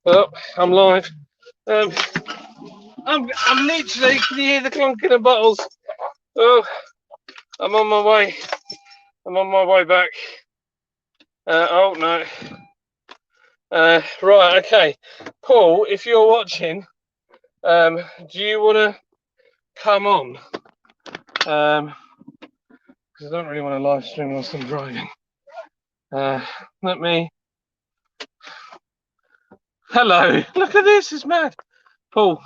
Oh, I'm live. I'm literally. Can you hear the clonking of bottles? Oh, I'm on my way. I'm on my way back. Oh no. Right. Okay. Paul, if you're watching, do you want to come on? Because I don't really want to live stream whilst I'm driving. Let me. Hello. Look at this. It's mad. Paul.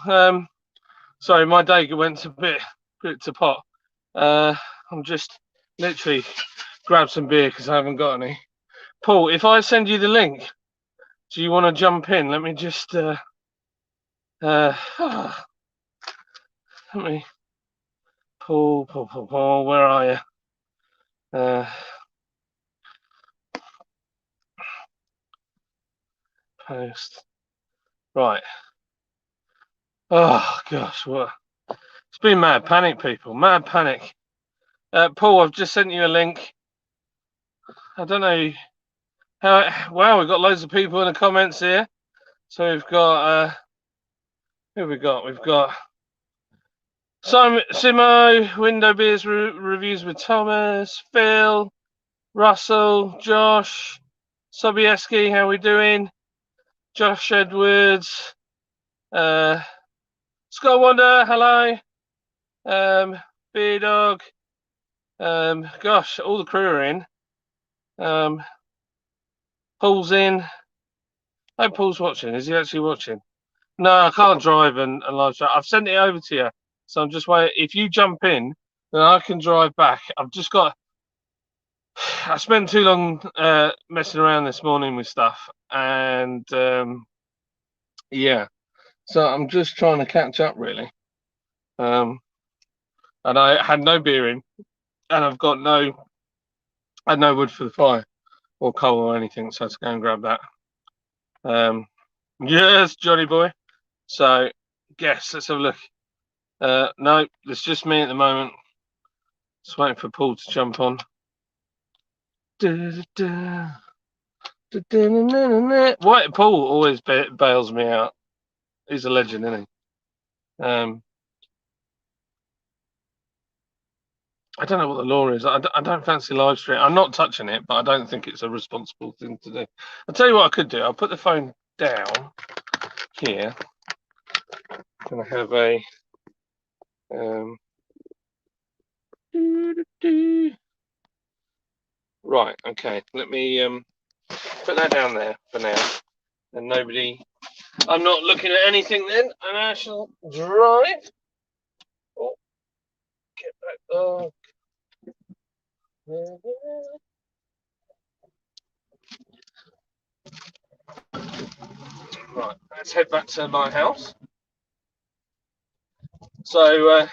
Sorry, my day went a bit to pot. I'm just literally grabbed some beer because I haven't got any. Paul, if I send you the link, do you want to jump in? Let me just let me Paul, where are you? Post. Right. Oh gosh, what? It's been mad panic, people. Mad panic. Paul, I've just sent you a link. I don't know how. Wow, we've got loads of people in the comments here. So we've got who have we got? We've got Simo, Window Beers reviews with Thomas, Phil, Russell, Josh, Sobieski, how we doing? Josh Edwards, Scott Wonder, hello, Beer Dog, gosh, all the crew are in. Paul's in. Oh, Paul's watching. Is he actually watching? No, I can't drive and live chat. I've sent it over to you, so I'm just waiting. If you jump in, then I can drive back. I've just got. I spent too long messing around this morning with stuff, and yeah, so I'm just trying to catch up really. And I had no beer in, and I've got I had no wood for the fire or coal or anything, so I had to go and grab that. Yes, Johnny boy. So, guess let's have a look. No, it's just me at the moment. Just waiting for Paul to jump on. White Paul always bails me out. He's a legend, isn't he? I don't know what the law is. I don't fancy live stream. I'm not touching it, but I don't think it's a responsible thing to do. I'll tell you what I could do. I'll put the phone down here. Can I have a right? Okay. Let me put that down there for now. And nobody. I'm not looking at anything then, and I shall drive. Oh, get back. Oh. Right, let's head back to my house. So,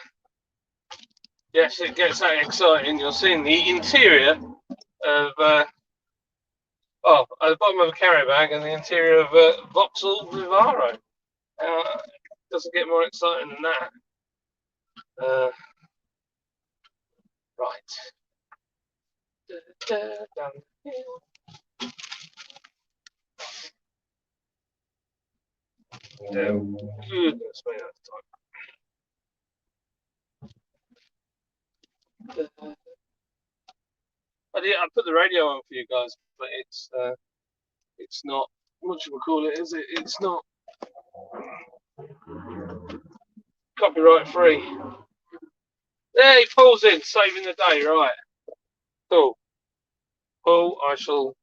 yes, it gets that exciting. You're seeing the interior of, at the bottom of a carrier bag and the interior of a Vauxhall Vivaro. Doesn't get more exciting than that. Right. Down here. Goodness me, that's tight. I put the radio on for you guys, but it's not. What should we call it? Is it? It's not copyright free. There he pulls in, saving the day. Right. Cool. Paul, I shall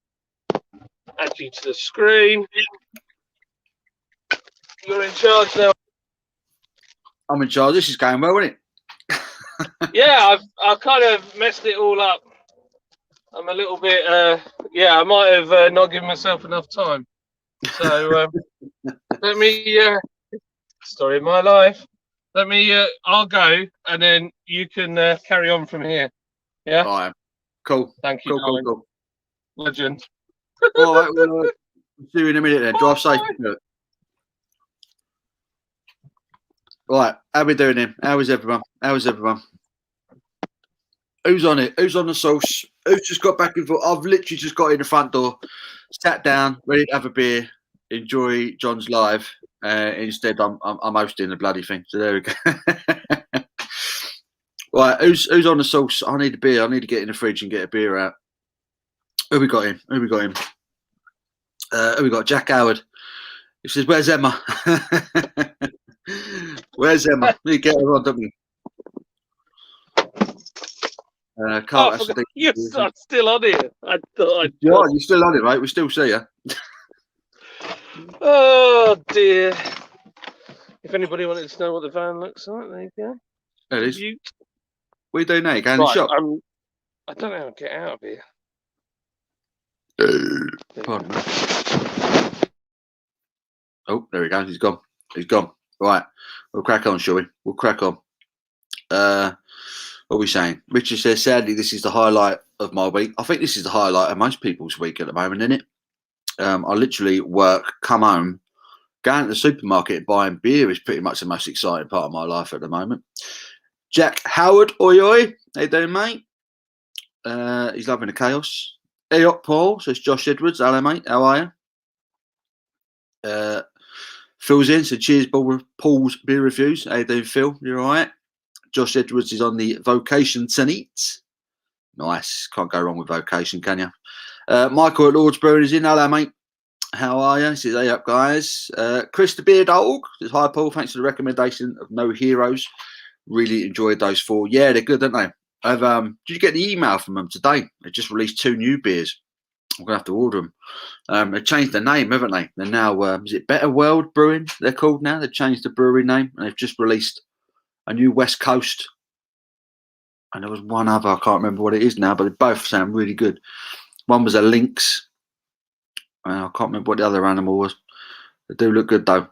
add you to the screen. You're in charge now. I'm in charge. This is going well, isn't it? Yeah, I've kind of messed it all up. I'm a little bit, I might have not given myself enough time. So let me, story of my life. Let me, I'll go, and then you can carry on from here. Yeah? All right. Cool. Thank you, Cool. Legend. All right, we'll see you in a minute then. Drive safe. Right, how we doing then? How is everyone? Who's on it? Who's on the sauce? Who's just got back and forth? I've literally just got in the front door, sat down, ready to have a beer, enjoy John's live. Instead, I'm hosting the bloody thing. So there we go. Right, who's on the sauce? I need a beer. I need to get in the fridge and get a beer out. Who we got him? Who we got? Jack Howard. He says, "Where's Emma? Where's Emma? We get her on, don't we?" Carl, you're still on here. I thought. You're still on it, right? We still see you. Oh dear. If anybody wanted to know what the van looks like, there you go. There it is. What are you doing now? You going in the shop? I don't know how to get out of here. Pardon me. Oh, there he goes. He's gone. Right. We'll crack on, shall we? We'll crack on. What are we saying? Richard says, sadly, this is the highlight of my week. I think this is the highlight of most people's week at the moment, isn't it? I literally work, come home, going to the supermarket, buying beer is pretty much the most exciting part of my life at the moment. Jack Howard, oi oi. How you doing, mate? He's loving the chaos. Eot Paul says, Josh Edwards, hello, mate. How are you? Phil's in, so cheers, Paul's beer reviews. How you doing, Phil? You all right? Josh Edwards is on the vocation tonight. Nice. Can't go wrong with vocation, can you? Michael at Lord's Brewing is in. Hello, mate. How are you? Says, hey up, guys. Chris the Beer Dog says, hi, Paul. Thanks for the recommendation of No Heroes. Really enjoyed those 4. Yeah, they're good, aren't they? Did you get the email from them today? They just released 2 new beers. I'm going to have to order them. They changed the name, haven't they? They're now, is it Better World Brewing? They're called now. They've changed the brewery name, and they've just released a new West Coast. And there was one other, I can't remember what it is now, but they both sound really good. One was a lynx. I can't remember what the other animal was. They do look good, though.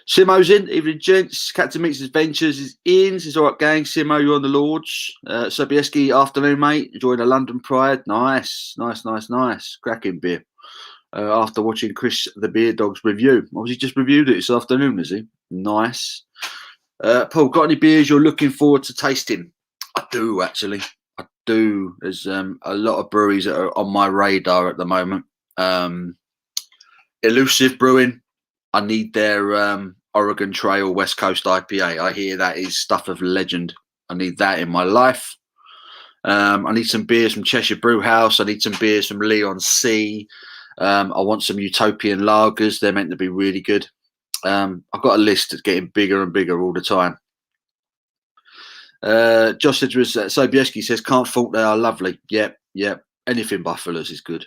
Simo's in. Evening, gents. Captain Mix's Adventures is in. Says, all right, gang. Simo, you're on the Lords. Sobieski, afternoon, mate. Enjoying the London Pride. Nice. Cracking beer. After watching Chris the Beer Dog's review. Obviously, just reviewed it this afternoon, is he? Nice. Paul, got any beers you're looking forward to tasting? I do, actually. I do. There's a lot of breweries that are on my radar at the moment. Elusive Brewing. I need their Oregon Trail West Coast IPA. I hear that is stuff of legend. I need that in my life. I need some beers from Cheshire Brew House. I need some beers from Leon C. I want some Utopian lagers. They're meant to be really good. I've got a list that's getting bigger and bigger all the time. Josh Sobieski says, can't fault they are lovely. Yep. Anything by Fuller's is good.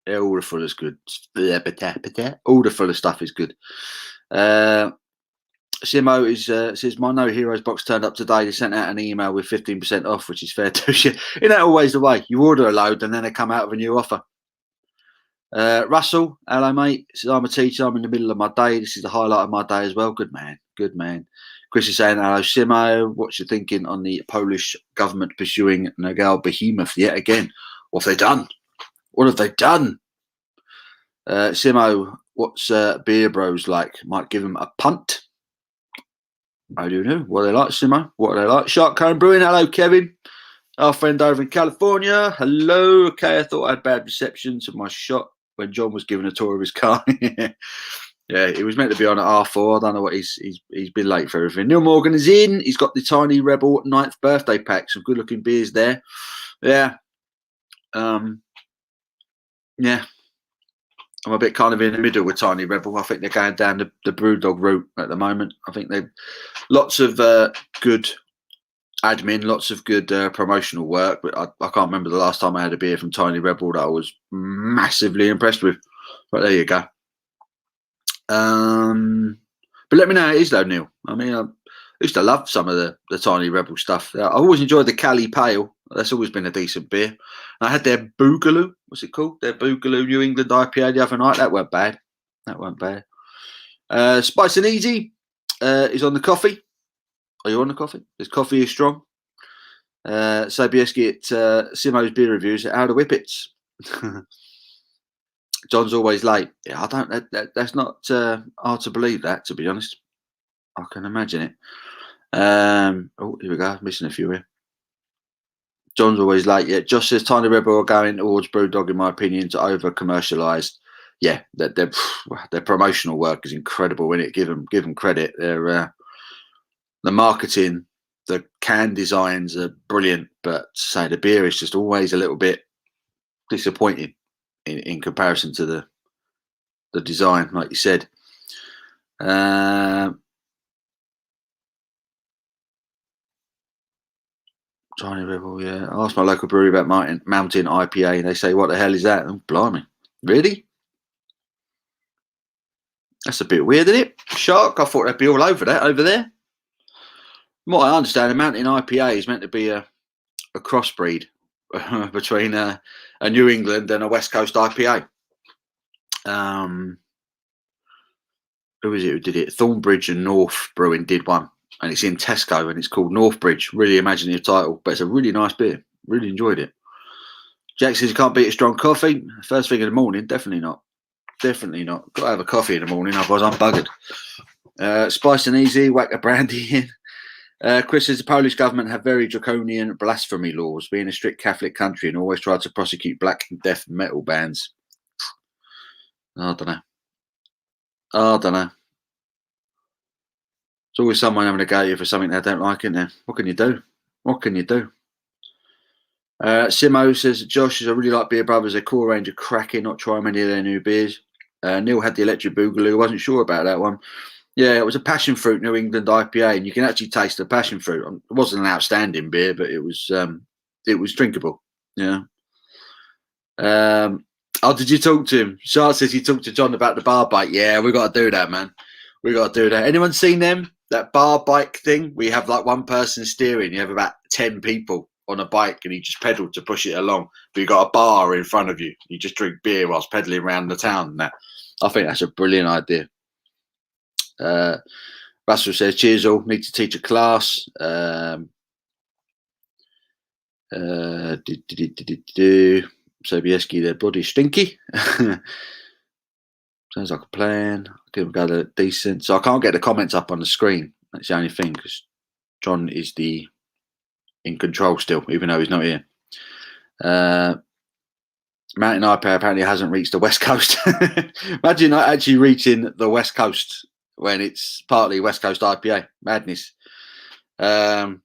Yeah, all the Fuller's good. All the Fuller stuff is good. Simo says, my No Heroes box turned up today. They sent out an email with 15% off, which is fair to you. Isn't that always the way? You order a load and then they come out with a new offer. Russell, hello, mate. Says, I'm a teacher. I'm in the middle of my day. This is the highlight of my day as well. Good man. Chris is saying, hello, Simo. What's your thinking on the Polish government pursuing Nagel Behemoth yet again? What have they done? Simo, what's Beer Bros like? Might give them a punt. I don't know. What are they like, Simo? What are they like? Shark Cone Brewing. Hello, Kevin. Our friend over in California. Hello. Okay, I thought I had bad reception to my shot when John was giving a tour of his car. Yeah, he was meant to be on at R4. I don't know what he's been late for everything. Neil Morgan is in. He's got the Tiny Rebel 9th birthday pack. Some good looking beers there. Yeah. Yeah. I'm a bit kind of in the middle with Tiny Rebel. I think they're going down the Brewdog route at the moment. I think they've lots of good admin, lots of good promotional work. But I can't remember the last time I had a beer from Tiny Rebel that I was massively impressed with. But there you go. But let me know how it is, though, Neil. I mean, I used to love some of the Tiny Rebel stuff. I always enjoyed the Cali Pale. That's always been a decent beer. I had their Boogaloo. What's it called? Their Boogaloo New England IPA the other night. That weren't bad. Spice and Easy is on the coffee. Are you on the coffee? His coffee is strong. Sobieski at Simo's beer reviews. How the Whippets. John's always late. Yeah, I don't. That's not hard to believe. That, to be honest, I can imagine it. Oh, here we go. Missing a few here. John's always late. Yeah, Josh says Tiny Rebel are going towards Brewdog, in my opinion, to over commercialised. yeah, their promotional work is incredible. In it, give them credit. Their the marketing, the can designs are brilliant, but say the beer is just always a little bit disappointing in comparison to the design, like you said. Tiny Rebel, yeah. I asked my local brewery about Mountain IPA, and they say, "What the hell is that?" Oh, blimey, really? That's a bit weird, isn't it? Shark, I thought they'd be all over that over there. From what I understand, a Mountain IPA is meant to be a crossbreed between a New England and a West Coast IPA. Who is it who did it? Thornbridge and North Brewing did one, and it's in Tesco, and it's called Northbridge. Really imaginative title, but it's a really nice beer. Really enjoyed it. Jack says you can't beat a strong coffee. First thing in the morning, definitely not. Definitely not. Got to have a coffee in the morning, otherwise I'm buggered. Spice and easy, whack a brandy in. Chris says the Polish government have very draconian blasphemy laws, being a strict Catholic country, and always try to prosecute black and death metal bands. I don't know. It's always someone having a go at you for something they don't like, isn't there? What can you do? Simo says, Josh, I really like Beer Brothers. Their core range of cracking, not trying many of their new beers. Neil had the Electric Boogaloo. Wasn't sure about that one. Yeah, it was a passion fruit New England IPA, and you can actually taste the passion fruit. It wasn't an outstanding beer, but it was drinkable. Yeah. Oh, did you talk to him? Charles says he talked to John about the bar bike. Yeah, we got to do that, man. We got to do that. Anyone seen them? That bar bike thing? We have like one person steering. You have about 10 people on a bike, and you just pedal to push it along. But you got a bar in front of you. You just drink beer whilst pedaling around the town. And that, I think that's a brilliant idea. Russell says, cheers all. Need to teach a class. Sobieski, their bloody stinky. Sounds like a plan. Give him go decent. So I can't get the comments up on the screen. That's the only thing, because John is in control still, even though he's not here. Mountain IPA apparently hasn't reached the West Coast. Imagine not actually reaching the West Coast when it's partly West Coast IPA. Madness. John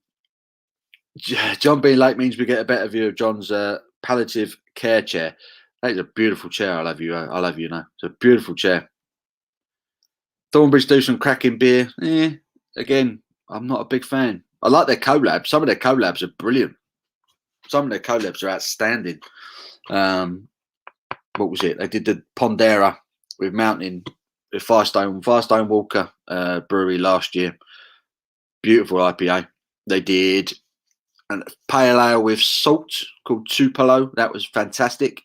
being late means we get a better view of John's palliative care chair. That is a beautiful chair. I love you now. It's a beautiful chair. Thornbridge do some cracking beer. Again, I'm not a big fan. I like their collabs. Some of their collabs are brilliant. Some of their collabs are outstanding. What was it? They did the Pondera with Mountain, with Firestone Walker brewery last year. Beautiful IPA. They did a pale ale with salt called Tupelo. That was fantastic.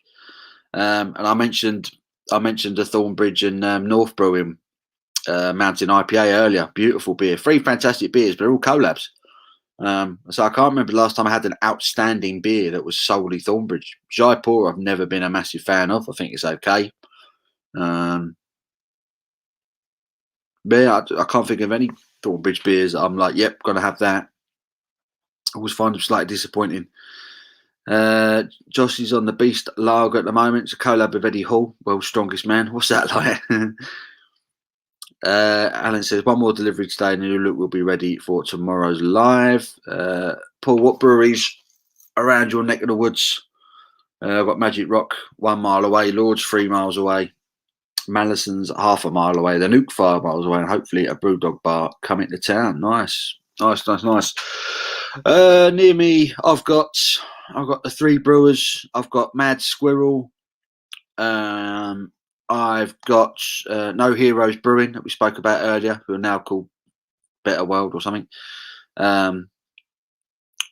And I mentioned the Thornbridge and North Brewing Mountain IPA earlier. Beautiful beer. 3 fantastic beers, but they're all collabs. So I can't remember the last time I had an outstanding beer that was solely Thornbridge. Jaipur I've never been a massive fan of. I think it's okay. But yeah, I can't think of any Thornbridge beers that I'm like, yep, gonna have that. I always find them slightly disappointing. Josh is on the Beast Lager at the moment. It's a collab with Eddie Hall, world's strongest man. What's that like? Alan says, one more delivery today and the new look will be ready for tomorrow's live. Paul, what breweries around your neck of the woods? I've got Magic Rock 1 mile away, Lord's 3 miles away, Malison's half a mile away, the Nuke 5 miles away, and hopefully a Brewdog bar coming to town. Nice. Near me, I've got the 3 brewers. I've got Mad Squirrel. I've got No Heroes Brewing that we spoke about earlier, who are now called Better World or something. Who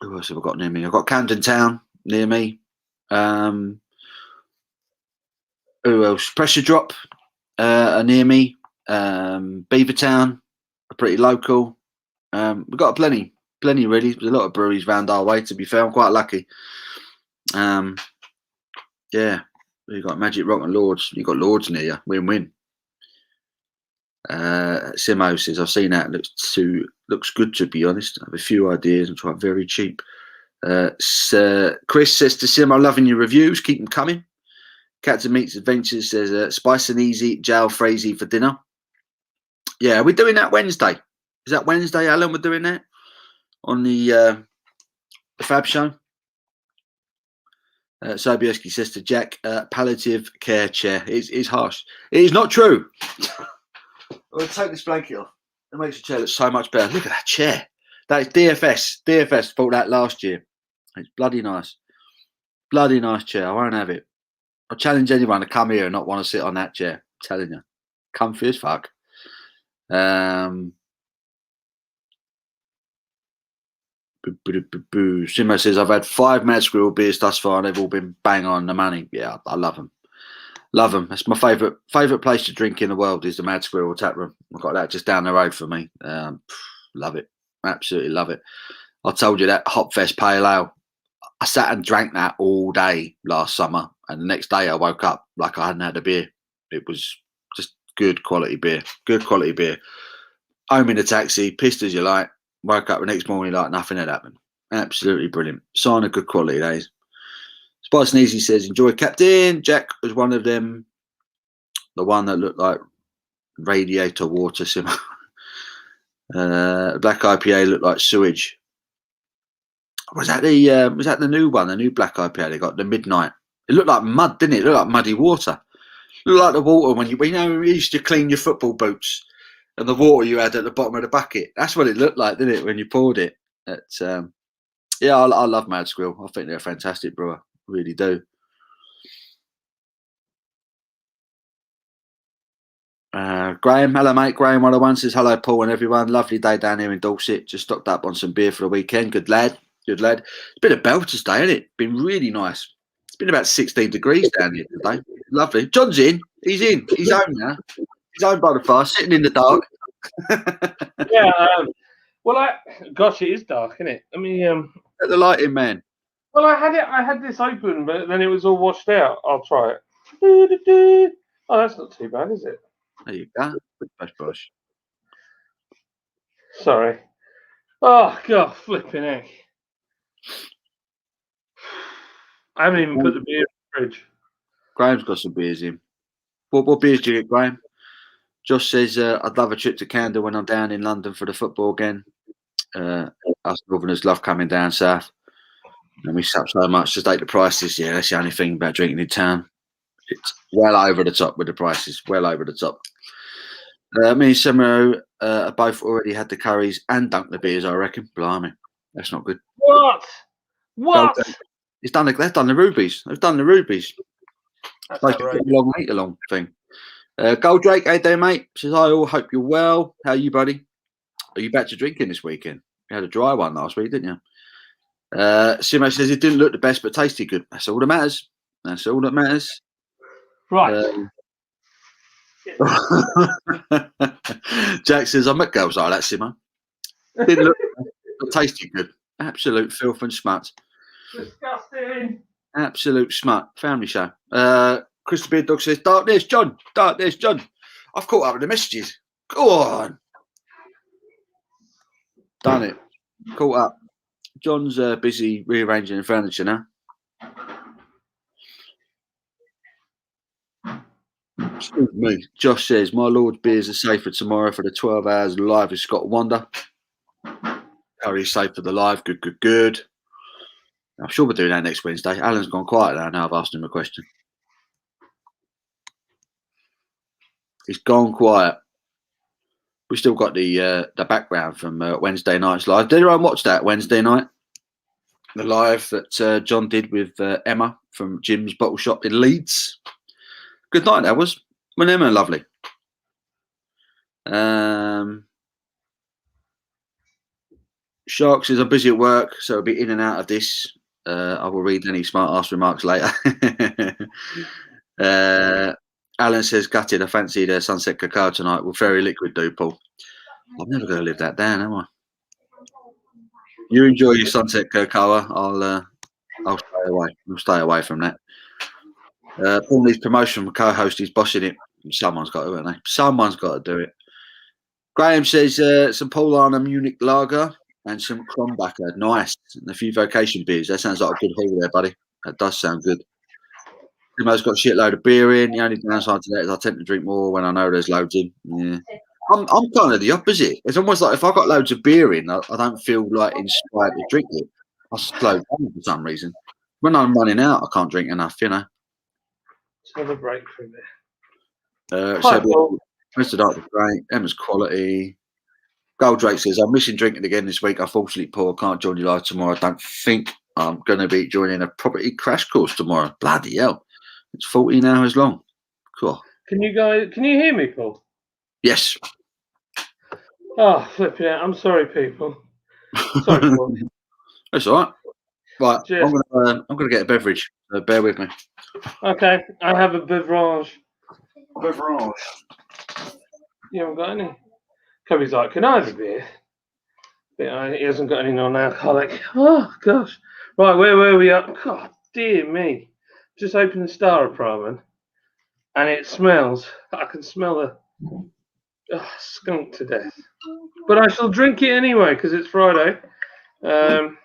else have I got near me? I've got Camden Town near me. Who else? Pressure Drop are near me. Beavertown are pretty local. We've got plenty really. There's a lot of breweries round our way, to be fair. I'm quite lucky. Yeah. You've got Magic Rock and Lords. You've got Lords near you. Win-win. Simo says, I've seen that. Looks good, to be honest. I have a few ideas and try it very cheap. Chris says to Simo, loving your reviews. Keep them coming. Captain Meets Adventures says spice and easy, jail Frazee for dinner. Yeah, we're doing that Wednesday. Is that Wednesday, Alan? We're doing that on the Fab Show. Sobieski says to Jack, palliative care chair. It's harsh. It is not true. I'll take this blanket off. It makes the chair look so much better. Look at that chair. That is DFS. DFS bought that last year. It's bloody nice. Bloody nice chair. I won't have it. I challenge anyone to come here and not want to sit on that chair. I'm telling you. Comfy as fuck. Simo says, I've had 5 Mad Squirrel beers thus far and they've all been bang on the money. Yeah, I love them. Love them. That's my favourite place to drink in the world is the Mad Squirrel tap room. I've got that just down the road for me. Love it. Absolutely love it. I told you that Hopfest Pale Ale. I sat and drank that all day last summer, and the next day I woke up like I hadn't had a beer. It was just good quality beer. Good quality beer. Home in a taxi, pissed as you like. Woke up the next morning like nothing had happened. Absolutely brilliant. Sign of good quality, days. Spice and Easy says, enjoy Captain. Jack was one of them. The one that looked like radiator water. Black IPA looked like sewage. Was that the new one? The new black IPA they got, the Midnight. It looked like mud, didn't it? It looked like muddy water. It looked like the water when you used to clean your football boots and the water you had at the bottom of the bucket. That's what it looked like, didn't it, when you poured it? Yeah, I love Mad Squirrel. I think they're a fantastic brewer. Really do. Graham, hello mate. Graham 101 says, hello Paul and everyone. Lovely day down here in Dorset. Just stocked up on some beer for the weekend. Good lad. Good lad. It's been a belter's day, hasn't it? Been really nice. It's been about 16 degrees down here today. Lovely. John's in. He's in. He's home now. He's home by the fire, sitting in the dark. Yeah. Gosh, it is dark, isn't it? I mean, Let the light in, man. well, I had this open, but then it was all washed out. I'll try it. Oh, that's not too bad, is it? There you go. Good brush. Sorry. Oh God, flipping heck. I haven't even put the beer in the fridge. Graham's got some beers in. What beers do you get, Graham? Josh says, I'd love a trip to Canada when I'm down in London for the football again. Us Northerners love coming down south. And we sup so much to take the prices. Yeah, that's the only thing about drinking in town. It's well over the top with the prices. Well over the top. Me and Semero both already had the curries and dunked the beers, I reckon. Blimey. That's not good. What? They've done the rubies. They've done the rubies. That's like a long eat along thing. Goldrake, hey there, mate. Says, I all hope you're well. How are you, buddy? Are you back to drinking this weekend? You had a dry one last week, didn't you? Simo says it didn't look the best, but tasted good. That's all that matters. That's all that matters. Right. Jack says, I met girls like that, Simo. Didn't look, but tasted good. Absolute filth and smut. Disgusting. Absolute smut. Family show. Crystal Beard Dog says, Darkness, John. I've caught up with the messages. Go on. Done it. Caught up. John's busy rearranging the furniture now. Excuse me. Josh says, my Lord's beers are safe for tomorrow for the 12 hours live with Scott Wonder. Curry's safe for the live. Good. I'm sure we're doing that next Wednesday. Alan's gone quiet now I've asked him a question. He's gone quiet. We still got the background from Wednesday night's live. Did anyone watch that Wednesday night? The live that John did with Emma from Jim's Bottle Shop in Leeds. Good night that was. When Emma, lovely. Shark says, I'm busy at work, so I'll be in and out of this. I will read any smart ass remarks later. Alan says, gutted. I fancy the Sunset Cacao tonight. Will Fairy Liquid do, Paul? I'm never going to live that down, am I? You enjoy your Sunset Cocoa. I'll stay away. I'll stay away from that. Paul needs promotion from co-host. He's bossing it. Someone's got to, haven't they? Someone's got to do it. Graham says some Paulaner Munich Lager and some Kronbacher. Nice. And a few Vocation beers. That sounds like a good haul there, buddy. That does sound good. Timo's got a shitload of beer in. The only downside to that is I tend to drink more when I know there's loads in. Yeah. I'm kind of the opposite. It's almost like if I've got loads of beer in, I don't feel like inspired to drink it. I slow down for some reason. When I'm running out, I can't drink enough, you know. Let's have a break from there. So Mr. Dark was great. Emma's quality. Goldrake says, I'm missing drinking again this week. Unfortunately, Paul, I can't join you live tomorrow. I don't think I'm going to be joining a property crash course tomorrow. Bloody hell. It's 14 hours long. Cool. Can you hear me, Paul? Yes. Oh, flip yeah. I'm sorry, people. Sorry, Paul. That's all right. Right. Cheers. I'm gonna get a beverage. So bear with me. Okay. I have a beverage. You haven't got any? Kobe's like, can I have a beer? But he hasn't got any non-alcoholic. Oh, gosh. Right, where were we up? God, dear me. Just opened the Star Apartment, and it smells. I can smell the skunk to death. But I shall drink it anyway, because it's Friday. I'm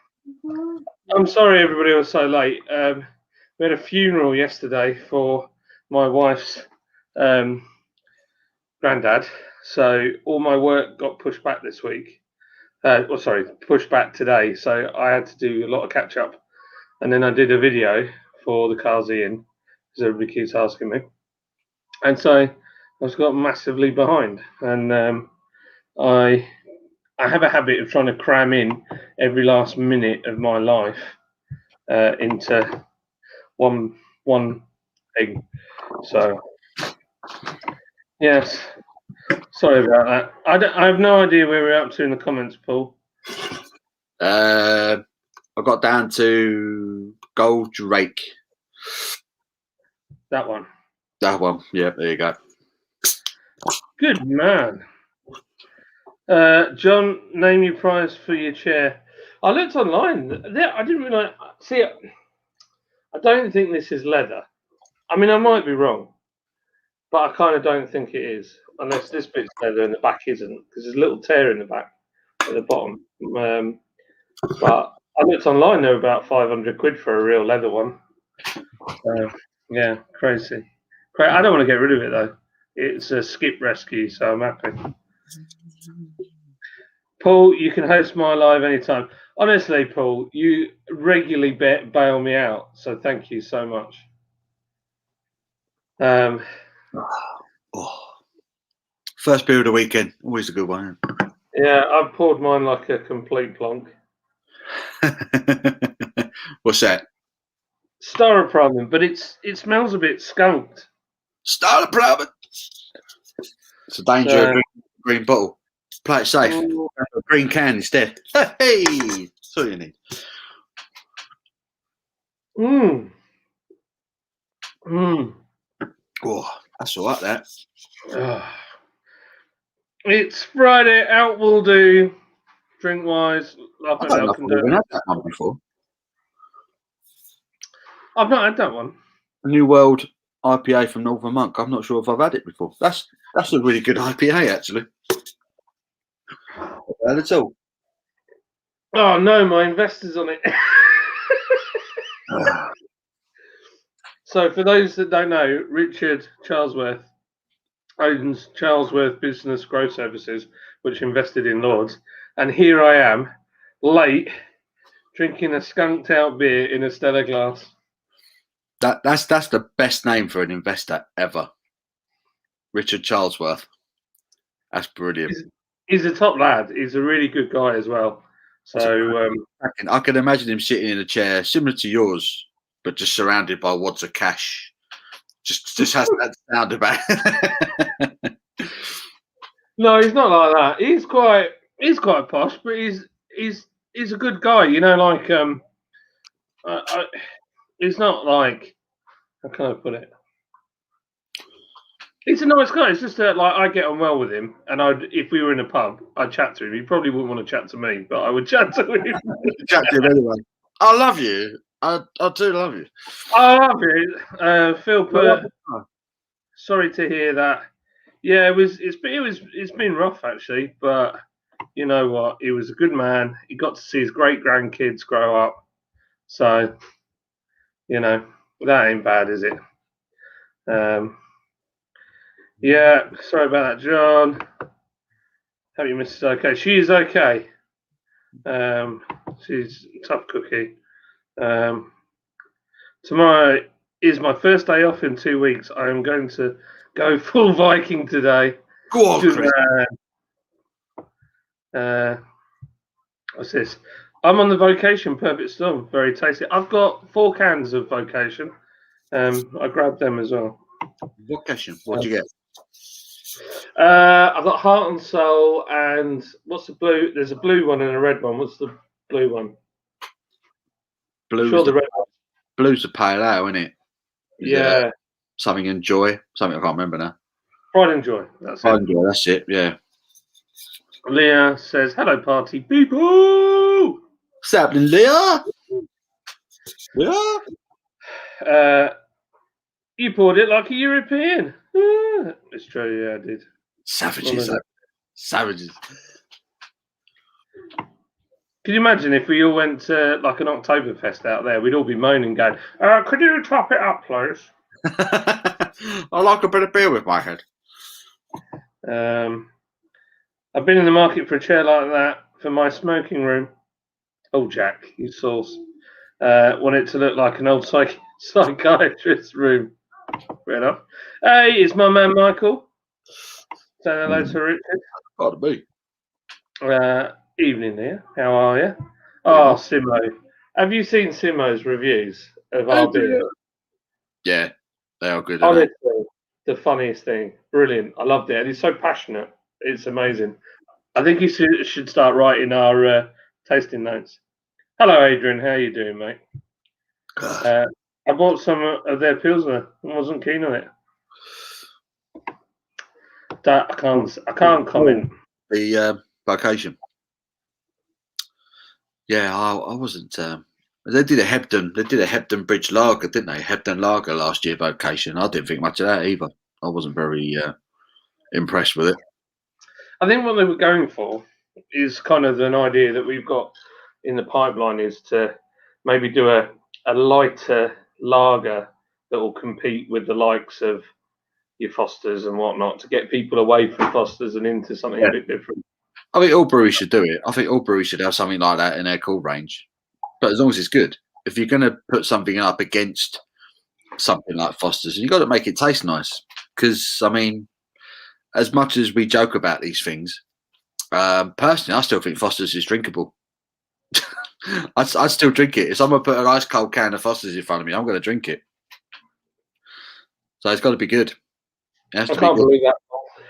sorry everybody was so late. We had a funeral yesterday for my wife's granddad. So all my work got pushed back this week. Pushed back today. So I had to do a lot of catch up. And then I did a video for the Cars Ian, because everybody keeps asking me. And so I was got massively behind. And I have a habit of trying to cram in every last minute of my life into one thing. So yes. Sorry about that. I have no idea where we're up to in the comments, Paul. I got down to Goldrake. That one. That one. Yeah, there you go. Good man. John, name your prize for your chair. I looked online. I didn't realise. See, I don't think this is leather. I mean, I might be wrong, but I kind of don't think it is. Unless this bit's leather and the back isn't, because there's a little tear in the back at the bottom. But I looked online, they were about 500 quid for a real leather one. Yeah, crazy. I don't want to get rid of it though. It's a skip rescue, so I'm happy. Paul, you can host my live anytime. Honestly, Paul, you regularly bail me out, so thank you so much. First beer of the weekend, always a good one. Yeah, I've poured mine like a complete plonk. What's that? Star Apartment, but it smells a bit skunked. Star Apartment. It's a danger of green bottle. Play it safe. A green can instead. Hey, that's all you need. Oh, that's all right. That. It's Friday. Out will do. Drink wise. I don't know if I've had that one before. I've not had that one. A New World IPA from Northern Monk. I'm not sure if I've had it before. That's a really good IPA, actually. Not bad at all. Oh no, my investor's on it. So for those that don't know, Richard Charlesworth owns Charlesworth Business Growth Services, which invested in Lords. And here I am, late, drinking a skunked out beer in a Stella glass. That's the best name for an investor ever. Richard Charlesworth. That's brilliant. He's a top lad. He's a really good guy as well. So I can imagine him sitting in a chair similar to yours, but just surrounded by wads of cash. Just has that sound about it. No, he's not like that. He's quite posh, but he's a good guy. You know, like he's not like, how can I put it? He's a nice guy. It's just that like I get on well with him, and if we were in a pub, I'd chat to him. He probably wouldn't want to chat to me, but I would chat to him. Chat to him anyway. I love you. I do love you. I love you, Phil. Sorry to hear that. Yeah, it's been rough actually, but you know what? He was a good man. He got to see his great grandkids grow up, so you know that ain't bad, is it? Yeah, sorry about that, John. Hope your missus is okay. She is okay. She's a tough cookie. Tomorrow is my first day off in 2 weeks. I am going to go full Viking today. Go on, Good Chris. man. What's this? I'm on the Vocation Perfect Storm. Very tasty. I've got 4 cans of Vocation. I grabbed them as well. Vocation. What'd you get? I've got Heart and Soul, and what's the blue? There's a blue one and a red one. What's the blue one? Blue's the red one. Blue's the pale ale, isn't it? Yeah. Something in Joy. Something I can't remember now. Pride and Joy. That's Pride it. and Joy. That's it. Yeah. Leah says, "Hello, party people." What's happening, Leah? Yeah. You poured it like a European. It's true. Yeah, I did. Savages. Savages. Can you imagine if we all went to like an Oktoberfest out there? We'd all be moaning, going, "Could you top it up, please?" I like a bit of beer with my head. I've been in the market for a chair like that for my smoking room. Oh, Jack, you sauce. Want it to look like an old psychiatrist's room. Fair enough. Hey, it's my man Michael. Say hello to Richard. Pardon me. Evening there. How are you? Oh, Simo. Have you seen Simo's reviews of our beer? Yeah, they are good. Honestly, the funniest thing. Brilliant. I loved it. And he's so passionate. It's amazing. I think he should start writing our tasting notes. Hello, Adrian. How you doing, mate? I bought some of their Pilsner and wasn't keen on it. I can't comment. The Vocation. Yeah, I wasn't. They did a Hebden Bridge Lager, didn't they? Hebden Lager last year, Vocation. I didn't think much of that either. I wasn't very impressed with it. I think what they were going for is kind of an idea that we've got in the pipeline is to maybe do a lighter lager that will compete with the likes of your Fosters and whatnot to get people away from Fosters and into something a bit different. I think all breweries should do it. I think all breweries should have something like that in their cool range. But as long as it's good. If you're going to put something up against something like Foster's, you've got to make it taste nice. Because, I mean, as much as we joke about these things, personally, I still think Foster's is drinkable. I'd still drink it. If someone put an ice cold can of Foster's in front of me, I'm going to drink it. So it's got to be good. I can't believe that.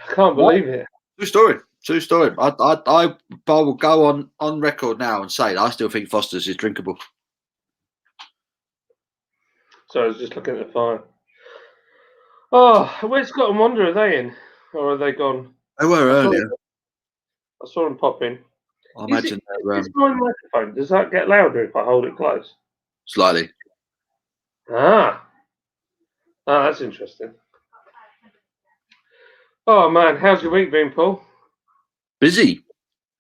I can't believe it. True story. I will go on record now and say that I still think Foster's is drinkable. So I was just looking at the fire. Oh, where's Scott and Wonder? Are they in? Or are they gone? They were earlier. I saw them pop in. I imagine is my microphone, does that get louder if I hold it close? Slightly. That's interesting. Oh man, how's your week been, Paul? Busy.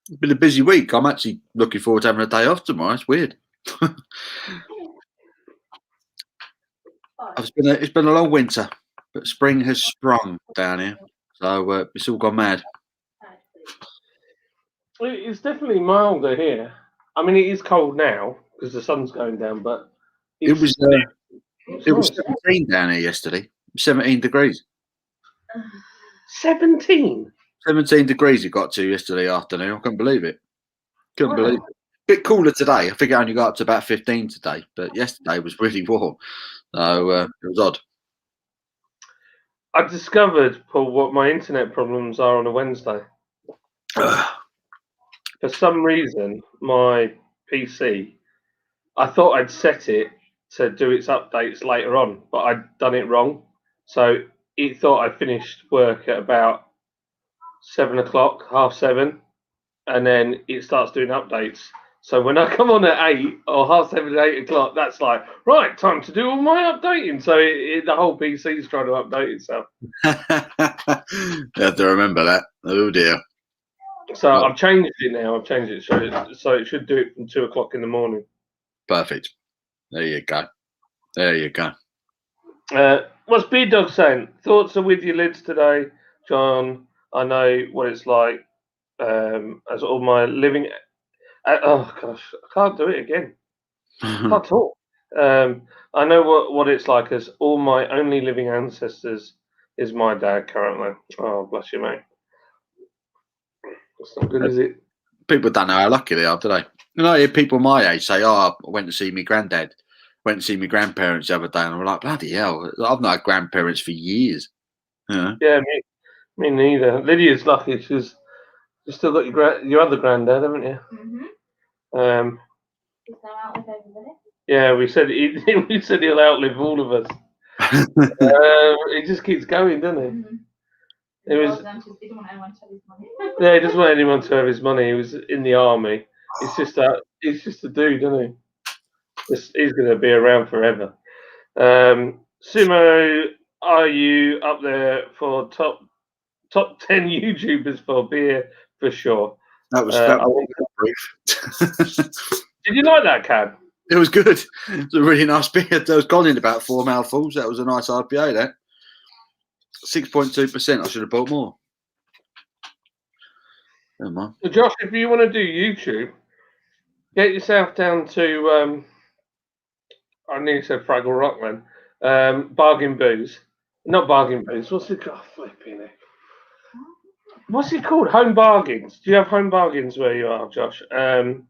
It's been a busy week. I'm actually looking forward to having a day off tomorrow. It's weird. It's been a long winter, but spring has sprung down here, so it's all gone mad. It's definitely milder here. I mean, it is cold now because the sun's going down, but it was 17 down here yesterday. 17 degrees. 17 degrees it got to yesterday afternoon. I couldn't believe it. Believe it. Bit cooler today. I think it only got up to about 15 today, but yesterday was really warm. So it was odd. I discovered, Paul, what my internet problems are on a Wednesday. For some reason, my PC, I thought I'd set it to do its updates later on, but I'd done it wrong. So it thought I finished work at about 7 o'clock, 7:30, and then it starts doing updates. So when I come on at 8 or 7:30, 8 o'clock, that's like, right, time to do all my updating. So the whole PC is trying to update itself. You have to remember that. Oh dear. So I've changed it now. I've changed it so it should do it from 2 o'clock in the morning. Perfect. There you go. What's Beard Dog saying? Thoughts are with your lids today, John. I know what it's like. As all my living. Oh gosh, I can't do it again. Can't talk. I know what it's like. As all my only living ancestors is my dad currently. Oh, bless you, mate. That's not good, is it? People don't know how lucky they are, do they? You know, I hear people my age say, "Oh, I went to see my granddad, went to see my grandparents the other day," and I'm like, "Bloody hell! I've not had grandparents for years." Yeah. Yeah, me neither. Lydia's lucky. You've still got your other granddad, haven't you? Mhm. He's now out with everybody. Yeah, we said we said he'll outlive all of us. It just keeps going, doesn't it? Mhm. It was. He didn't want anyone to have his money. Yeah, he doesn't want anyone to have his money. He was in the army. He's just a dude, isn't he? He's going to be around forever. Sumo, are you up there for top 10 YouTubers for beer for sure? That was I want- brief. Did you like that, Cad? It was good. It was a really nice beer. That was gone in about 4 mouthfuls. That was a nice IPA. That 6.2%. I should have bought more. Never mind. So Josh, if you want to do YouTube, get yourself down to I nearly said Fraggle Rock then. Bargain Booze. Not Bargain Booze. What's it called? Flipping it. What's it called? Home Bargains. Do you have Home Bargains where you are, Josh? And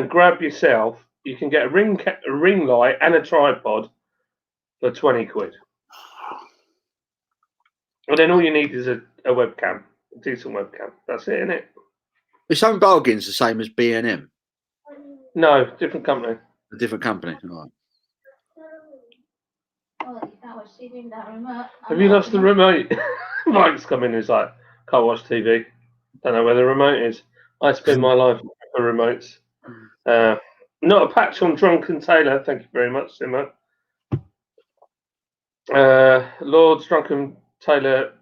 grab yourself. You can get a ring light and a tripod for 20 quid. And then all you need is a webcam, a decent webcam. That's it, isn't it? Is Home Bargains the same as B&M? No, different company. A different company. Right. Well, you can't watch TV with that remote. Have you lost the remote? Mike's come in. He's like, can't watch TV. Don't know where the remote is. I spend my life for remotes. Not a patch on Drunken Taylor. Thank you very much, Simo. Lord's Drunken Taylor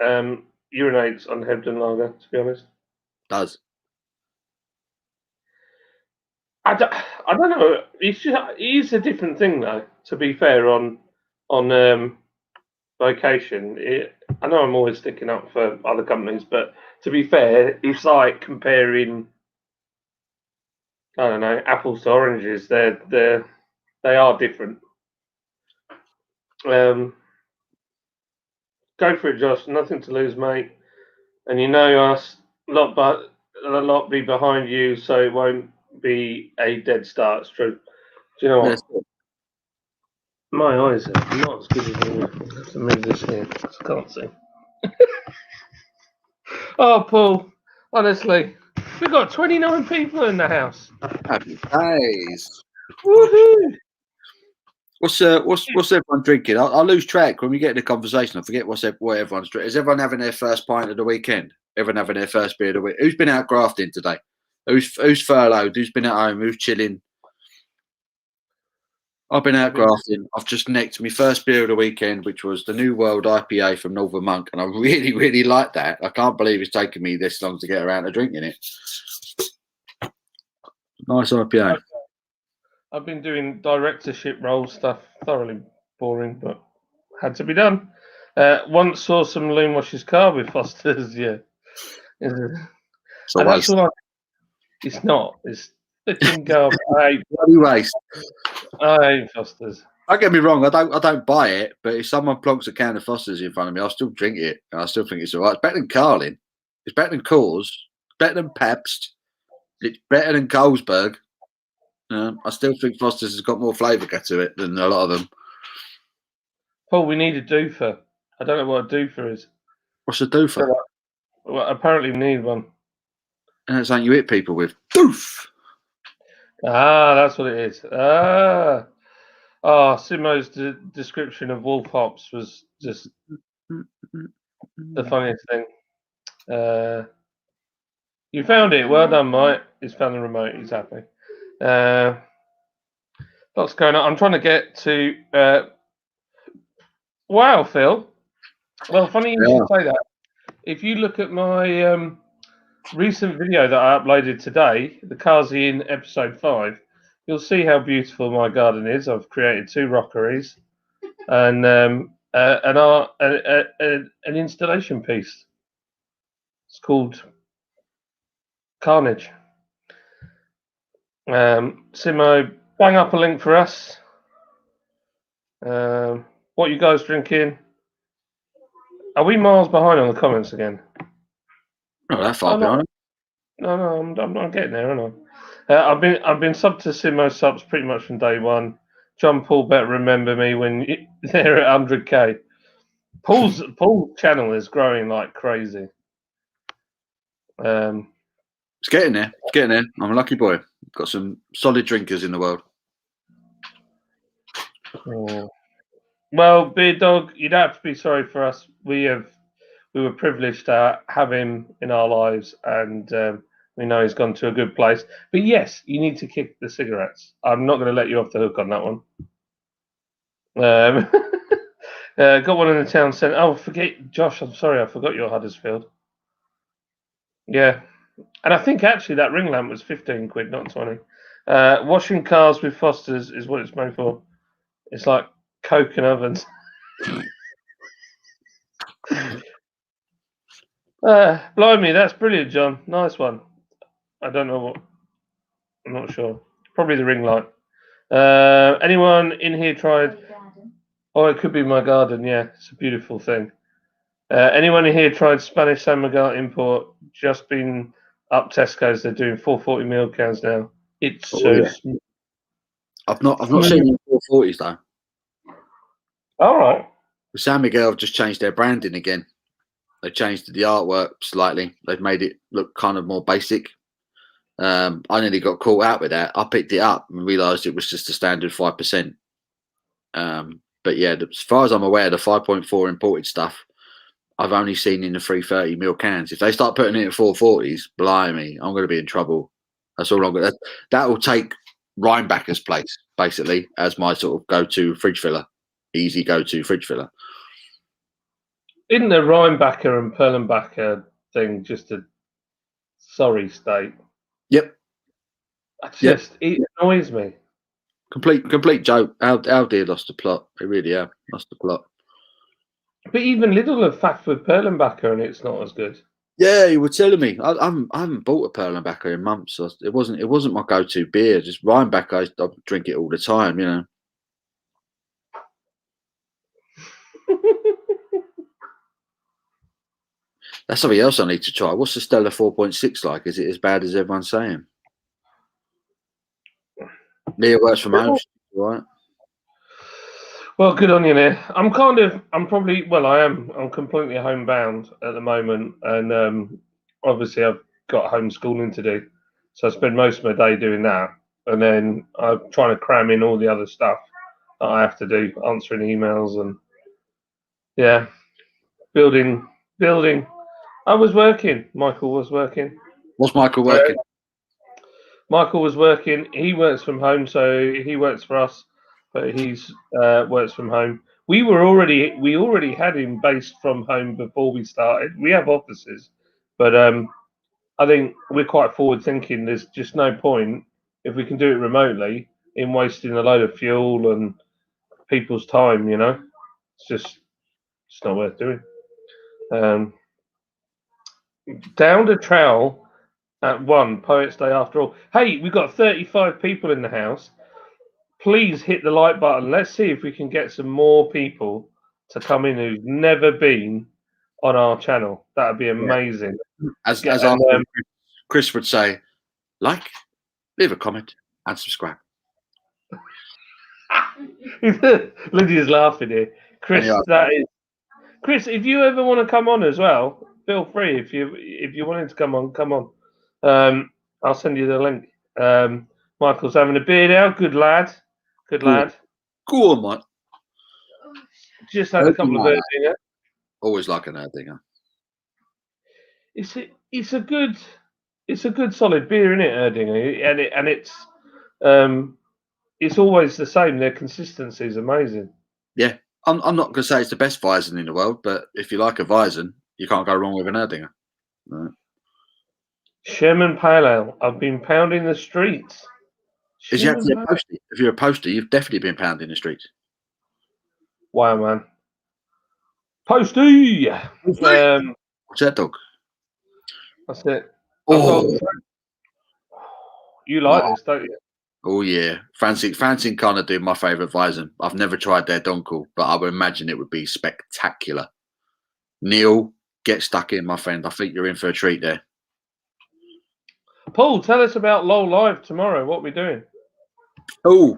urinates on Hebden Lager, to be honest. Does. I don't know. He's a different thing, though, to be fair, on vocation. I know I'm always sticking up for other companies, but to be fair, it's like comparing, I don't know, apples to oranges. They are different. Go for it, Josh. Nothing to lose, mate. And you know us, a lot be behind you, so it won't be a dead start. It's true. Do you know what? Yes. My eyes are not as good as you. I have to move this here because I can't see. Oh, Paul, honestly, we've got 29 people in the house. Happy days. Woohoo! What's everyone drinking? I lose track when we get in the conversation. I forget what everyone's drinking. Is everyone having their first pint of the weekend? Everyone having their first beer of the week? Who's been out grafting today? Who's furloughed? Who's been at home? Who's chilling? I've been out grafting. I've just necked my first beer of the weekend, which was the New World IPA from Northern Monk, and I really, really like that. I can't believe it's taken me this long to get around to drinking it. Nice IPA. I've been doing directorship role stuff, thoroughly boring, but had to be done. Once saw some loon wash his car with Foster's, yeah. So waste. It's not. It's flipping garbage. Bloody waste. I hate Foster's. Don't get me wrong, I don't buy it, but if someone plonks a can of Foster's in front of me, I'll still drink it. I still think it's all right. It's better than Carlin. It's better than Coors. It's better than Pabst. It's better than Carlsberg. I still think Foster's has got more flavour to it than a lot of them. Paul, we need a doofer. I don't know what a doofer is. What's a doofer? Well, apparently we need one. And that's something you hit people with. Doof! Ah, that's what it is. Simo's description of wolf hops was just the funniest thing. You found it. Well done, Mike. He's found the remote. He's happy. What's going on? I'm trying to get to. Wow, Phil. Well, funny you should say that. If you look at my recent video that I uploaded today, the Kazi in episode 5, you'll see how beautiful my garden is. I've created 2 rockeries, and an installation piece. It's called Carnage. Simo, bang up a link for us. What you guys drinking? Are we miles behind on the comments again? Not that far behind. No, I'm getting there, aren't I? I've been sub to Simo subs pretty much from day one. John Paul better remember me when they're at 100k. Paul's channel is growing like crazy. It's getting there. It's getting there. I'm a lucky boy. Got some solid drinkers in the world. Well, Beard Dog, you don't have to be sorry for us. We were privileged to have him in our lives, and we know he's gone to a good place. But yes, you need to kick the cigarettes. I'm not going to let you off the hook on that one. Got one in the town centre. Oh, forget, Josh, I'm sorry, I forgot your Huddersfield. Yeah. And I think actually that ring lamp was 15 quid, not 20. Washing cars with Fosters is what it's made for. It's like Coke and ovens. Blimey, that's brilliant, John. Nice one. I don't know what. I'm not sure. Probably the ring light. Anyone in here tried? Oh, it could be my garden. Yeah, it's a beautiful thing. Anyone in here tried Spanish San Miguel import? Just been up Tesco's. They're doing 440 ml cans now. It's so smooth. I've not seen the 440s though. All right. San Miguel have just changed their branding again. They changed the artwork slightly. They've made it look kind of more basic. I nearly got caught out with that. I picked it up and realised it was just a standard 5%. But yeah, as far as I'm aware, the 5.4 imported stuff, I've only seen in the 330 ml cans. If they start putting it in 440s, blimey, I'm going to be in trouble. That's all I'm going to. That will take Rheinbacker's place, basically, as my sort of go-to fridge filler. Easy go-to fridge filler. Isn't the Rheinbacher and Perlenbacher thing just a sorry state? Yep. It annoys me. Complete joke. Our dear lost the plot. They really have lost the plot. But even Lidl have faffed with Perlenbacher and it's not as good. Yeah, you were telling me. I haven't bought a Perlenbacher in months. So it wasn't my go-to beer. Just Rheinbacher, I drink it all the time, you know. That's something else I need to try. What's the Stella 4.6 like? Is it as bad as everyone's saying? Leah works from home, right? Well, good on you, Leah. I'm completely homebound at the moment, and obviously I've got homeschooling to do, so I spend most of my day doing that, and then I'm trying to cram in all the other stuff that I have to do, answering emails and building. I was working. Michael was working. What's Michael working? Michael was working. He works from home, so he works for us, but he's works from home. We already had him based from home before we started. We have offices, but I think we're quite forward thinking. There's just no point if we can do it remotely in wasting a load of fuel and people's time. You know, it's not worth doing. Down the trowel at 1 Poets Day after all. Hey, we've got 35 people in the house. Please hit the like button. Let's see if we can get some more people to come in who've never been on our channel. That would be amazing. As Chris would say, like, leave a comment, and subscribe. Lydia's laughing here. Chris, Chris, if you ever want to come on as well, feel free. If you wanted to come on. I'll send you the link. Michael's having a beer now. Good lad. Go on, mate. Just had a couple of Erdinger. Always like an Erdinger. It's a good solid beer, isn't it, Erdinger? And it's always the same. Their consistency is amazing. Yeah, I'm not going to say it's the best Weizen in the world, but if you like a Weizen, you can't go wrong with an Erdinger. Right. Sherman Pale Ale. I've been pounding the streets. Is you actually a poster? If you're a poster, you've definitely been pounding the streets. Wow, man. Posty. What's that dog? That's it. I've Oh, got. You like this, don't you? oh yeah. Fancy kind of do my favourite Weizen. I've never tried their Donkel, but I would imagine it would be spectacular. Neil, get stuck in, my friend. I think you're in for a treat there. Paul, tell us about LOL Live tomorrow. What are we doing? Oh,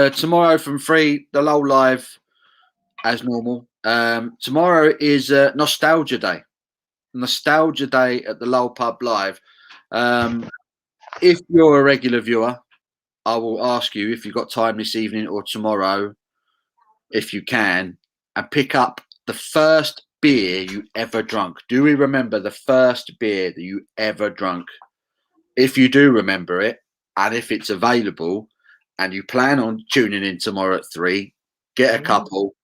tomorrow from 3, the LOL Live as normal. Tomorrow is Nostalgia Day. Nostalgia Day at the LOL Pub Live. If you're a regular viewer, I will ask you if you've got time this evening or tomorrow, if you can, and pick up the first beer you ever drunk. Do we remember the first beer that you ever drunk? If you do remember it, and if it's available, and you plan on tuning in tomorrow at 3, get a couple.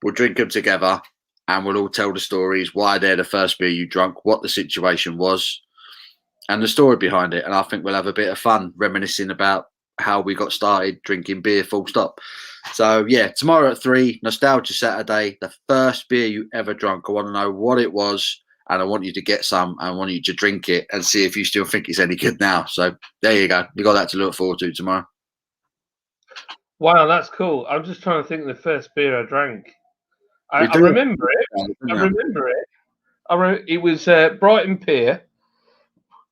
We'll drink them together, and we'll all tell the stories, why they're the first beer you drunk, what the situation was, and the story behind it. And I think we'll have a bit of fun reminiscing about how we got started drinking beer, full stop. So yeah, tomorrow at 3, Nostalgia Saturday, the first beer you ever drunk. I want to know what it was, and I want you to get some, and I want you to drink it and see if you still think it's any good now. So there you go. You got that to look forward to tomorrow. Wow, that's cool. I'm just trying to think of the first beer I drank. I You do? remember it. I remember it. It was Brighton Pier.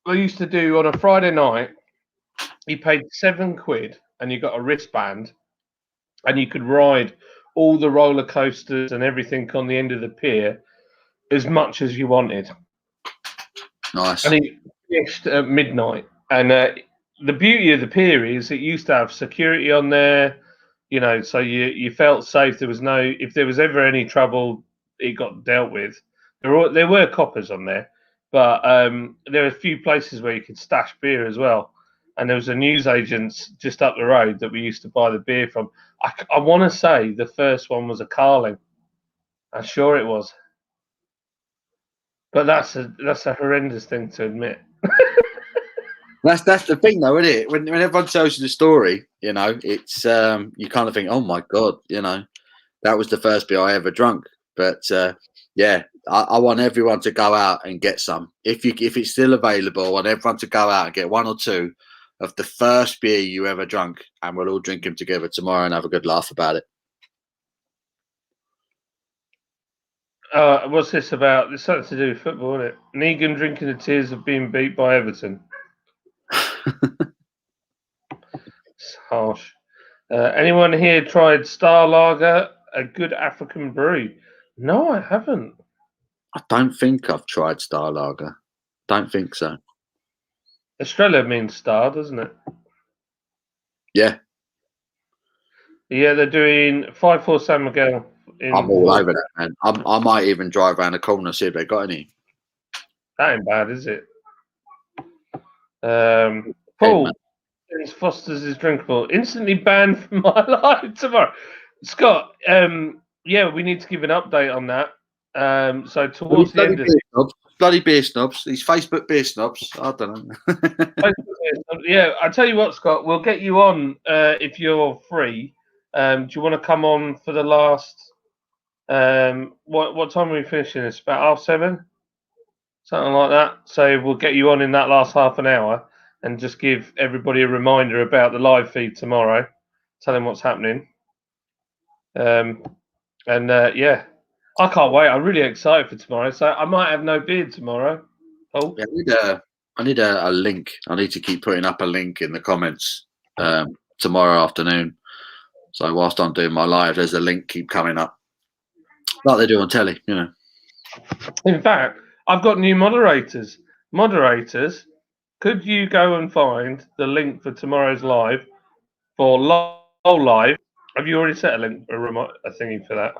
I used to do on a Friday night. You paid £7 and you got a wristband, and you could ride all the roller coasters and everything on the end of the pier as much as you wanted. Nice. And it finished at midnight. And the beauty of the pier is it used to have security on there, you know, so you felt safe. There was no, if there was ever any trouble, it got dealt with. There were coppers on there, but there were a few places where you could stash beer as well. And there was a newsagent's just up the road that we used to buy the beer from. I want to say the first one was a Carling. I'm sure it was. But that's a horrendous thing to admit. That's the thing, though, isn't it? When everyone tells you the story, you know, it's you kind of think, oh my god, you know, that was the first beer I ever drunk. But yeah, I want everyone to go out and get some. If it's still available, I want everyone to go out and get 1 or 2 of the first beer you ever drunk, and we'll all drink them together tomorrow and have a good laugh about it. What's this about? It's something to do with football, isn't it? Negan drinking the tears of being beat by Everton. It's harsh. Anyone here tried Star Lager, a good African brew? No, I haven't. I don't think I've tried Star Lager. Don't think so. Estrella means star, doesn't it? Yeah. Yeah, they're doing 5-4 San Miguel. I'm all over that, man. I might even drive around the corner and see if they got any. That ain't bad, is it? Paul, Foster's is drinkable. Instantly banned from my life tomorrow. Scott, yeah, we need to give an update on that. So towards the end of it, bloody beer snobs, these Facebook beer snobs. I don't know. Yeah, I tell you what, Scott, we'll get you on if you're free. Do you want to come on for the last? What time are we finishing this? About 7:30, something like that. So we'll get you on in that last half an hour and just give everybody a reminder about the live feed tomorrow. Tell them what's happening. Yeah, I can't wait. I'm really excited for tomorrow. So I might have no beard tomorrow. Oh, yeah, I need a link. I need to keep putting up a link in the comments tomorrow afternoon. So whilst I'm doing my live, there's a link keep coming up, like they do on telly, you know. In fact, I've got new moderators. Moderators, could you go and find the link for tomorrow's live for LOL Live? Have you already set a link, a thingy for that,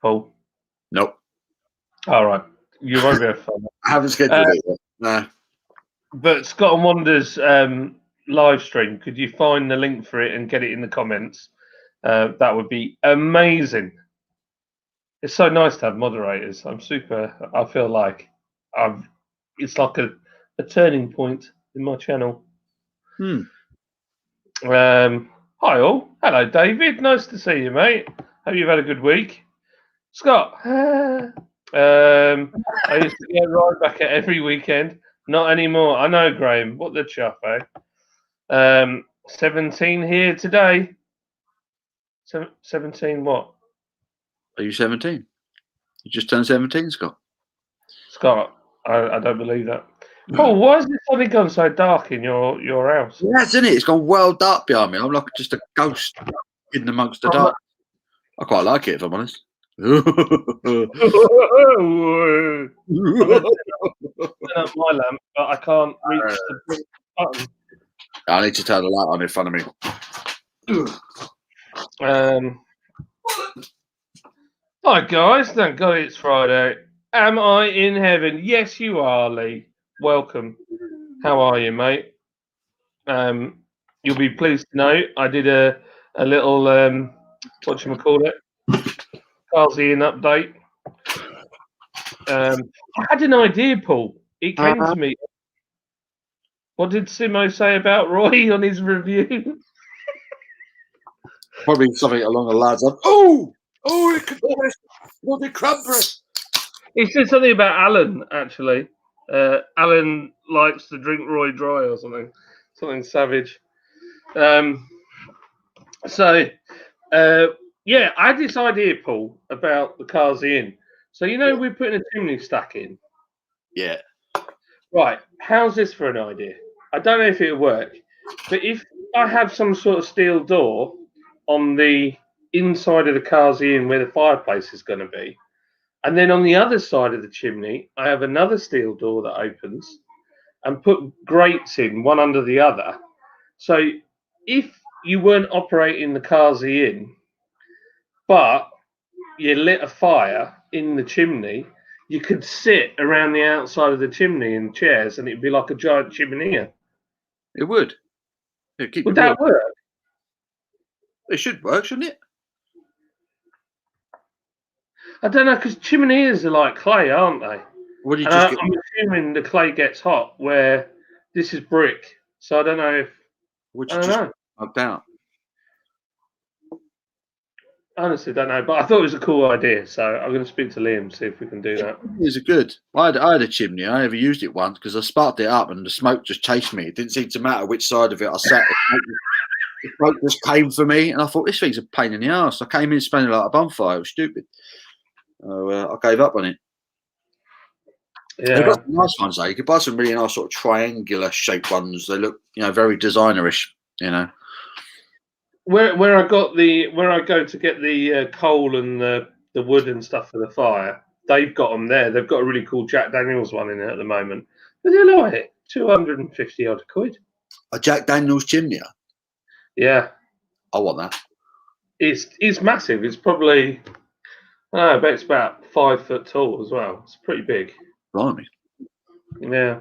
Paul? Nope. All right, you won't be able to find that. I haven't scheduled it yet. No. But Scott and Wander's live stream, could you find the link for it and get it in the comments? That would be amazing. It's so nice to have moderators. I feel like it's like a turning point in my channel. Hi all. Hello, David. Nice to see you, mate. Hope you've had a good week. Scott, I used to get right back at every weekend. Not anymore. I know, Graham. What the chuff, eh? 17 here today. 17 what? Are you 17? You just turned 17, Scott. Scott, I don't believe that. Paul, why has it suddenly gone so dark in your house? Yeah, isn't it? It's gone well dark behind me. I'm like just a ghost hidden amongst the dark. I quite like it, if I'm honest. I'm going to turn up my lamp, but I can't reach the button. I need to turn the light on in front of me. Hi guys, thank God it's Friday. Am I in heaven? Yes, you are, Lee. Welcome. How are you, mate? You'll be pleased to know I did a little whatchamacallit, Carlsian update. I had an idea, Paul. It came to me. What did Simo say about Roy on his review? Probably something along the lines of, oh, it could be bloody cranberry. He said something about Alan, actually. Alan likes to drink Roy dry or something savage. Yeah, I had this idea, Paul, about the Carlsian. So, we're putting a chimney stack in. Yeah. Right, how's this for an idea? I don't know if it'll work, but if I have some sort of steel door on the inside of the Carlsian where the fireplace is going to be, and then on the other side of the chimney, I have another steel door that opens and put grates in, one under the other. So if you weren't operating the Carlsian, but you lit a fire in the chimney, you could sit around the outside of the chimney in chairs and it'd be like a giant chimney. It would. Would that work? It should work, shouldn't it? I don't know, because chimneys are like clay, aren't they? What do you I'm assuming the clay gets hot where this is brick. So I don't know if... I don't know. Knocked out. Honestly, don't know, but I thought it was a cool idea, so I'm going to speak to Liam, see if we can do that. It's good. I had a chimney. I never used it once because I sparked it up and the smoke just chased me. It didn't seem to matter which side of it I sat. The smoke just came for me, and I thought this thing's a pain in the ass. I came in spending like a bonfire. It was stupid. So I gave up on it. Yeah, they've got some nice ones though. You could buy some really nice sort of triangular shaped ones. They look, very designerish. Where I go to get the coal and the wood and stuff for the fire, they've got them there. They've got a really cool Jack Daniels one in it at the moment. But they're like 250 odd quid. A Jack Daniels chimney. Yeah, I want that. It's massive. It's probably I bet it's about 5 foot tall as well. It's pretty big. Blimey. Yeah.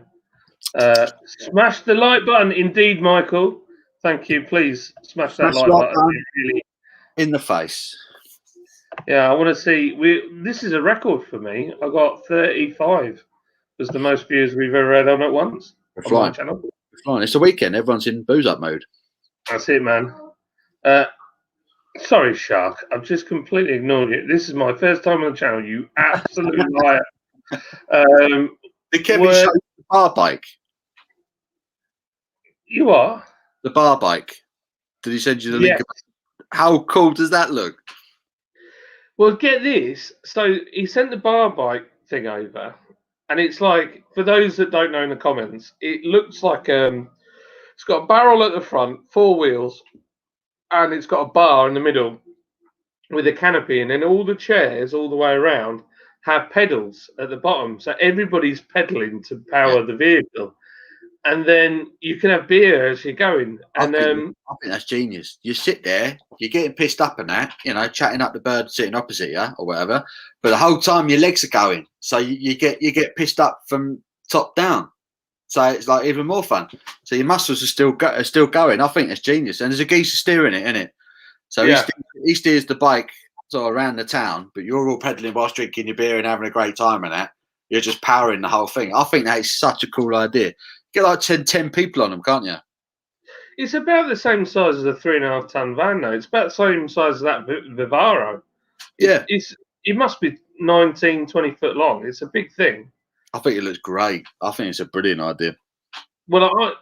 Smash the like button, indeed, Michael. Thank you. Please smash that like button. In the face. Yeah, I want to see. This is a record for me. I got 35. Was the most views we've ever had on at once. We're flying. Channel. We're flying. It's the weekend. Everyone's in booze up mode. That's it, man. Sorry, Shark. I've just completely ignored you. This is my first time on the channel. You absolute liar. Did Kevin show you the bar bike? You are? The bar bike. Did he send you the link? Yes. How cool does that look? Well, get this. So he sent the bar bike thing over, and it's like, for those that don't know in the comments, it looks like it's got a barrel at the front, 4 wheels, and it's got a bar in the middle with a canopy, and then all the chairs all the way around have pedals at the bottom, so everybody's pedaling to power the vehicle. And then you can have beer as you're going. And I think that's genius. You sit there, you're getting pissed up and that, chatting up the bird sitting opposite you or whatever. But the whole time your legs are going, so you get pissed up from top down. So it's like even more fun. So your muscles are still going. I think that's genius. And there's a geezer steering it, isn't it? So he steers the bike sort of around the town, but you're all pedaling whilst drinking your beer and having a great time and that. You're just powering the whole thing. I think that is such a cool idea. Get like 10 people on them, can't you? It's about the same size as a 3.5 ton van, though. It's about the same size as that Vivaro. Yeah, It must be 19, 20 foot long. It's a big thing. I think it looks great. I think it's a brilliant idea. Well,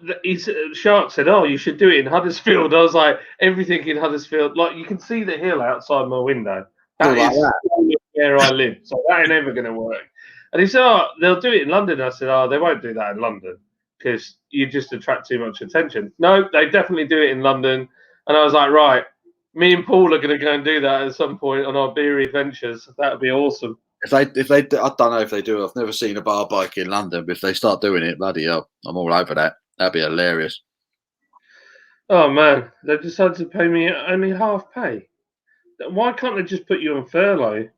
Shark said, "Oh, you should do it in Huddersfield." I was like, "Everything in Huddersfield, like you can see the hill outside my window. That Like is that. where I live, so that ain't ever going to work." And he said, "Oh, they'll do it in London." I said, "Oh, they won't do that in London because you just attract too much attention." No, they definitely do it in London. And I was like, "Right, me and Paul are going to go and do that at some point on our beer adventures. That would be awesome." If they, I don't know if they do. I've never seen a bar bike in London, but if they start doing it, bloody hell, I'm all over that. That'd be hilarious. Oh man, they decided to pay me only half pay. Why can't they just put you on furlough?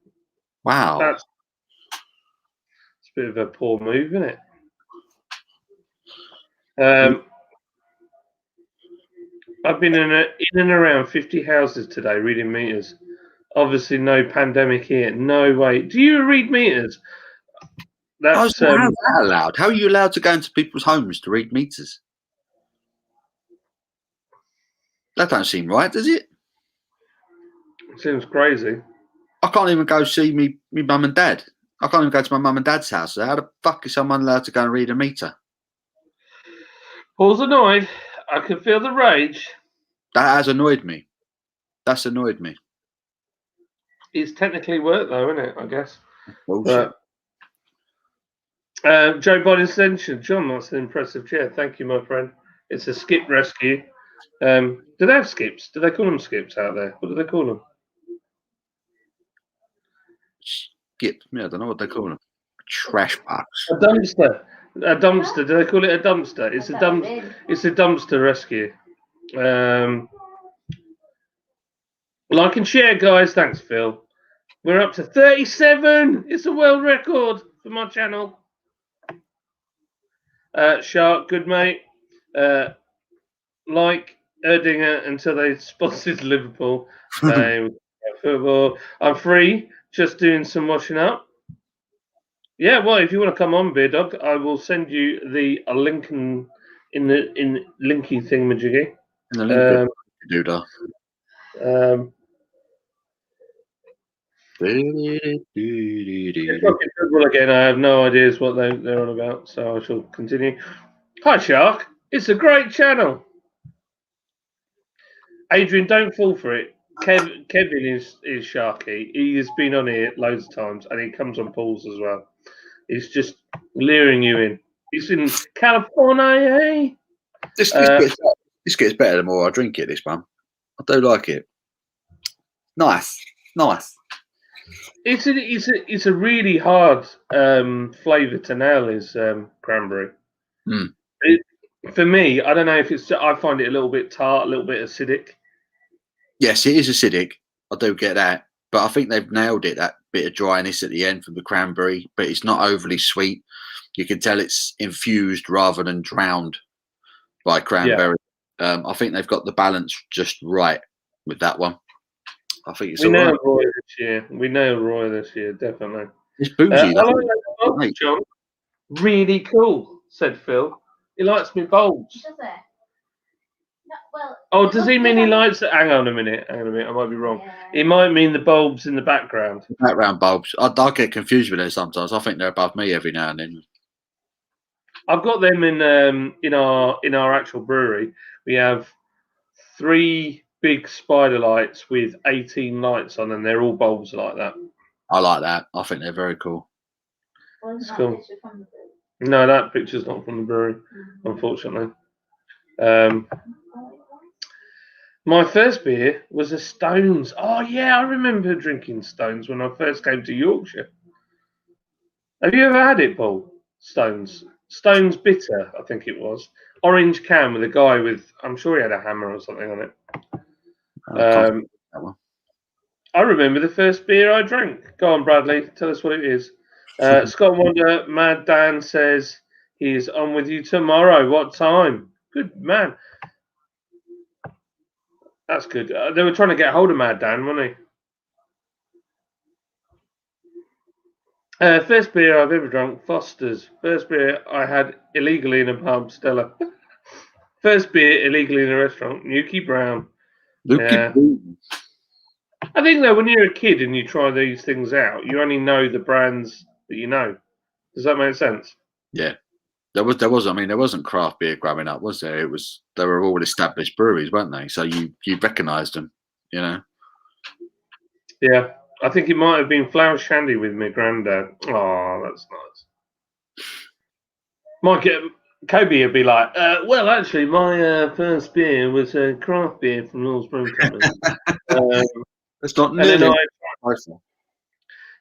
Wow. That's a bit of a poor move, isn't it? I've been in and around 50 houses today reading meters. Obviously, no pandemic here. No way. Do you read meters? That's How's that allowed? How are you allowed to go into people's homes to read meters? That don't seem right, does it? Seems crazy. I can't even go see me mum and dad. I can't even go to my mum and dad's house. So how the fuck is someone allowed to go and read a meter? Paul's annoyed. I can feel the rage. That has annoyed me. That's annoyed me. It's technically work, though, isn't it? I guess. Bullshit. Joe Biden's extension. John, that's an impressive chair. Thank you, my friend. It's a skip rescue. Do they have skips? Do they call them skips out there? What do they call them? Skip. Yeah, I don't know what they call them. Trash box. A dumpster. A dumpster. Do they call it a dumpster? It's a dumpster rescue. Like and share, guys. Thanks, Phil. We're up to 37. It's a world record for my channel. Shark, good mate. Like Erdinger until they spotted Liverpool. Football. I'm free. Just doing some washing up. Yeah, well, if you want to come on, Beer Dog, I will send you a link in linky thingamajiggy. In the link, dude. Football again. I have no ideas what they're on about, so I shall continue. Hi, Shark. It's a great channel. Adrian, don't fall for it. Kevin is Sharky. He has been on here loads of times, and he comes on Paul's as well. He's just luring you in. He's in California. Eh? This gets better the more I drink it. This one, I do like it. Nice. It's a really hard flavour to nail. Is cranberry. Mm. For me, I don't know if it's. I find it a little bit tart, a little bit acidic. Yes, it is acidic. I do get that, but I think they've nailed it. That bit of dryness at the end from the cranberry, but it's not overly sweet. You can tell it's infused rather than drowned by cranberry. Yeah. I think they've got the balance just right with that one. I think it's we nailed Roy this year. We nailed Roy this year, definitely. It's bougie. John. Really cool, said Phil. He likes me bulbs. Does it? No, well, does he mean he likes it? Hang on a minute. I might be wrong. Yeah. He might mean the bulbs in the background. Background bulbs. I get confused with them sometimes. I think they're above me every now and then. I've got them in our actual brewery. We have 3 big spider lights with 18 lights on, and they're all bulbs like that. I like that. I think they're very cool. It's cool. No, that picture's not from the brewery, unfortunately. My first beer was a Stones. Oh yeah, I remember drinking Stones when I first came to Yorkshire. Have you ever had it, Paul? Stones Bitter, I think it was. Orange can with a guy with, I'm sure he had a hammer or something on it. I remember the first beer I drank. Go on, Bradley, tell us what it is. Scott Wonder, Mad Dan says he's on with you tomorrow. What time? Good man. That's good. They were trying to get hold of Mad Dan, weren't they? First beer I've ever drunk, Foster's. First beer I had illegally in a pub, Stella. First beer illegally in a restaurant, Nuki Brown. Nuki Brown. I think though, when you're a kid and you try these things out, you only know the brands that you know. Does that make sense? Yeah. There was. I mean, there wasn't craft beer growing up, was there? They were all established breweries, weren't they? So you recognised them, you know. Yeah, I think it might have been Flower Shandy with my granddad. Oh, that's nice. Might get Kobe would be like, well, actually, my first beer was a craft beer from Lord's Brew Company. It's not And then nearly.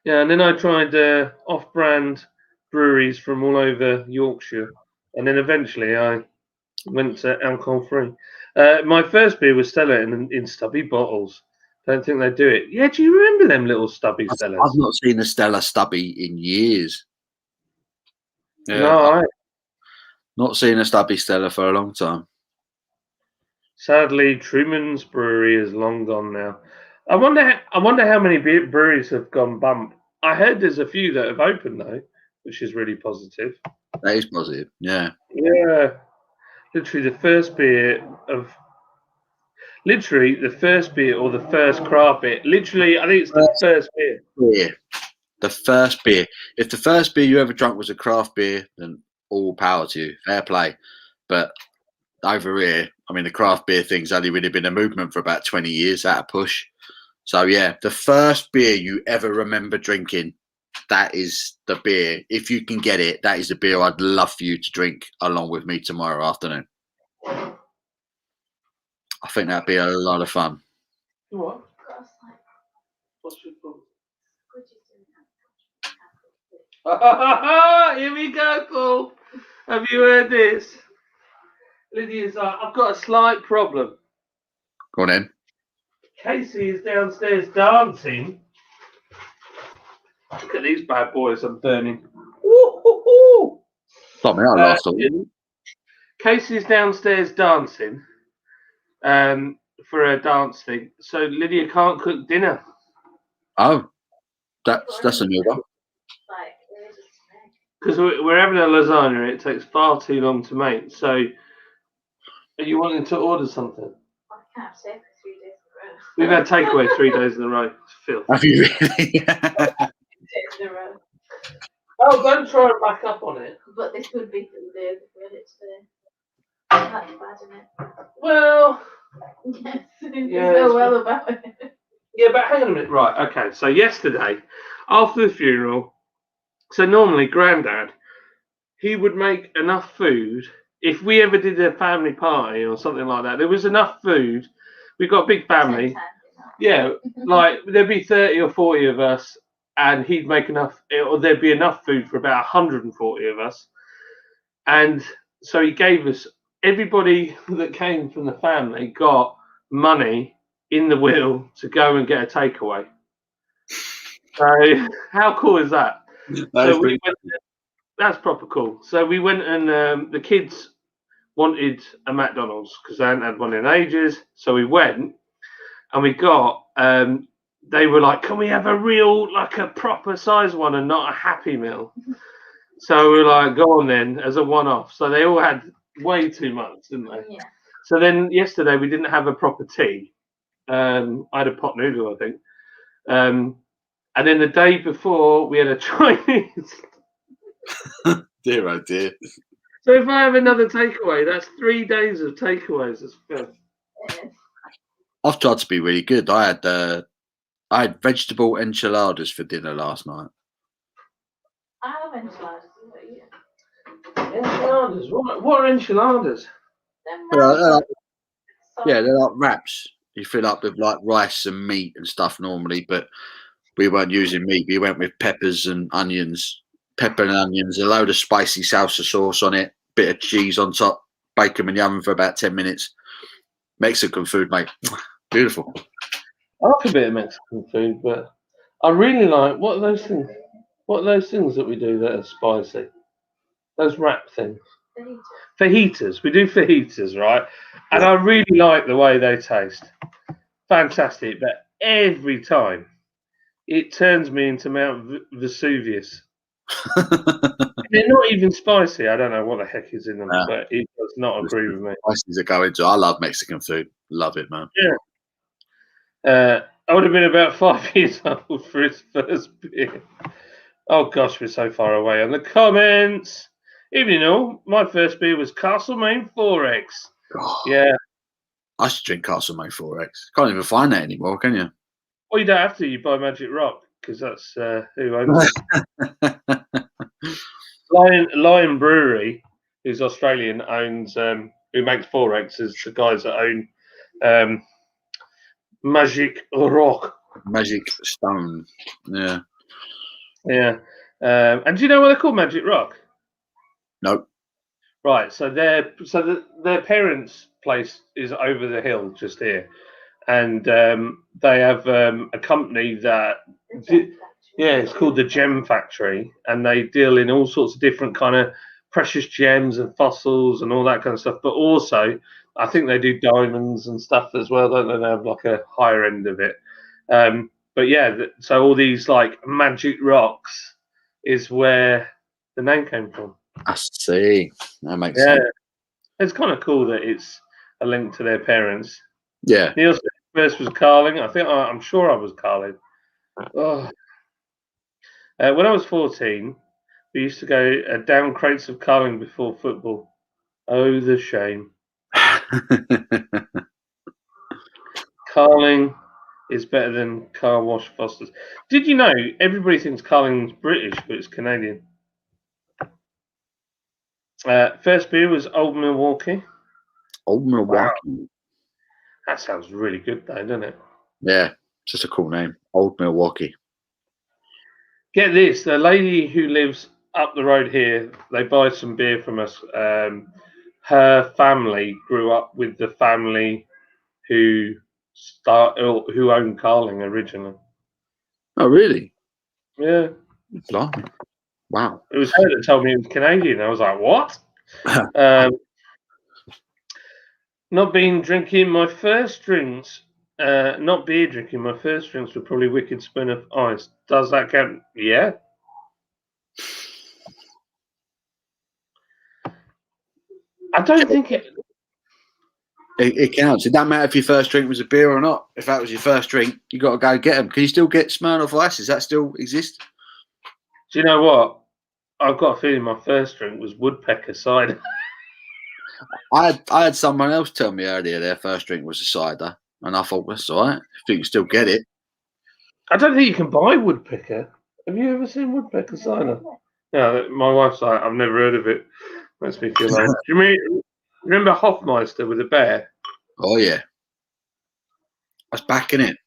and then I tried off-brand breweries from all over Yorkshire, and then eventually I went to alcohol-free. My first beer was Stella in stubby bottles. Don't think they do it. Yeah, do you remember them little stubby Stellas? I've not seen a Stella stubby in years. Yeah, No, I've not seen a stubby Stella for a long time. Sadly, Truman's Brewery is long gone now. I wonder how many breweries have gone bump. I heard there's a few that have opened though, which is really positive. That is positive. Yeah. Yeah, literally the first beer or the first craft beer. Literally, I think it's the first beer. The first beer. If the first beer you ever drunk was a craft beer, then all power to you. Fair play. But over here, I mean, the craft beer thing's only really been a movement for about 20 years at a push. So, yeah, the first beer you ever remember drinking, that is the beer. If you can get it, that is the beer I'd love for you to drink along with me tomorrow afternoon. I think that'd be a lot of fun. What? What's your problem? Here we go, Paul. Have you heard this? Lydia's like, I've got a slight problem. Go on in. Casey is downstairs dancing. Look at these bad boys I'm burning. Woo-hoo-hoo. Stop me, I lost all. Casey's downstairs dancing for a dance thing. So Lydia can't cook dinner. Oh, that's a new one. Because we're having a lasagna, it takes far too long to make. So, are you wanting to order something? I can't have steak for 3 days in a row. We've had takeaway 3 days in a row. It's filth. Have you really? Days in a row. Oh, don't try and back up on it. But this would be for the day if we had it today. That's bad, isn't it? Well, Yes. Yeah, You know it's well about it. yeah, but hang on a minute. Right, okay. So yesterday, after the funeral, so normally Grandad, he would make enough food. If we ever did a family party or something like that, there was enough food. We've got a big family. Yeah, like there'd be 30 or 40 of us, and he'd make enough, or there'd be enough food for about 140 of us. And so he gave us, everybody that came from the family got money in the will to go and get a takeaway. So how cool is that? That's proper cool. So we went and the kids wanted a McDonald's because they hadn't had one in ages. So we went and we got, they were like, can we have a real, like a proper size one and not a Happy Meal? So we were like, go on then, as a one-off. So they all had way too much, didn't they? Yeah. So then yesterday we didn't have a proper tea. I had a pot noodle, I think. And then the day before we had a Chinese. Dear, oh dear. So if I have another takeaway, that's 3 days of takeaways. That's filth. I've tried to be really good. I had vegetable enchiladas for dinner last night. I have enchiladas, but yeah. Enchiladas? What are enchiladas? Yeah, they're like wraps. You fill up with like rice and meat and stuff normally, but we weren't using meat. We went with peppers and onions, pepper and onions, a load of spicy salsa sauce on it, bit of cheese on top, bake them in the oven for about 10 minutes. Mexican food, mate. Beautiful. I like a bit of Mexican food, but I really like, what are those things? What are those things that we do that are spicy? Those wrap things. Fajitas. We do fajitas, right? And I really like the way they taste. Fantastic. But every time it turns me into Mount Vesuvius. They're not even spicy. I don't know what the heck is in them, but it does not agree with me. Spices are going to. I love Mexican food. Love it, man. Yeah. I would have been about 5 years old for his first beer. Oh gosh, we're so far away on the comments. Evening all. My first beer was Castlemaine 4X. Oh, Yeah. I should drink Castlemaine 4X. Can't even find that anymore, can you? Well, you don't have to. You buy Magic Rock because that's who owns it. Lion Brewery, who's Australian, owns who makes 4X is the guys that own Magic Rock. Magic Stone. Yeah. Yeah. And do you know why they're called Magic Rock? Nope. Right. So their parents' place is over the hill, just here, and they have a company that. Yeah, it's called the Gem Factory, and they deal in all sorts of different kind of precious gems and fossils and all that kind of stuff. But also, I think they do diamonds and stuff as well, don't they? They have like a higher end of it. But yeah, so all these like magic rocks is where the name came from. I see. That makes Yeah, sense. it's kind of cool that it's a link to their parents. Yeah. Neil's first was Carling. I'm sure I was Carling. Oh. When I was 14, we used to go down crates of Carling before football. Oh, the shame. Carling is better than Car Wash Foster's. Did you know everybody thinks Carling's British, but it's Canadian? First beer was Old Milwaukee. Old Milwaukee. Wow. That sounds really good, though, doesn't it? Yeah, it's just a cool name. Old Milwaukee. Get this, the lady who lives up the road here, they buy some beer from us. Her family grew up with the family who owned Carling originally. Oh, really? Yeah. Blimey. Wow. It was her that told me it was Canadian. I was like, what? Not beer drinking, my first drinks were probably Wicked Spoon of Ice. Does that count? Yeah. I don't think it. It counts. It doesn't matter if your first drink was a beer or not. If that was your first drink, you got to go get them. Can you still get Smirnoff Ice? Does that still exist? Do you know what? I've got a feeling my first drink was Woodpecker cider. I had someone else tell me earlier their first drink was a cider, and I thought that's all right. If you can still get it. I don't think you can buy Woodpecker. Have you ever seen Woodpecker cider? Yeah, my wife's like, I've never heard of it. Makes me feel old. Do you remember Hoffmeister with a bear? Oh yeah, that's back in it.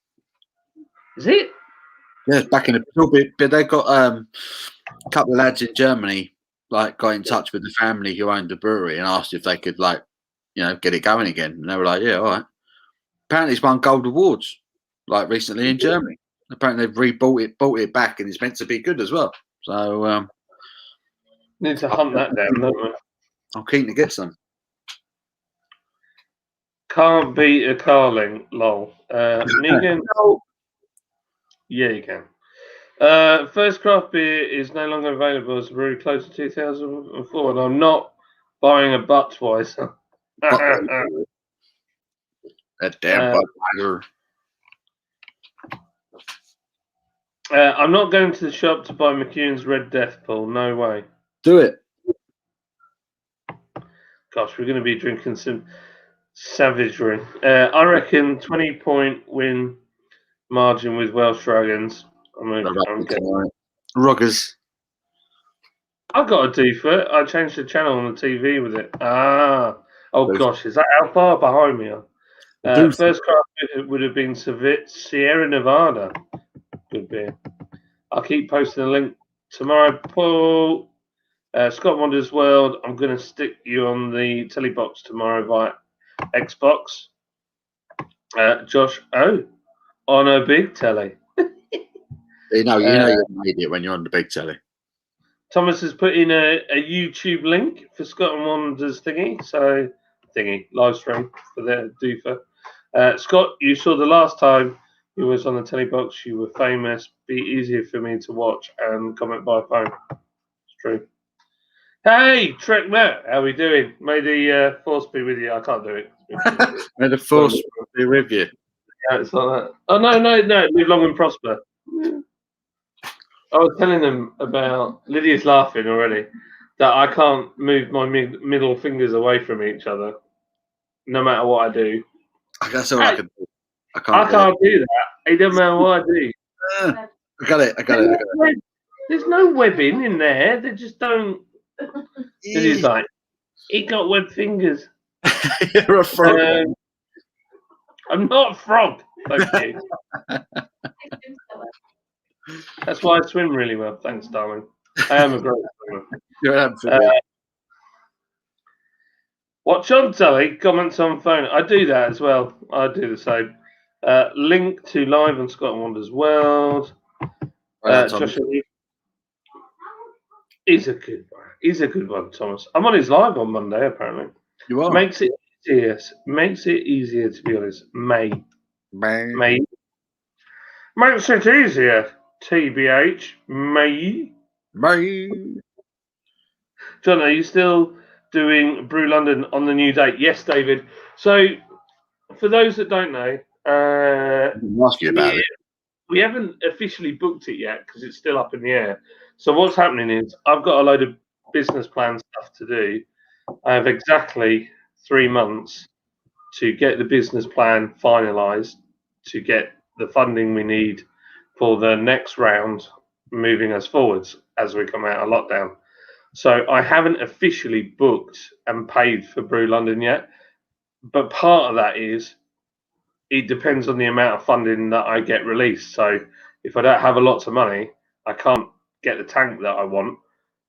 Is it? Yeah, it's back in a little bit. But they got a couple of lads in Germany got in touch with the family who owned the brewery and asked if they could get it going again. And they were like, yeah, all right. Apparently, it's won gold awards recently in Germany. Apparently, they've bought it back, and it's meant to be good as well. So need to hunt that down, don't we? I'm keen to get some. Can't beat a Carling, lol. Megan? Yeah, you can. First craft beer is no longer available as a brewery closed in 2004, and I'm not buying a Budweiser. That damn Budweiser. I'm not going to the shop to buy McEwen's Red Death Pool. No way. Do it. Gosh, we're going to be drinking some savagery. I reckon 20-point win margin with Welsh Dragons. Ruggers. I got a default. I changed the channel on the TV with it. Oh gosh, is that how far behind me? First craft would have been Sierra Nevada. Good beer. I'll keep posting a link tomorrow. Paul, Scott Wonders World. I'm going to stick you on the telly box tomorrow via Xbox. Josh, on a big telly. You know you're an idiot when you're on the big telly. Thomas has put in a YouTube link for Scott and Wonders live stream for their doofer. Scott, you saw the last time you was on the telly box. You were famous. Be easier for me to watch and comment by phone. It's true. Hey, Trek Matt, how we doing? May the force be with you. I can't do it. May the force be with you. Yeah, it's like that. Oh no, live long and prosper. I was telling them about Lydia's laughing already that I can't move my middle fingers away from each other, no matter what I do. That's all I can do. I I can't. can't do that. It doesn't matter what I do. I got it. I got it. There's no webbing in there. They just don't. Lydia's like, he got webbed fingers. You're a frog. I'm not a frog. Thank you. That's why I swim really well. Thanks, darling. I am a great swimmer. You're absolutely. Watch on telly, comments on phone. I do that as well. I do the same. Link to live on Scott and Wonders World. Joshua, he's a good one. He's a good one, Thomas. I'm on his live on Monday, apparently. You are. Makes it easier, to be honest. May. Makes it easier. TBH. May. John, are you still doing Brew London on the new date? Yes, David. So, for those that don't know, ask you about it. We haven't officially booked it yet because it's still up in the air. So what's happening is I've got a load of business plan stuff to do. I have exactly 3 months to get the business plan finalised, to get the funding we need for the next round, moving us forwards as we come out of lockdown. So I haven't officially booked and paid for Brew London yet, but part of that is it depends on the amount of funding that I get released. So if I don't have a lot of money, I can't get the tank that I want.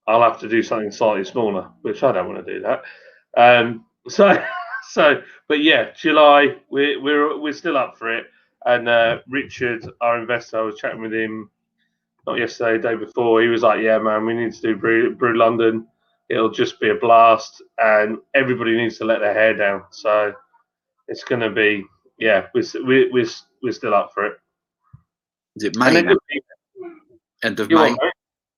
I'll have to do something slightly smaller, which I don't want to do that. But yeah, July we're still up for it. And Richard, our investor, I was chatting with him not yesterday, the day before. He was like, "Yeah, man, we need to do Brew London. It'll just be a blast, and everybody needs to let their hair down." So it's going to be. Yeah, we're still up for it. Is it May now? End of May?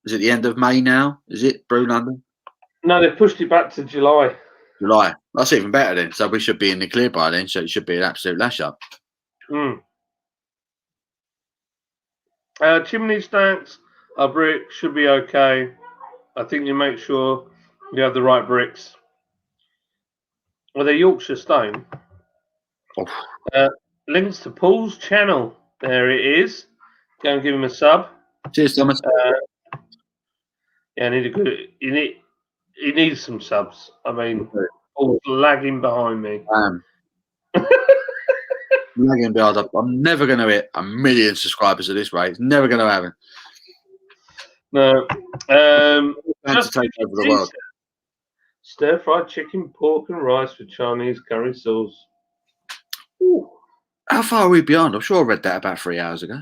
Is it the end of May now? Is it Brew London? No, they've pushed it back to July. July. That's even better then. So we should be in the clear by then. So it should be an absolute lash up. Chimney stacks, our brick should be okay. I think you make sure you have the right bricks. Well, they're Yorkshire stone. Links to Paul's channel. There it is. Go and give him a sub. Cheers, Thomas. Yeah, he needs some subs. I mean, Paul's lagging behind me. Lagging behind. I'm never going to hit 1 million subscribers at this rate. It's never going to happen. No. Just to take over the world. Stir-fried chicken, pork and rice with Chinese curry sauce. Ooh. How far are we beyond? I'm sure I read that about 3 hours ago.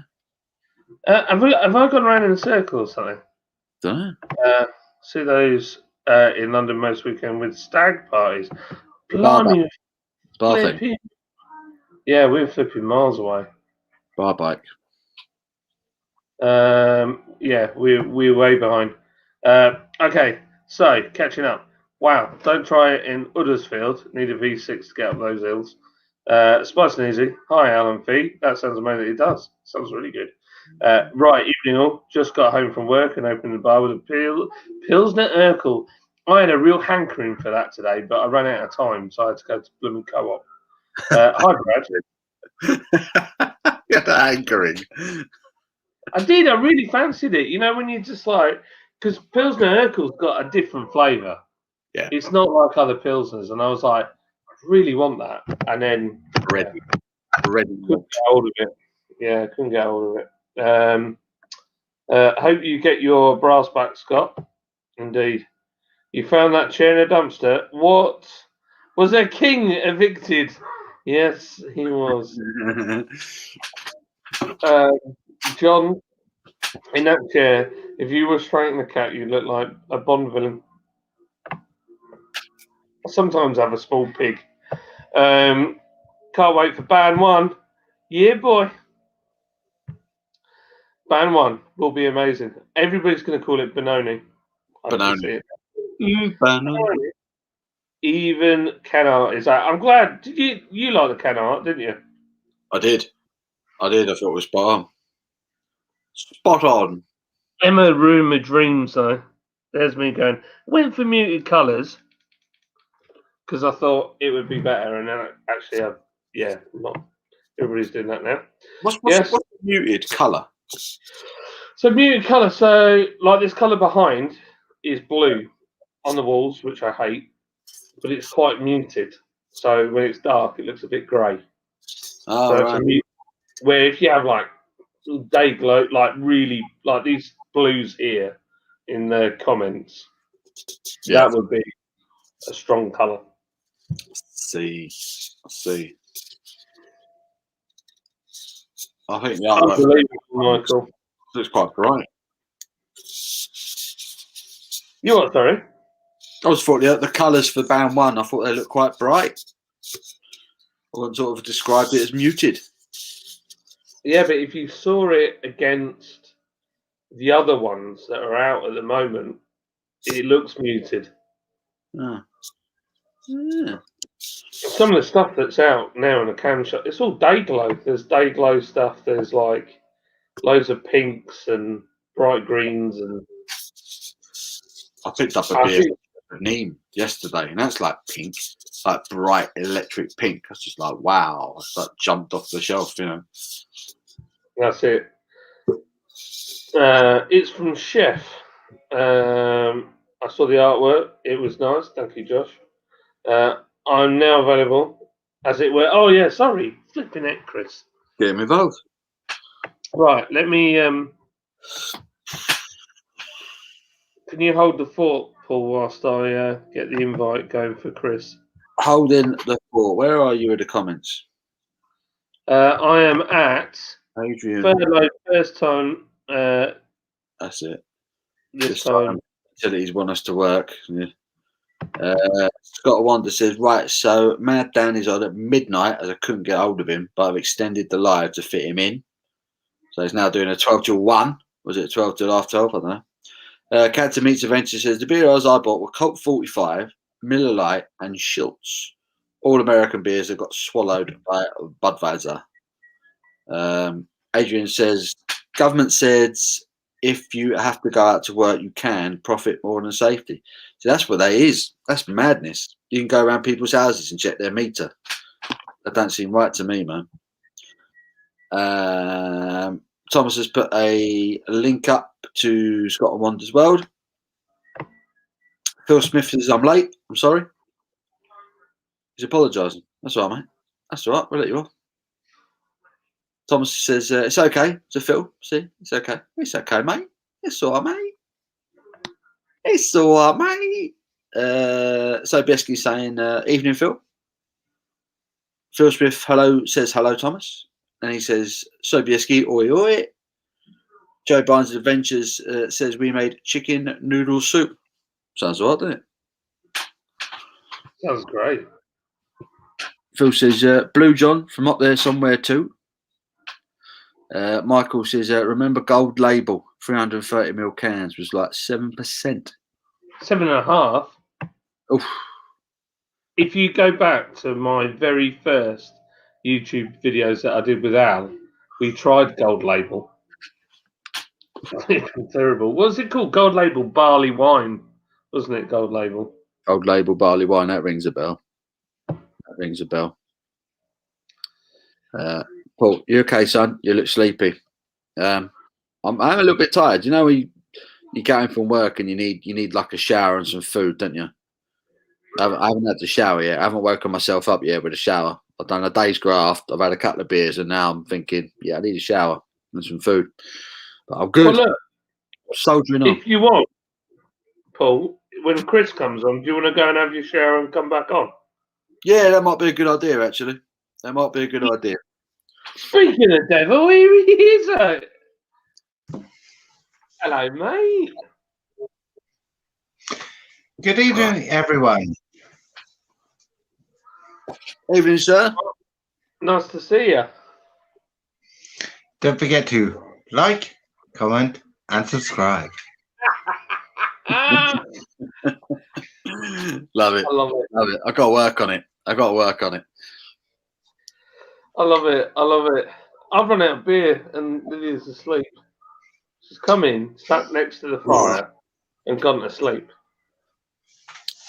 Have I gone around in a circle or something? Don't know. See those in London most weekend with stag parties. Blimey. Bathing. Yeah, we're flipping miles away. Bar bike. Yeah, we're way behind. Okay, so catching up. Wow, don't try it in Uddersfield. Need a V6 to get up those hills. Spice and Easy. Hi, Alan Fee. That sounds amazing. It does. Sounds really good. Right, evening all. Just got home from work and opened the bar with a Pilsner Urkel. I had a real hankering for that today, but I ran out of time, so I had to go to Blooming Co-op. Hi, Brad. You had a hankering. I did. I really fancied it. You know, when you just like, because Pilsner Urkel's got a different flavour. Yeah. It's not like other Pilsners, and I was like, I really want that. And then ready. Couldn't get hold of it. Yeah, couldn't get hold of it. Hope you get your brass back, Scott. Indeed. You found that chair in a dumpster. What? Was their king evicted? Yes, he was. John, in that chair, if you were stroking the cat, you'd look like a Bond villain. I sometimes have a small pig. Can't wait for Band 1. Yeah, boy. Band 1 will be amazing. Everybody's going to call it Benoni. Benoni. Even can art is out. I'm glad. Did you like the can art, didn't you? I did. I did. I thought it was spot on. Spot on. Emma ruined my dreams, though. There's me going, went for muted colours because I thought it would be better, and then not everybody's doing that now. What's Yes. the muted colour? So muted colour. So like this colour behind is blue on the walls, which I hate, but it's quite muted. So when it's dark, it looks a bit grey. Oh, So it's right. a mute. Where if you have like day glow, like really like these blues here in the comments, that would be a strong colour. See. I think the artwork Unbelievable, Michael. looks quite bright. You what, sorry? I just thought the colours for band one, I thought they looked quite bright. I would sort of described it as muted. Yeah, but if you saw it against the other ones that are out at the moment, it looks muted. Oh. Yeah. Some of the stuff that's out now in the cam shop, it's all day glow. There's day glow stuff. There's like loads of pinks and bright greens, and I picked up a beer Neem yesterday, and that's like pink, like bright electric pink. I was just like, wow! It's like jumped off the shelf, you know. That's it. It's from Chef. I saw the artwork. It was nice. Thank you, Josh. I'm now available, as it were. Oh yeah, sorry, flipping it, Chris. Get him involved. Right, let me. Can you hold the fort, Paul, whilst I get the invite going for Chris? Holding the fort. Where are you in the comments? I am at Adrian. first time. That's it. This time. Utilities want us to work. Yeah. Scott Wonder says, right, so Mad Dan is on at midnight as I couldn't get hold of him, but I've extended the live to fit him in. So he's now doing a 12 till 1. Was it 12 till half 12? I don't know. Captain Meets Adventure says, the beers I bought were Colt 45, Miller Lite, and Schultz. All American beers that got swallowed by Budweiser. Adrian says, government says if you have to go out to work, you can profit more than safety. So that's what that is. That's madness. You can go around people's houses and check their meter. That don't seem right to me, man. Thomas has put a link up to Scott and Wander's World. Phil Smith says, I'm late. I'm sorry. He's apologising. That's all right, mate. That's all right. We'll let you off. Thomas says, it's okay. So Phil, see, it's okay. It's okay, mate. It's all right, mate. It's all right, mate. So Bieski's saying, evening, Phil. Phil Smith says hello, Thomas. And he says, Sobieski, oi, oi. Joe Barnes' Adventures says, we made chicken noodle soup. Sounds all right, doesn't it? Sounds great. Phil says, Blue John from up there somewhere too. Michael says, remember Gold Label, 330ml cans was like 7%. 7.5%. Oof. If you go back to my very first YouTube videos that I did with Al, we tried Gold Label. It's terrible. What was it called? Gold Label barley wine, wasn't it? Gold Label. Gold Label barley wine. That rings a bell. Paul, you okay, son? You look sleepy. I'm a little bit tired. You know, when you're going from work and you need like a shower and some food, don't you? I haven't had to shower yet. I haven't woken myself up yet with a shower. I've done a day's graft. I've had a couple of beers, and now I'm thinking, yeah, I need a shower and some food. But I'm good. Well, look, soldiering on. If you want, Paul, when Chris comes on, do you want to go and have your shower and come back on? Yeah, that might be a good idea, actually. That might be a good idea. Speaking of devil, here he is. Hello, mate. Good evening, everyone. Evening, sir. Nice to see you. Don't forget to like, comment, and subscribe. Ah, Love it. I love it. Love it. I got to work on it. I love it. I've run out of beer and Lydia's asleep. She's come in, sat next to the fire, and gone to sleep.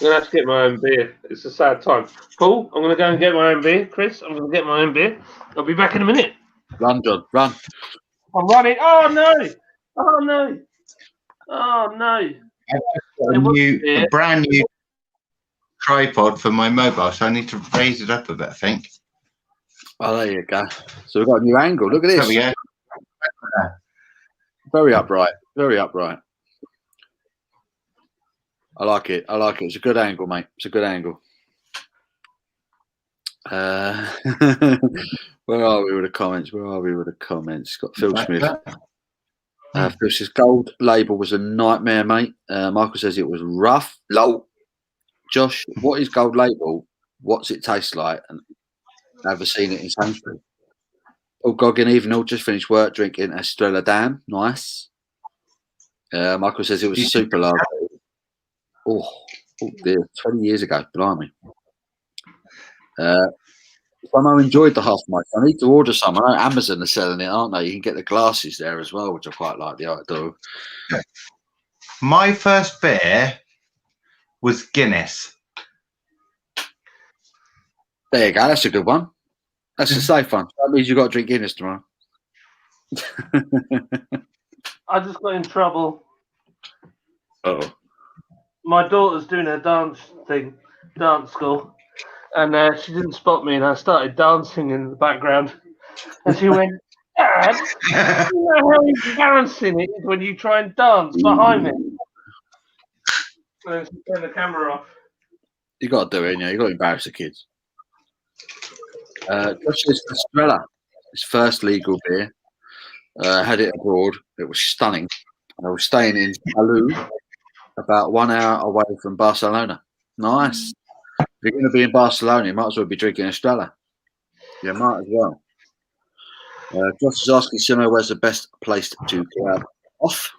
I'm going to have to get my own beer. It's a sad time. Paul, I'm going to go and get my own beer. Chris, I'm going to get my own beer. I'll be back in a minute. Run, John, run. I'm running. Oh, no. Oh, no. Oh, no. A brand new tripod for my mobile, so I need to raise it up a bit, I think. Oh, there you go. So we've got a new angle. Look at this. There we go. Very upright. Very upright. I like it. I like it. It's a good angle, mate. It's a good angle. Where are we with the comments? Where are we with the comments? Got Phil Smith. Phil says gold label was a nightmare, mate. Michael says it was rough. Low. Josh, what is gold label? What's it taste like? And never seen it in Sainsbury's. Oh, Goggin Evenall just finished work drinking Estrella Dam. Nice. Michael says it was a super large. Oh dear, 20 years ago, blimey. Somehow enjoyed the half mic. I need to order some. I know Amazon are selling it, aren't they? You can get the glasses there as well, which I quite like the idea. My first beer was Guinness. There you go. That's a good one. That's a safe one. That means you've got to drink Guinness tomorrow. I just got in trouble. Oh. My daughter's doing her dance school, and she didn't spot me, and I started dancing in the background. And she went, Dad, you know how embarrassing it is when you try and dance behind me? And then she turned the camera off. You got to do it, you got to embarrass the kids. Josh says Estrella, his first legal beer. Had it abroad. It was stunning. I was staying in Palau, about 1 hour away from Barcelona. Nice. If you're going to be in Barcelona, you might as well be drinking Estrella. You might as well. Josh is asking Simo where's the best place to grab off.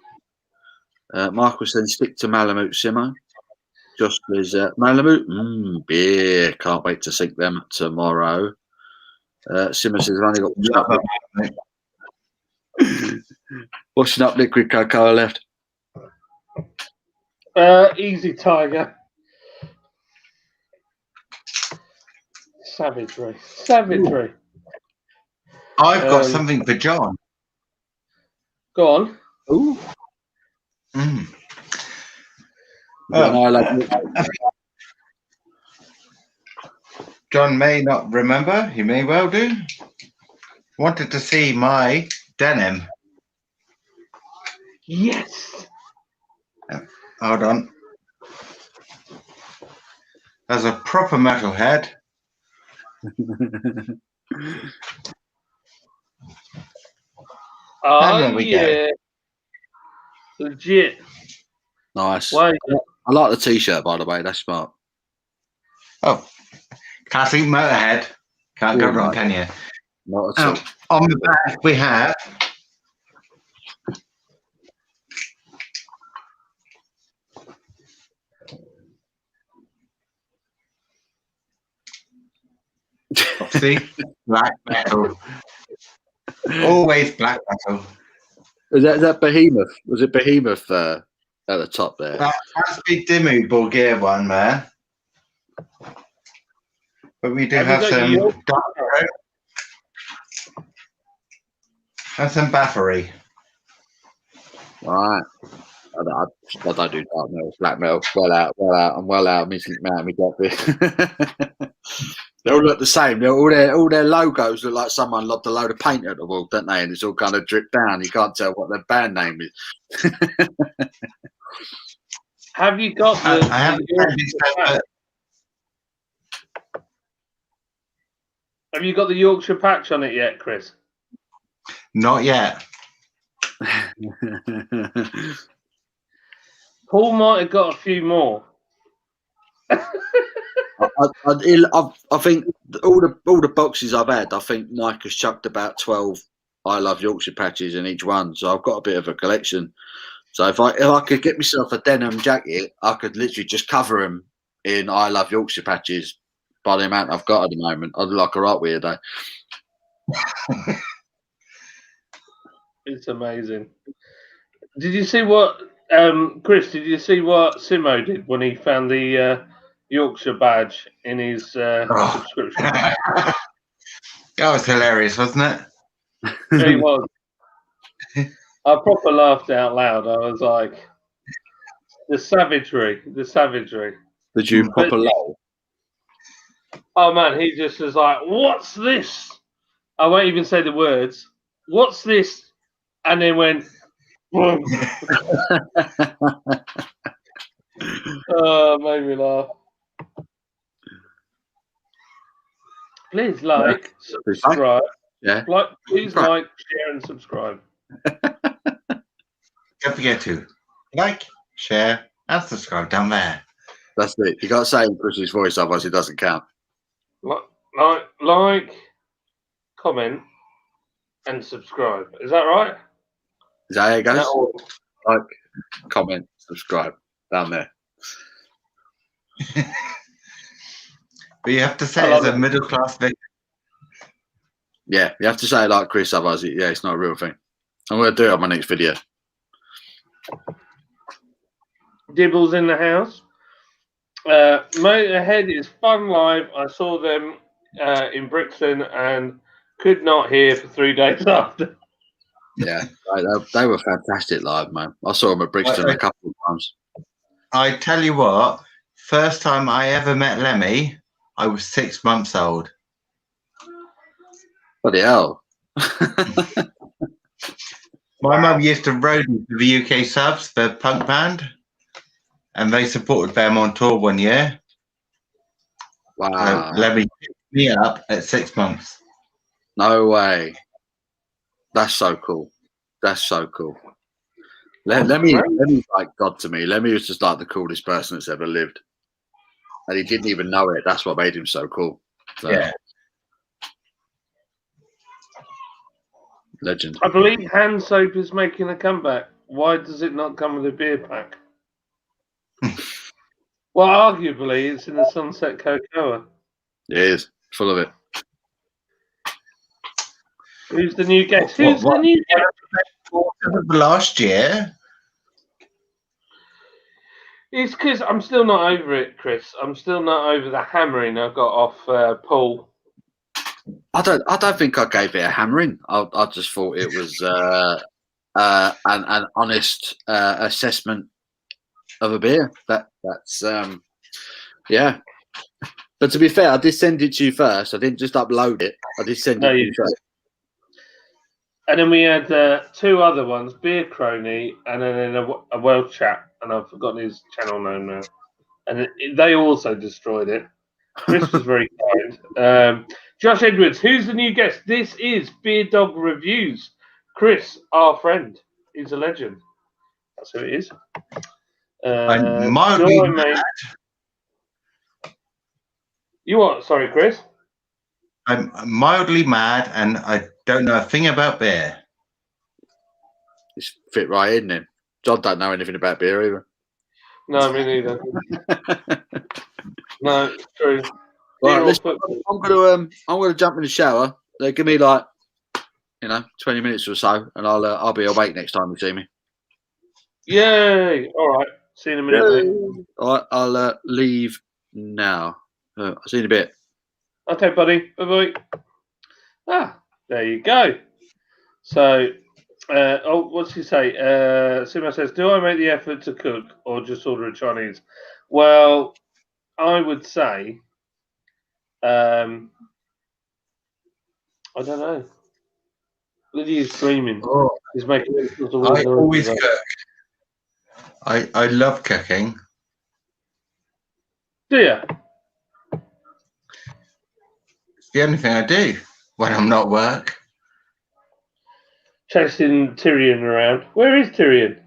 Michael says stick to Malamute, Simo. Josh says Malamute, beer. Can't wait to sink them tomorrow. Simo says I've only got washing up liquid cocoa left. Easy, Tiger. Savagery. Savagery. I've got something for John. Go on. Ooh. John may not remember. He may well do. Wanted to see my denim. Yes. Hold on. There's a proper metalhead. Oh, there we yeah. Go. Legit. Nice. Why? I like the t-shirt, by the way. That's smart. Oh, classic motorhead. Can't go wrong, can you? Not at all. On the back, we have see, black metal. Always black metal. Is that Behemoth? Was it Behemoth at the top there? That must be Dimmu Bulgaria one there. But we do have some dark and some Baffery. Right. I don't do dark metal, black metal. I'm well out. Missing man, we got this. They all look the same. All their logos look like someone lobbed a load of paint at the wall, don't they? And it's all kind of dripped down. You can't tell what their band name is. Have you got the? I haven't. Have you got the Yorkshire patch on it yet, Chris? Not yet. Paul might have got a few more. I think all the boxes I've had, I think Mike has chucked about 12 I Love Yorkshire patches in each one, so I've got a bit of a collection. So if I could get myself a denim jacket, I could literally just cover them in I Love Yorkshire patches by the amount I've got at the moment. I'd like a right weirdo. It's amazing. Did you see what, Chris? Did you see what Simo did when he found the Yorkshire badge in his Oh. subscription? That was hilarious, wasn't it? It was. I proper laughed out loud. I was like, the savagery. Did you proper lol? Oh man, he just was like, "What's this?" I won't even say the words. What's this? And then went. Boom. Oh, made me laugh. Please like, subscribe. Yeah. Please like, share, and subscribe. Don't forget to like, share, and subscribe down there. That's it. You got to say it in Chris's voice, otherwise it doesn't count. Like, comment, and subscribe. Is that right? Is that how it goes? No. Like, comment, subscribe down there. But you have to say it as a middle class victim. Yeah, you have to say it like Chris, otherwise it's not a real thing. I'm going to do it on my next video. Dibbles in the house. Motorhead is fun live. I saw them in Brixton and could not hear for 3 days after. Yeah, they were fantastic live, man. I saw them at Brixton a couple of times. I tell you what, first time I ever met Lemmy, I was 6 months old. Bloody hell. My mum used to roadie for the UK subs, the punk band, and they supported them on tour one year. Wow. Lemmy picked me up at 6 months. No way. That's so cool. That's so cool. Lemmy like God to me. Lemmy was just like the coolest person that's ever lived. And he didn't even know it. That's what made him so cool. So, Yeah. Legend. I believe hand soap is making a comeback. Why does it not come with a beer pack? Well, arguably, it's in the Sunset Cocoa. It is. Full of it. Who's the new guest? What- Who's the new guest? Last year? It's because I'm still not over it, Chris. I'm still not over the hammering I got off Paul. I don't think I gave it a hammering. I just thought it was an honest assessment of a beer. That's yeah. But to be fair, I did send it to you first. I didn't just upload it. I did send it to you first. And then we had 2 other ones, Beer Crony and then a Welsh chap, and I've forgotten his channel name now. And they also destroyed it. Chris was very kind. Josh Edwards, who's the new guest? This is Beer Dog Reviews. Chris, our friend, he's a legend. That's who it is. I'm mildly mad. You what? Sorry, Chris? I'm mildly mad and I don't know a thing about beer. It's fit right in then. John don't know anything about beer either. No, me neither. No, it's true. Right, listen, I'm gonna jump in the shower. Give me like 20 minutes or so, and I'll be awake next time you see me. Yay! All right. See you in a minute, mate. All right, I'll leave now. I'll see you in a bit. Okay, buddy. Bye bye. There you go. So, what's he say? Simo says, "Do I make the effort to cook or just order a Chinese?" Well, I would say, I don't know. Lydia's screaming. Oh, He's making all sorts of I weird always noises. cook. I love cooking. Do you? It's the only thing I do when I'm not at work. Chasing Tyrion around. Where is Tyrion?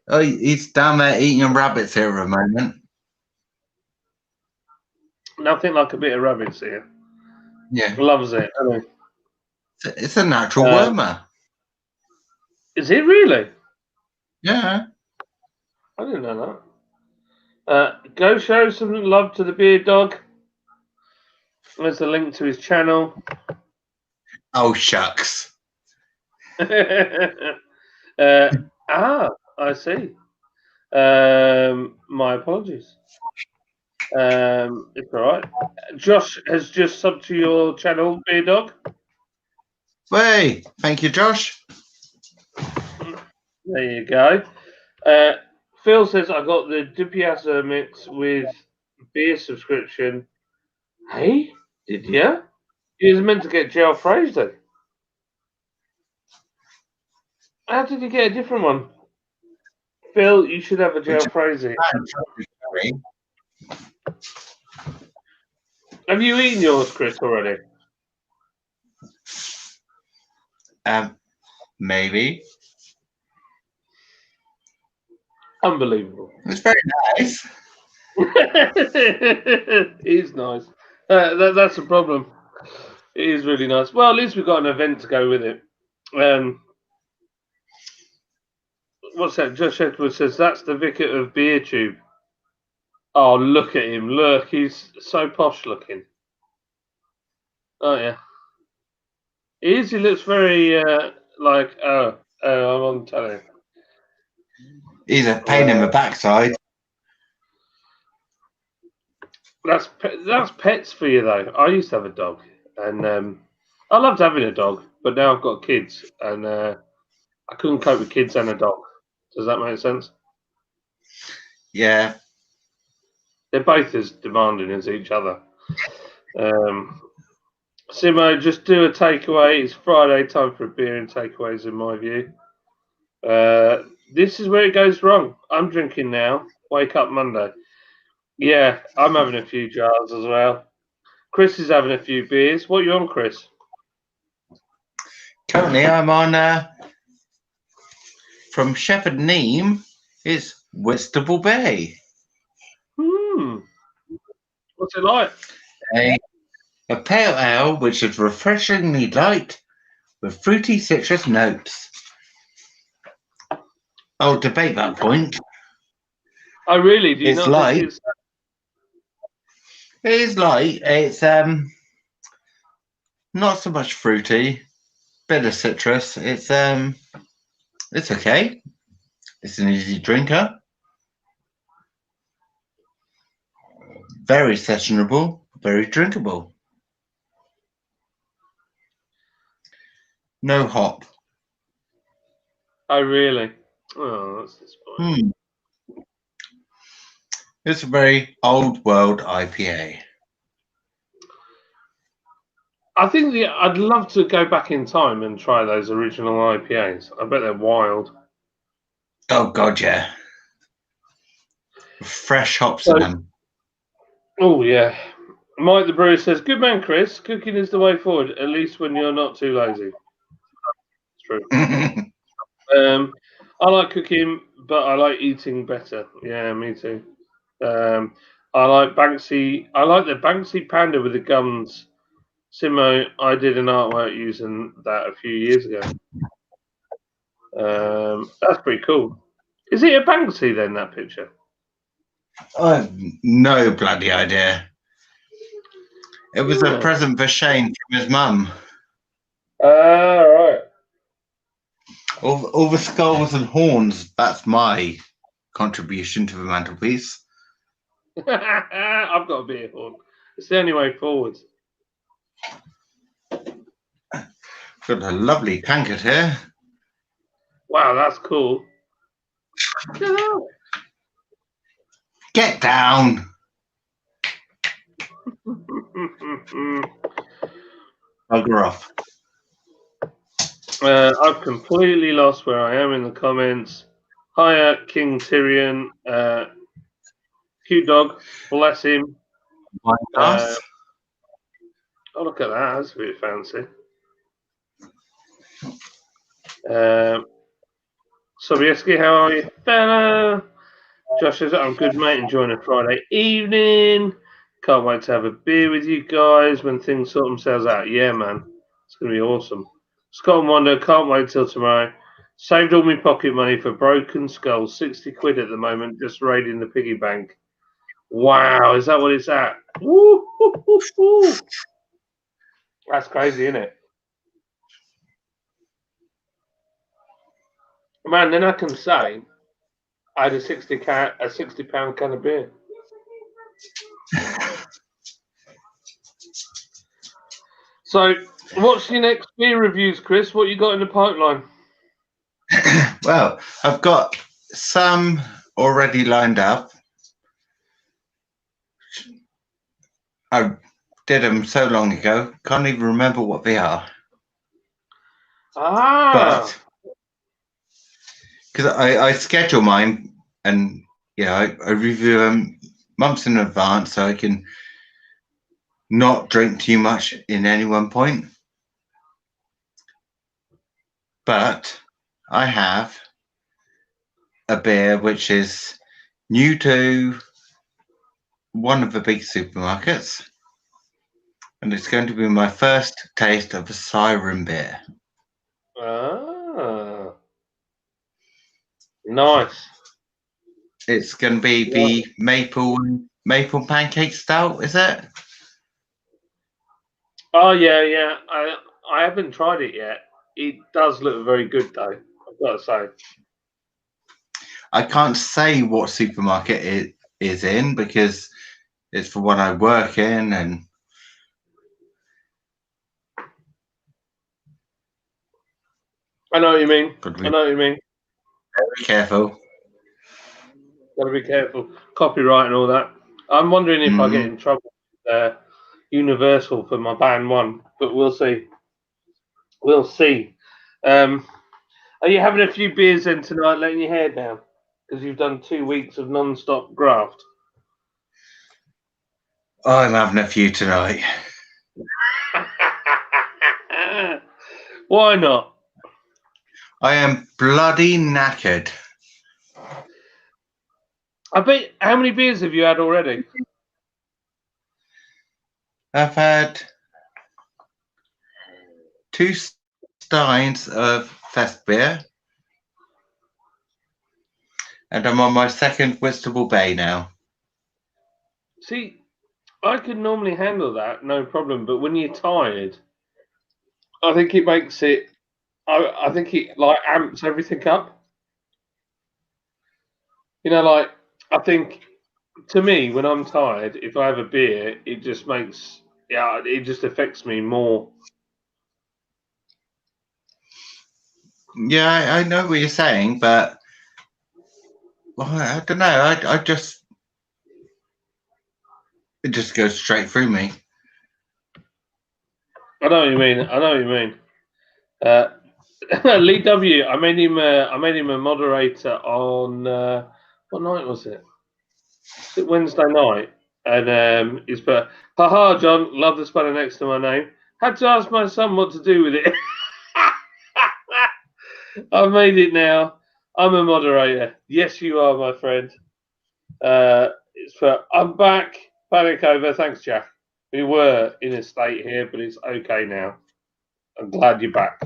Oh, he's down there eating rabbits here at the moment. Nothing like a bit of rabbits here. Yeah. Loves it, doesn't he? It's a natural wormer. Is it really? Yeah. I didn't know that. Go show some love to the beard dog. There's a link to his channel. Oh, shucks. I see. My apologies. It's all right. Josh has just subbed to your channel, Beer Dog. Hey, thank you, Josh. There you go. Phil says I got the Dupiazza mix with beer subscription. Hey, did you? You was meant to get Gel Fraser. How did you get a different one? Phil, you should have a Gel Which Fraser. is Have you eaten yours, Chris, already? maybe. Unbelievable. It's very nice. He's nice. That's the problem. It is really nice. Well, at least we've got an event to go with it. What's that? Josh Edwards says that's the vicar of Beer Tube. Oh, look at him! Look, he's so posh looking. Oh yeah, he is. He looks very like I'm on telly. He's a pain in the backside. That's pets for you though. I used to have a dog, and I loved having a dog, but now I've got kids, and I couldn't cope with kids and a dog. Does that make sense? Yeah. They're both as demanding as each other. Simo, just do a takeaway. It's Friday, time for a beer and takeaways, in my view. This is where it goes wrong. I'm drinking now. Wake up Monday. Yeah, I'm having a few jars as well. Chris is having a few beers. What are you on, Chris? Currently, I'm on from Shepherd Neame. It's Whitstable Bay. What's it like? A pale ale which is refreshingly light with fruity citrus notes. I'll debate that point. Oh, really? Do you It's not light. think it's... It is light. It's not so much fruity, bit of citrus. It's okay. It's an easy drinker. Very sessionable, very drinkable. No hop. Oh, really? Oh, that's disappointing. It's a very old world IPA. I think I'd love to go back in time and try those original IPAs. I bet they're wild. Oh God, yeah. Fresh hops in them. Oh, yeah. Mike the Brewer says, good man, Chris. Cooking is the way forward, at least when you're not too lazy. It's true. I like cooking, but I like eating better. Yeah, me too. I like Banksy. I like the Banksy panda with the gums. Simo, I did an artwork using that a few years ago. That's pretty cool. Is it a Banksy then, that picture? I have no bloody idea. It was a present for Shane from his mum. Right. All the skulls and horns, that's my contribution to the mantelpiece. I've got a beer horn. It's the only way forward. Got a lovely tankard here. Wow, that's cool. Get down. Bugger off. I've completely lost where I am in the comments. Hiya, King Tyrion. Cute dog. Bless him. Oh, look at that. That's a bit fancy. Sobieski, how are you, fella? Josh says, I'm good, mate. Enjoying a Friday evening. Can't wait to have a beer with you guys when things sort themselves out. Yeah, man. It's going to be awesome. Scott and Wonder, can't wait till tomorrow. Saved all my pocket money for Broken Skull. 60 quid at the moment, just raiding the piggy bank. Wow, is that what it's at? Woo, woo, woo, woo. That's crazy, isn't it? Man, then I can say I had a 60-pound can of beer. So, what's your next beer reviews, Chris? What you got in the pipeline? Well, I've got some already lined up. I did them so long ago, can't even remember what they are. Ah, But because I schedule mine and I review them months in advance so I can not drink too much in any one point. But I have a beer which is new to one of the big supermarkets, and it's going to be my first taste of a Siren beer. Nice. It's going to be the maple pancake stout, is it? Oh yeah. I haven't tried it yet. It does look very good though, I've got to say. I can't say what supermarket it is in because it's for one I work in, and I know what you mean. got to I be know what you mean. very careful. Got to be careful. Copyright and all that. I'm wondering if I get in trouble with Universal for my band one, but we'll see. We'll see. Are you having a few beers then tonight, letting your hair down? Because you've done 2 weeks of non-stop graft. I'm having a few tonight. Why not? I am bloody knackered. I bet. How many beers have you had already? I've had 2 steins of fest beer, and I'm on my second Whitstable Bay now. See, I can normally handle that, no problem. But when you're tired, I think it makes it. I think it like amps everything up. You know, like I think to me, when I'm tired, if I have a beer, it just makes it just affects me more. Yeah, I know what you're saying, but I don't know. I just it just goes straight through me. I know what you mean. I know what you mean. Lee W. I made him a moderator on what night was it? Was it Wednesday night? And he's put, haha, John, love the spelling next to my name. Had to ask my son what to do with it. I've made it now. I'm a moderator. Yes, you are, my friend. It's for I'm back. Panic over. Thanks, Jack. We were in a state here, but it's okay now. I'm glad you're back.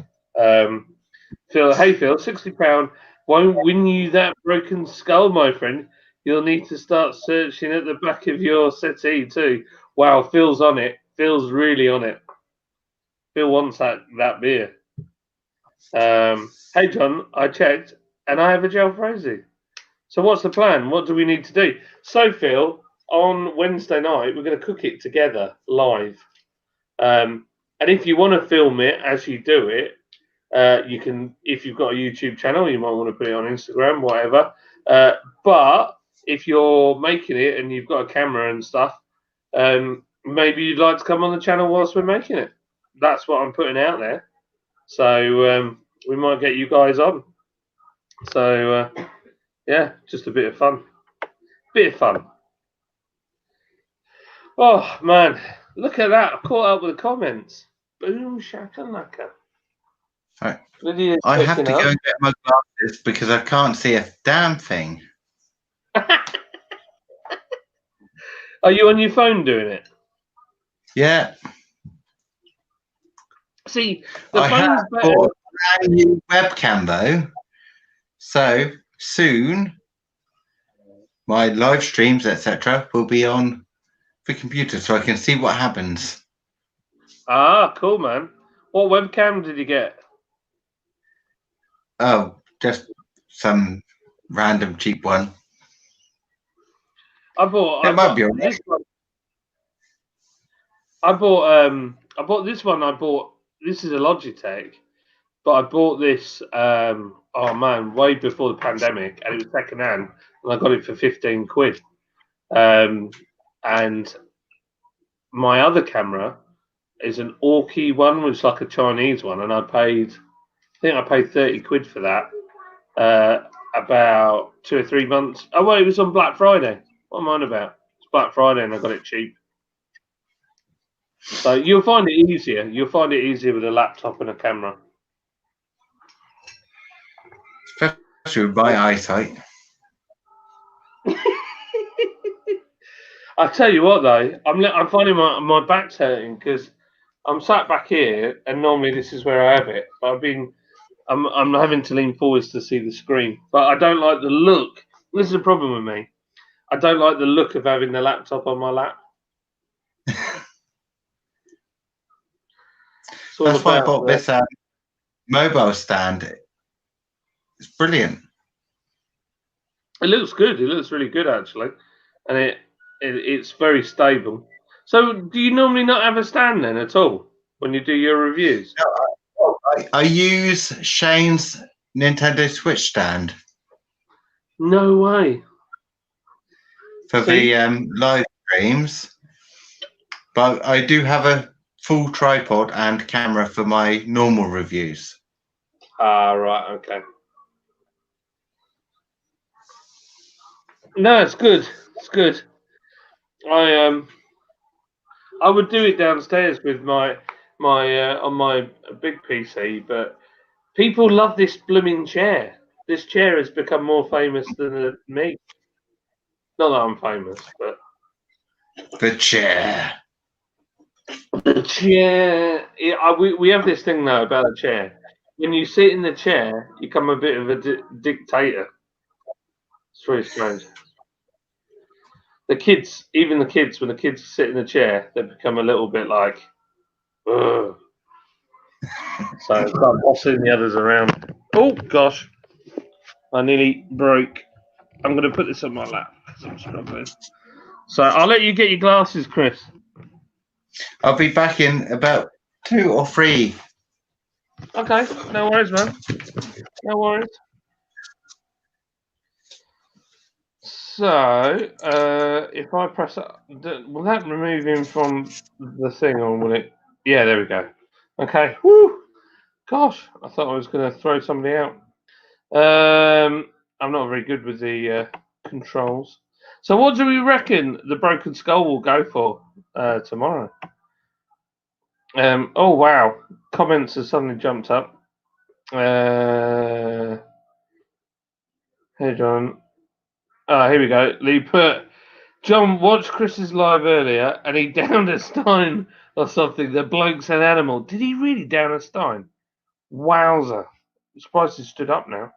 Phil, hey Phil, £60 won't win you that broken skull, my friend. You'll need to start searching at the back of your settee too. Wow, Phil's on it. Phil's really on it. Phil wants that beer. Hey John, I checked and I have a gel frozy. So what's the plan? What do we need to do? So Phil, on Wednesday night we're going to cook it together live. And if you want to film it as you do it, you can. If you've got a YouTube channel, you might want to put it on Instagram, whatever. But if you're making it and you've got a camera and stuff, maybe you'd like to come on the channel whilst we're making it. That's what I'm putting out there. So we might get you guys on. So yeah, just a bit of fun. Bit of fun. Oh man, look at that! I caught up with the comments. Boom shakalaka. Right. Lydia's I have to picking up. go and get my glasses because I can't see a damn thing. Are you on your phone doing it? Yeah. See, the I phone's have better. bought a brand new webcam though. So soon my live streams, etc., will be on the computer so I can see what happens. Ah, cool, man. What webcam did you get? Oh, just some random cheap one. I bought this one. I bought this one. This is a Logitech, but I bought this. Oh man, way before the pandemic, and it was second hand, and I got it for 15 quid. And my other camera is an Orky one, which is like a Chinese one, and I think I paid 30 quid for that. About 2 or 3 months. Oh well, it was on Black Friday. What am I on about? It's Black Friday, and I got it cheap. So you'll find it easier. You'll find it easier with a laptop and a camera. Especially with my eyesight. I tell you what, though, I'm finding my back's hurting because I'm sat back here, and normally this is where I have it. But I'm having to lean forwards to see the screen. But I don't like the look. This is the problem with me. I don't like the look of having the laptop on my lap. That's why I bought this mobile stand. It's brilliant. It looks good. It looks really good, actually, and it's very stable. So, do you normally not have a stand then at all when you do your reviews? No, I use Shane's Nintendo Switch stand. No way. For the live streams, but I do have a full tripod and camera for my normal reviews. Ah, right, okay. No, it's good. It's good. I would do it downstairs with my on my big PC, but people love this blooming chair. This chair has become more famous than me. Not that I'm famous, but The chair. the chair. We have this thing now about a chair. When you sit in the chair, you become a bit of a dictator. It's really strange. Even the kids, when the kids sit in the chair, they become a little bit like, ugh. So I start bossing the others around. Oh gosh, I nearly broke. I'm going to put this on my lap because I'm struggling. So I'll let you get your glasses, Chris. I'll be back in about 2 or 3. Okay, no worries, man. No worries. So if I press that, will that remove him from the thing, or will it? Yeah, there we go. Okay. Woo! Gosh, I thought I was going to throw somebody out. I'm not very good with the controls. So what do we reckon the Broken Skull will go for tomorrow? Oh wow, comments have suddenly jumped up. Hey John. Here we go. Lee put, John watched Chris's live earlier and he downed a stein or something. The bloke's an animal. Did he really down a stein? Wowzer. I'm surprised he stood up now.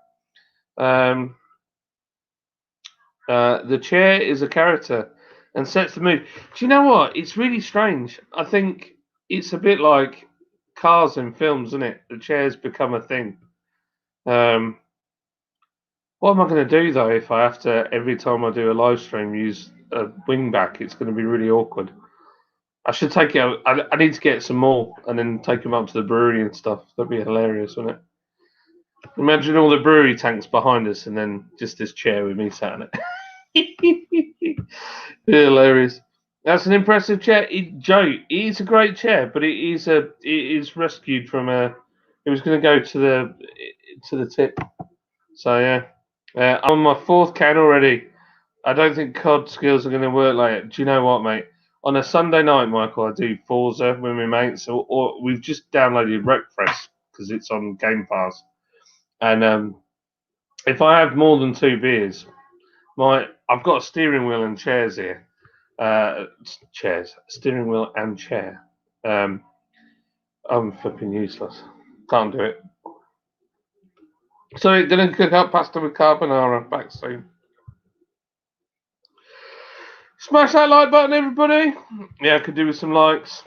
The chair is a character and sets the mood. Do you know what? It's really strange. I think it's a bit like cars in films, isn't it? The chair's become a thing. What am I going to do though if I have to every time I do a live stream use a wingback? It's going to be really awkward. I should take it. I need to get some more and then take them up to the brewery and stuff. That'd be hilarious, wouldn't it? Imagine all the brewery tanks behind us and then just this chair with me sat on it. Hilarious. That's an impressive chair. Joe, it is a great chair, but it is rescued from a. It was going to go to the tip. So yeah. I'm on my 4th can already. I don't think COD skills are going to work like it. Do you know what, mate? On a Sunday night, Michael, I do Forza with my mates, or we've just downloaded Wreckfest because it's on Game Pass. And if I have more than 2 beers, I've got a steering wheel and chairs here. Steering wheel and chair. I'm flipping useless. Can't do it. So, gonna cook up pasta with carbonara. Back soon. Smash that like button, everybody. Yeah, I could do with some likes.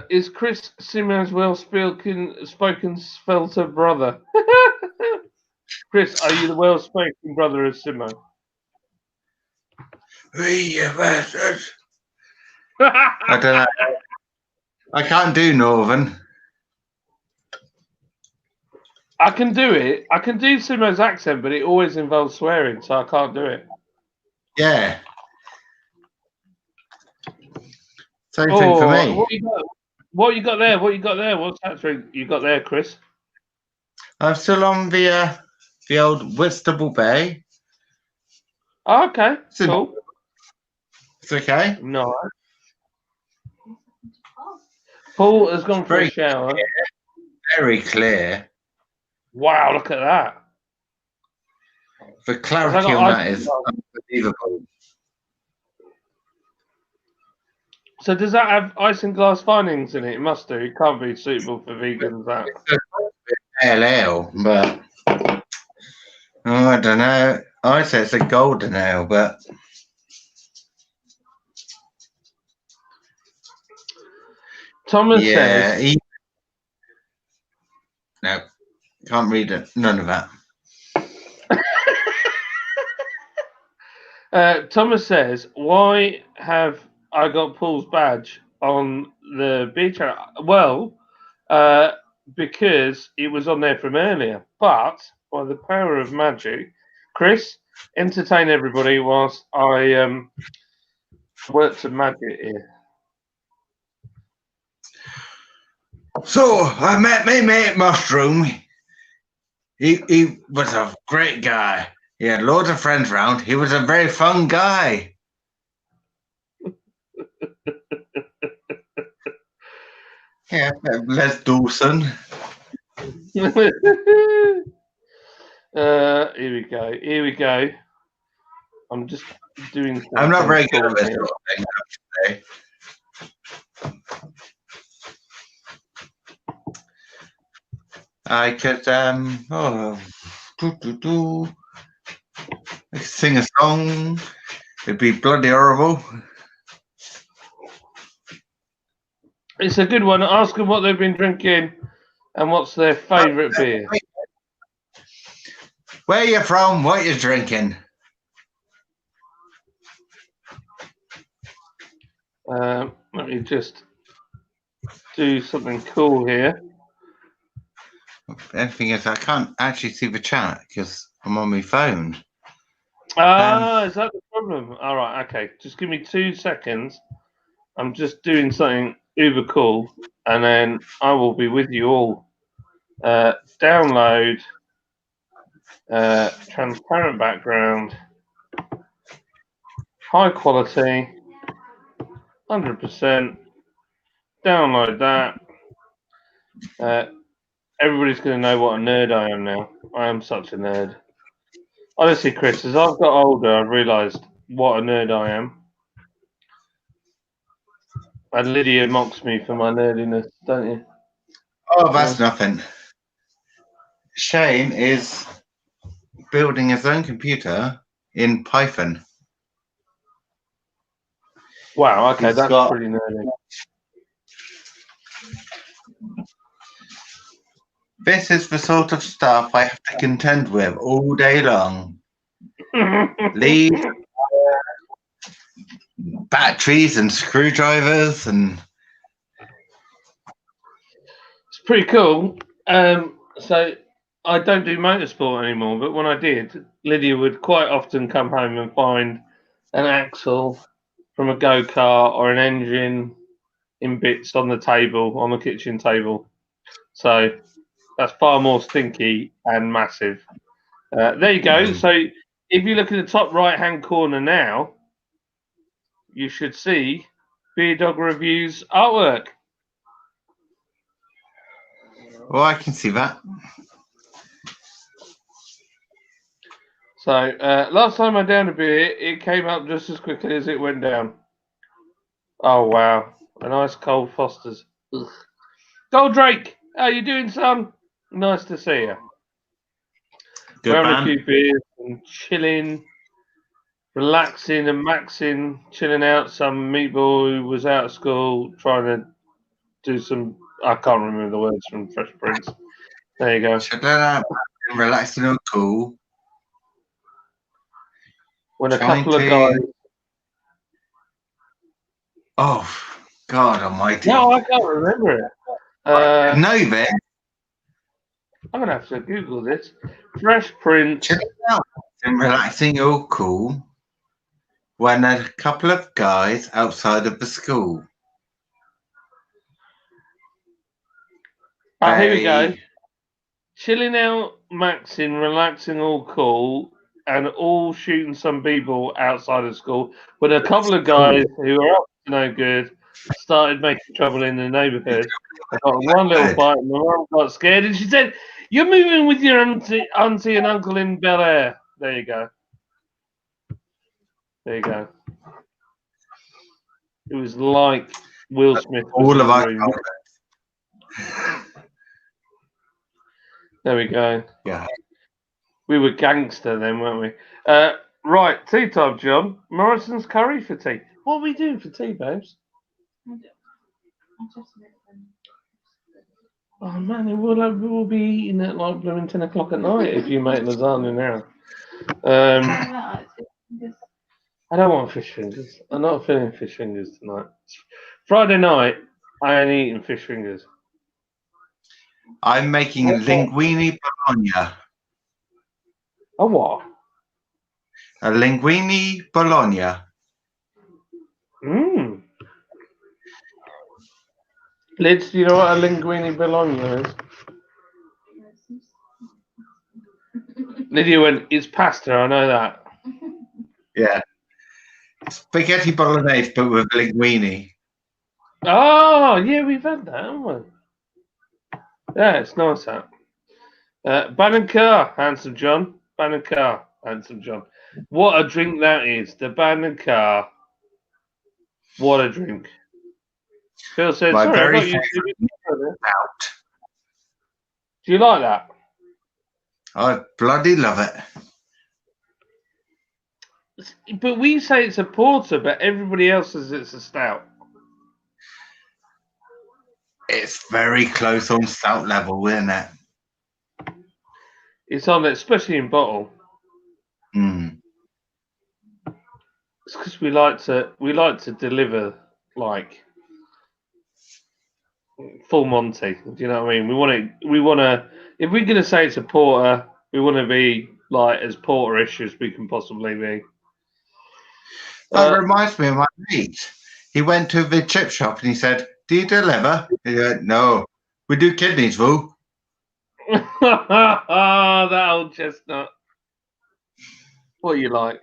Is Chris Simmons well spoken Svelter brother? Chris, are you the well-spoken brother of Simo? You bastard. I don't know. I can't do Northern. I can do it. I can do Simo's accent, but it always involves swearing, so I can't do it. Yeah. Same thing for me. What you got? What you got there? What you got there? What's that drink you got there, Chris? I'm still on the old Whitstable Bay. Oh, okay, cool. It's okay. No. Paul has gone for a Very shower. Very clear. Wow, look at that. The clarity on that is unbelievable. So does that have isinglass findings in it? It must do. It can't be suitable for vegans, that. It's pale ale, but I don't know. I say it's a golden ale, but Thomas yeah, says... no, can't read it. None of that. Thomas says, why have I got Paul's badge on the beach? Well, because it was on there from earlier. But by the power of magic, Chris, entertain everybody whilst I work some magic here. So I met my mate Mushroom. He was a great guy. He had loads of friends around. He was a very fun guy. Yeah, Les Dawson. Here we go. Here we go. I'm just doing. I'm not very good at this sort of thing, I have to say. I could sing a song. It'd be bloody horrible. It's a good one. Ask them what they've been drinking and what's their favourite beer. Where you from? What you drinking? Let me just do something cool here. The thing is, I can't actually see the chat because I'm on my phone. Is that the problem? All right, okay. Just give me 2 seconds. I'm just doing something uber cool, and then I will be with you all. Download, transparent background, high quality, 100%. Download that. Everybody's going to know what a nerd I am now. I am such a nerd. Honestly, Chris, as I've got older, I've realised what a nerd I am. And Lydia mocks me for my nerdiness, don't you? Oh, that's nothing. Shane is building his own computer in Python. Wow, okay, He's that's got- pretty nerdy. This is the sort of stuff I have to contend with all day long. Leads, batteries and screwdrivers and... It's pretty cool. So I don't do motorsport anymore, but when I did, Lydia would quite often come home and find an axle from a go-kart or an engine in bits on the table, on the kitchen table. So that's far more stinky and massive. There you go. So if you look at the top right-hand corner now, you should see Beer Dog Reviews artwork. Oh, I can see that. So last time I downed a beer, it came up just as quickly as it went down. Oh, wow. A nice cold Foster's. Ugh. Goldrake, how you doing, son? Nice to see you. Good We're having man. a few beers and chilling, relaxing and maxing, chilling out. Some meatball who was out of school trying to do some, I can't remember the words from Fresh Prince. There you go. Shut up. Relaxing on cool. When a Trying couple of to- guys. Oh, God almighty. No, I can't remember it. No, then. I'm gonna have to Google this. Fresh Prince. Chilling out and relaxing all cool when a couple of guys outside of the school. Oh, here we go. They- Chilling out, maxing, relaxing, all cool, and all shooting some people outside of school. When a couple of guys who are up to no good started making trouble in the neighbourhood. I got one little fight, and my mum got scared, and she said, "You're moving with your auntie and uncle in Bel Air." There you go. There you go. It was like Will Smith. was all in of the our room. There we go. Yeah. We were gangster then, weren't we? Right, tea time, John. Morrison's curry for tea. What are we doing for tea, babes? I just met them. Oh man, we'll be eating at like blooming 10 o'clock at night if you make lasagna now. I don't want fish fingers. I'm not feeling fish fingers tonight. Friday night, I ain't eating fish fingers. I'm making linguine bologna. A what? A linguine bologna. Mmm. Liz, do you know what a linguine bologna is? Lydia went, it's pasta, I know that. Yeah. Spaghetti bolognese, but with linguine. Oh, yeah, we've had that, haven't we? Yeah, it's nice, that. Bannon Car, handsome John. Bannon Car, handsome John. What a drink that is. The Bannon Car. What a drink. Phil said, My sorry, very I got you. Out. Do you like that? I bloody love it. But we say it's a porter, but everybody else says it's a stout. It's very close on stout level, isn't it? It's on it, especially in bottle. Mm. It's because we like to deliver like full Monty. Do you know what I mean? We want to. If we're gonna say it's a porter, we want to be like as porterish as we can possibly be. That reminds me of my mate. He went to the chip shop and he said, "Do you deliver?" He said, "No, we do kidneys, fool." That old chestnut. What you like?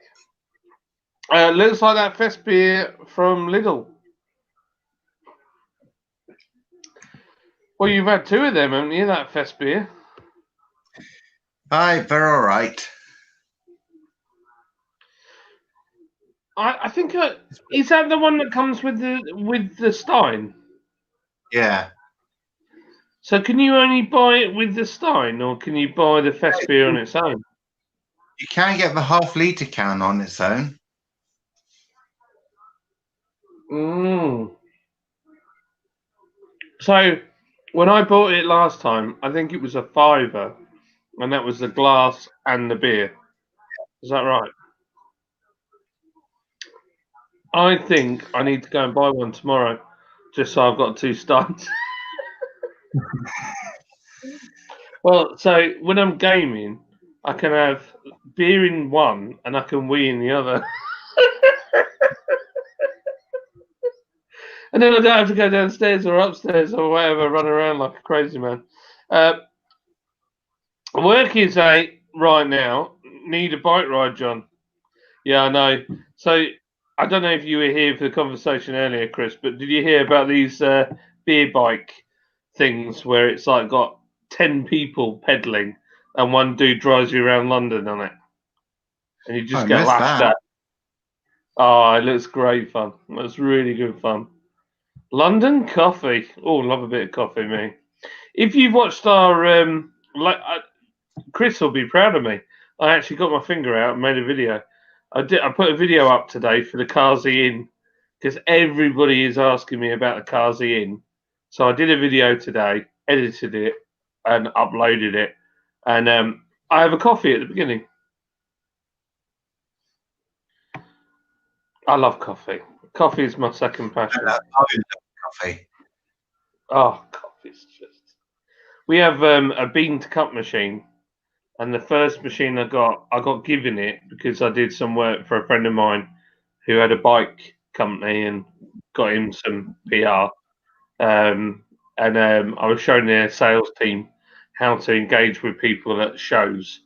Looks like that fest beer from Lidl. Well, you've had two of them, haven't you? That fest beer. Aye, they're all right. I think is that the one that comes with the Stein? Yeah. So can you only buy it with the Stein, or can you buy the fest beer on its own? You can get the half-litre can on its own. So when I bought it last time, I think it was a £5, and that was the glass and the beer. Is that right? I think I need to go and buy one tomorrow, just so I've got two Steins. Well, so when I'm gaming, I can have beer in one and I can wee in the other. And then I don't have to go downstairs or upstairs or whatever, run around like a crazy man. Work is right now. Need a bike ride, John. Yeah, I know. So I don't know if you were here for the conversation earlier, Chris, but did you hear about these beer bike things where it's like got 10 people pedaling and one dude drives you around London on it? And you just get lashed at. Oh, it looks great fun. It was really good fun. London coffee. Oh, love a bit of coffee, me. If you've watched our, Chris will be proud of me. I actually got my finger out and made a video. I put a video up today for the Carsey Inn because everybody is asking me about the Carsey Inn. So I did a video today, edited it, and uploaded it. And I have a coffee at the beginning. I love coffee. Coffee is my second passion. I love coffee. Oh, coffee's just. We have a bean to cup machine, and the first machine I got given it because I did some work for a friend of mine who had a bike company and got him some PR. I was showing their sales team how to engage with people at shows.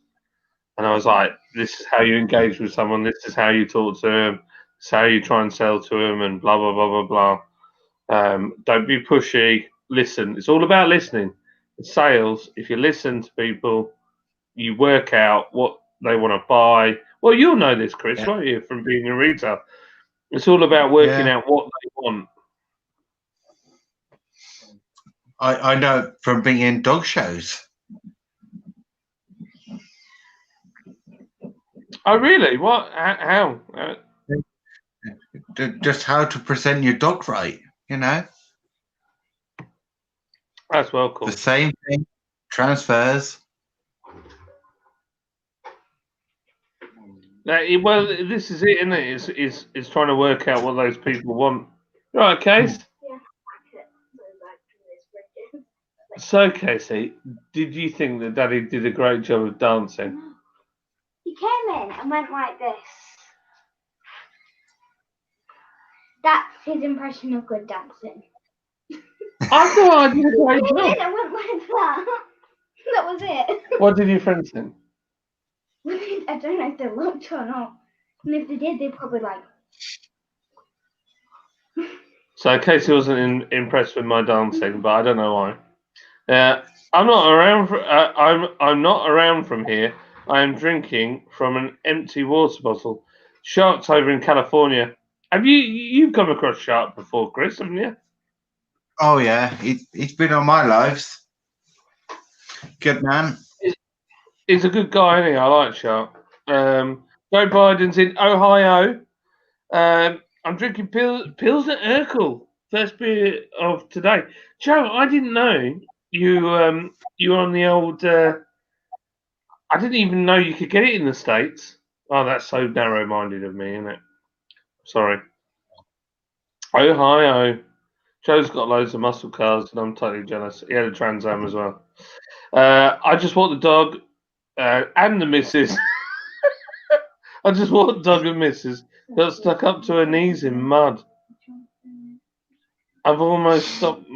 And I was like, this is how you engage with someone. This is how you talk to them. This is how you try and sell to them and blah, blah, blah, blah, blah. Don't be pushy. Listen. It's all about listening. In sales, if you listen to people, you work out what they want to buy. Well, you'll know this, Chris, Yeah. won't you, from being a retailer? It's all about working Yeah. out what they want. I know from being in dog shows. Oh, really? What? How? Just how to present your dog right, you know? That's well cool. The same thing, transfers. Well, this is it, isn't it? It's trying to work out what those people want. Right, Case? So, Casey, did you think that Daddy did a great job of dancing? He came in and went like this. That's his impression of good dancing. I thought I did a great He came job. in and went like that. That was it. What did your friends think? I don't know if they looked or not. And if they did, they probably like. So, Casey wasn't impressed with my dancing, but I don't know why. I'm not around. I'm not around from here. I am drinking from an empty water bottle. Sharks over in California. You've come across Shark before, Chris, haven't you? Oh yeah, he's been on my lives. Good man. He's a good guy, isn't he? I like Shark. Joe Biden's in Ohio. I'm drinking Pilsner Urkel. First beer of today. Joe, I didn't know you were on the old. I didn't even know you could get it in the States. Oh, that's so narrow-minded of me, isn't it? Sorry. Ohio. Joe's got loads of muscle cars, and I'm totally jealous. He had a Trans Am as well. I just walked the dog and the missus. I just walked the dog and missus. Got stuck up to her knees in mud. I've almost stopped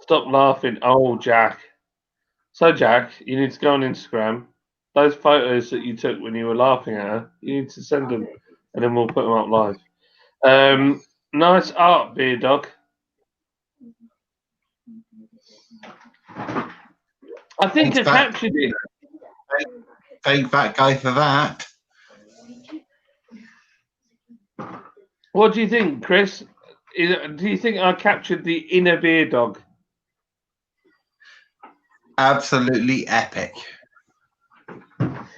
laughing. Oh, Jack. So, Jack, you need to go on Instagram. Those photos that you took when you were laughing at her, you need to send them, and then we'll put them up live. Nice art, beer dog. I think I captured it. Thank that guy for that. What do you think, Chris? Do you think I captured the inner beer dog? Absolutely epic.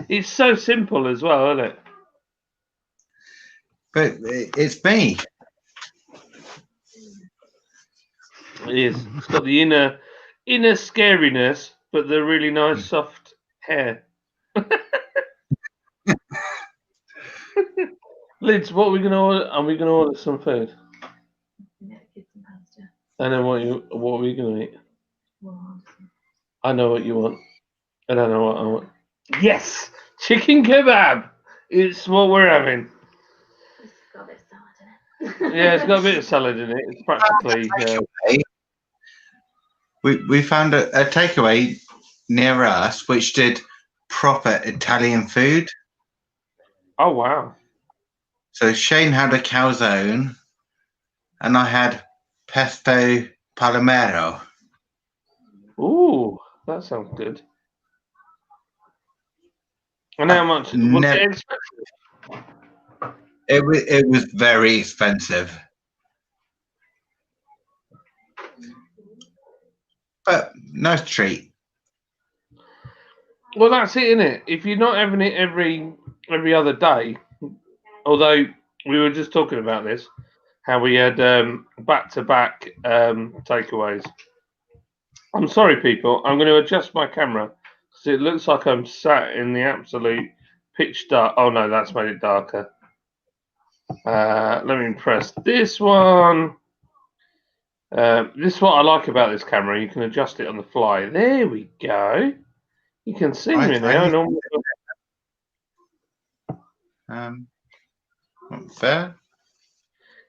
It's so simple as well, isn't it? But it's me. It is. It's got the inner scariness, but the really nice soft hair. Lids, what are we gonna order? Are we gonna order some food? And then what are we gonna eat? I know what you want. And I know what I want. Yes! Chicken kebab! It's what we're having. It's got a bit of salad in it. Yeah, it's got a bit of salad in it. It's practically. We found a takeaway near us which did proper Italian food. Oh, wow. So Shane had a calzone and I had pesto palomero. Ooh, that sounds good. And how much? Was it expensive? It was very expensive. But nice treat. Well, that's it, isn't it? If you're not having it every other day, although we were just talking about this, how we had back-to-back takeaways. I'm sorry, people. I'm going to adjust my camera So it looks like I'm sat in the absolute pitch dark. Oh no, that's made it darker. Let me press this one. This is what I like about this camera. You can adjust it on the fly. There we go. You can see me now. Not fair.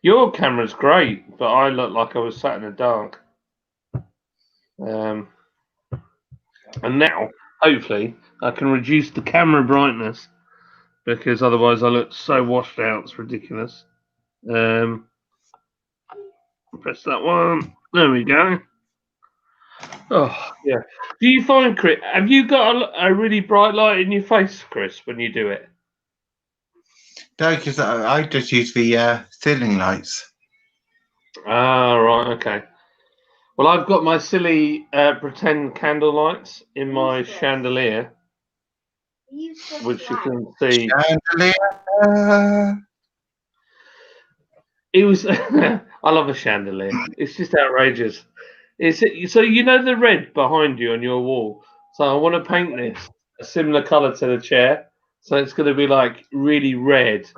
Your camera's great, but I look like I was sat in the dark. And now, hopefully, I can reduce the camera brightness because otherwise I look so washed out. It's ridiculous. Press that one. There we go. Oh, yeah. Do you find, Chris, have you got a really bright light in your face, Chris, when you do it? No, because I just use the ceiling lights. Ah, right, okay. Well, I've got my silly pretend candle lights in my chandelier, which you can see. Chandelier. It was. I love a chandelier. It's just outrageous. So you know the red behind you on your wall. So I want to paint this a similar colour to the chair. So it's going to be like really red,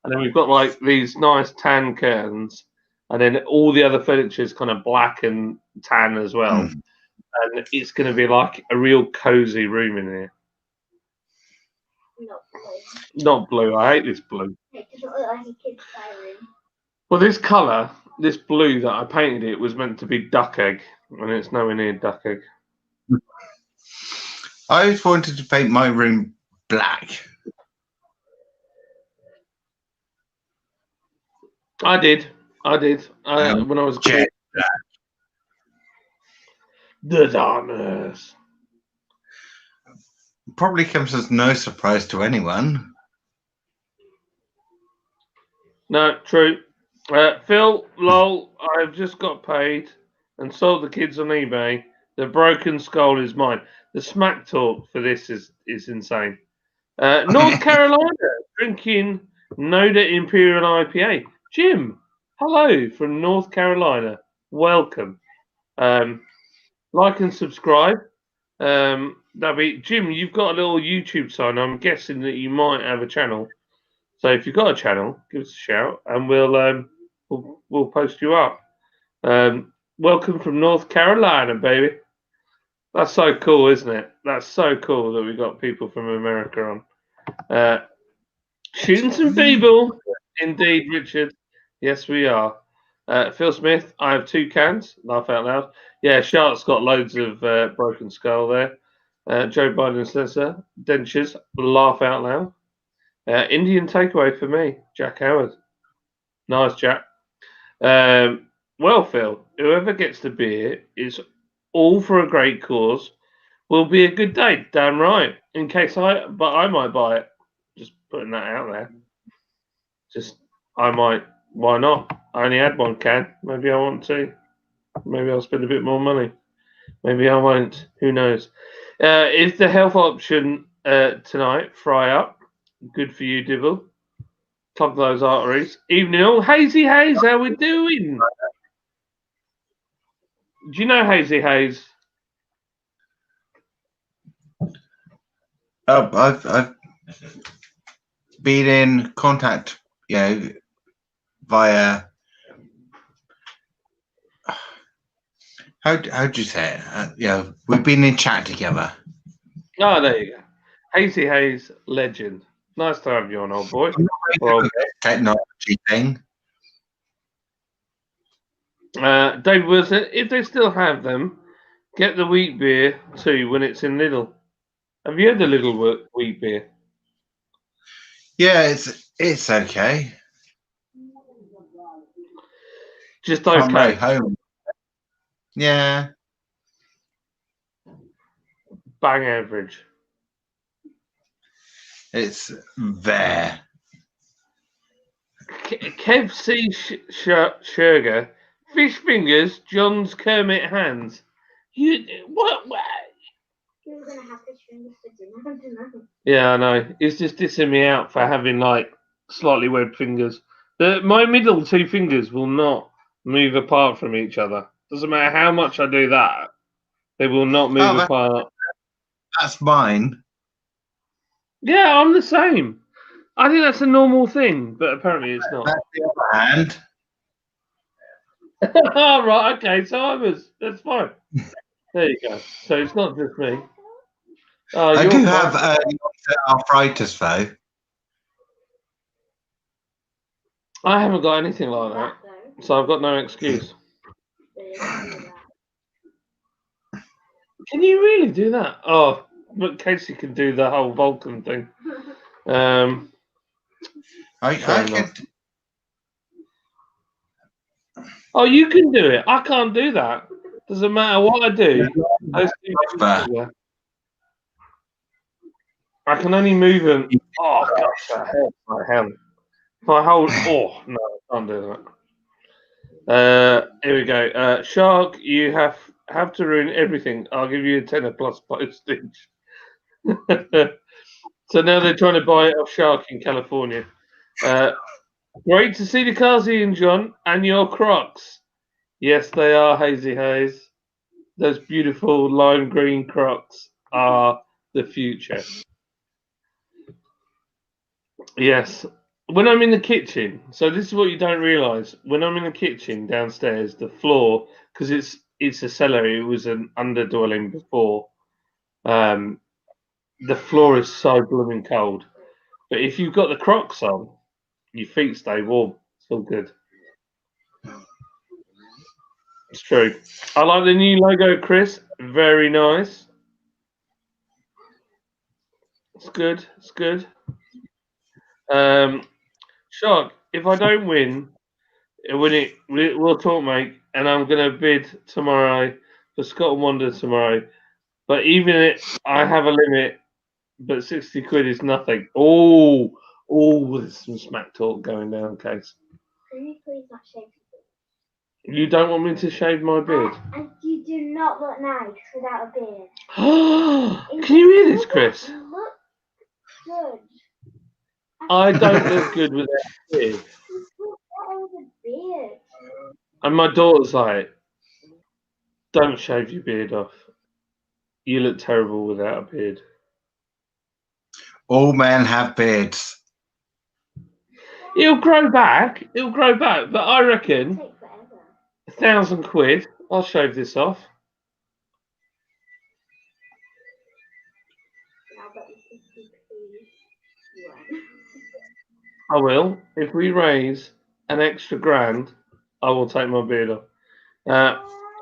and then we've got like these nice tan curtains, and then all the other furniture is kind of black and tan as well. And it's going to be like a real cozy room in here. Not blue. I hate this blue. It doesn't look like a kid's room. Well, this colour, this blue that I painted it was meant to be duck egg, and it's nowhere near duck egg. I always wanted to paint my room black. I did. When I was a kid. The darkness. Probably comes as no surprise to anyone. No, true. Phil, lol, I've just got paid and sold the kids on eBay. The broken skull is mine. The smack talk for this is insane. North Carolina drinking Noda Imperial IPA. Jim, hello from North Carolina. Welcome. Like and subscribe. Jim, you've got a little YouTube sign. I'm guessing that you might have a channel. So if you've got a channel, give us a shout, and we'll post you up. Welcome from North Carolina, baby. That's so cool, isn't it? That's so cool that we got people from America on. Shooting some people, indeed, Richard. Yes, we are. Phil Smith, I have 2 cans. Laugh out loud. Yeah, Shark's got loads of broken skull there. Joe Biden Sensor, dentures. Laugh out loud. Indian takeaway for me, Jack Howard. Nice, Jack. Well, Phil, whoever gets the beer is all for a great cause. Will be a good day, damn right. But I might buy it. Just putting that out there. I might. Why not? I only had 1 can. Maybe I want 2. Maybe I'll spend a bit more money. Maybe I won't. Who knows? Is the health option tonight? Fry up. Good for you, Dibble. Clog those arteries. Evening all. Hazy Haze, how we doing? Do you know Hazy Haze? I've been in contact, via how do you say it? We've been in chat together. Oh, there you go. Hazy Haze, legend. Nice to have you on, old boy. Technology thing. Dave Wilson, if they still have them, get the wheat beer too when it's in Lidl. Have you had the Lidl wheat beer? Yeah, it's okay. Just okay. I'm right home. Yeah. Bang average. It's there. Kev C. Sherger, fish fingers, John's Kermit hands. What? You're gonna have fish fingers for dinner tonight. Yeah, I know. He's just dissing me out for having like slightly webbed fingers. My middle 2 fingers will not move apart from each other. Doesn't matter how much I do that, they will not move apart. That's mine. Yeah, I'm the same. I think that's a normal thing, but apparently it's not. That's the other hand. Oh, right, okay, so I was. That's fine. There you go. So it's not just me. Oh, I you're do fine. have arthritis though. I haven't got anything like that, That though. so I've got no excuse. So you can do Can you really do that? Oh, but Casey can do the whole Vulcan thing. that. I Fair enough. could. Oh, you can do it. I can't do that. Doesn't matter what I do. Those two But together. I can only move them. Oh gosh, that hurts my hand. My whole. Oh no, I can't do that. Here we go. Shark, you have to ruin everything. I'll give you a tenner plus postage. So now they're trying to buy it off Shark in California. Great to see the cars, Ian John, and your Crocs. Yes, they are Hazy Haze. Those beautiful lime green Crocs are the future. Yes. When I'm in the kitchen, so this is what you don't realise. When I'm in the kitchen downstairs, the floor, because it's a cellar, it was an underdwelling before. The floor is so blooming cold. But if you've got the Crocs on, your feet stay warm. It's all good. It's true. I like the new logo, Chris. Very nice. It's good. It's good. Shark, if I don't win we'll talk, mate. And I'm gonna bid tomorrow for Scott and Wonder tomorrow. But even I have a limit, but 60 quid is nothing. Oh, there's some smack talk going down, Case. Can you please not shave You don't want me to shave my beard? and you do not look nice without a beard. Can you hear this, Chris? You look good. I don't look good without a beard. You look better with a beard. And my daughter's like, don't shave your beard off. You look terrible without a beard. all men have beards. It'll grow back. But I reckon Take forever. 1,000 quid. I'll shave this off. Now, but if you please, you won't. I will. If we raise an extra grand, I will take my beard off.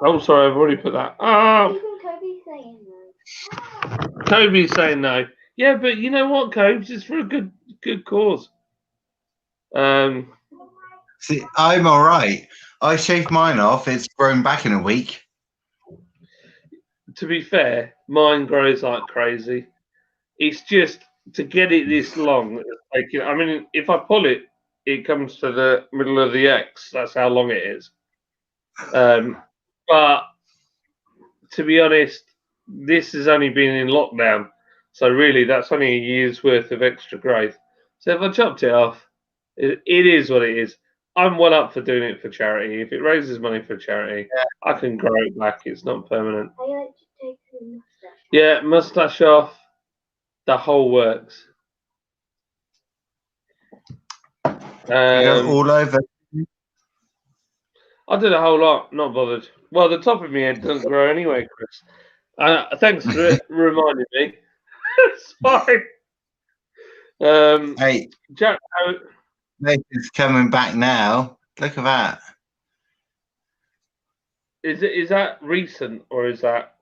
Oh, sorry, I've already put that. Even Kobe's saying no. Kobe's saying no. Yeah, but you know what, Kobe? It's for a good cause. See, I'm all right. I shaved mine off. It's grown back in a week. To be fair, mine grows like crazy. It's just to get it this long. I mean, if I pull it, it comes to the middle of the X. That's how long it is. But to be honest, this has only been in lockdown, so really that's only a year's worth of extra growth. So if I chopped it off, it is what it is. I'm well up for doing it for charity. If it raises money for charity, I can grow it back. It's not permanent. I like to take the mustache. Yeah, mustache off, the whole works. You go all over. I did a whole lot, not bothered. Well, the top of my head doesn't grow anyway, Chris. Thanks for reminding me. It's fine. Hey, Jack, it's coming back now. Look at that. is that recent or is that?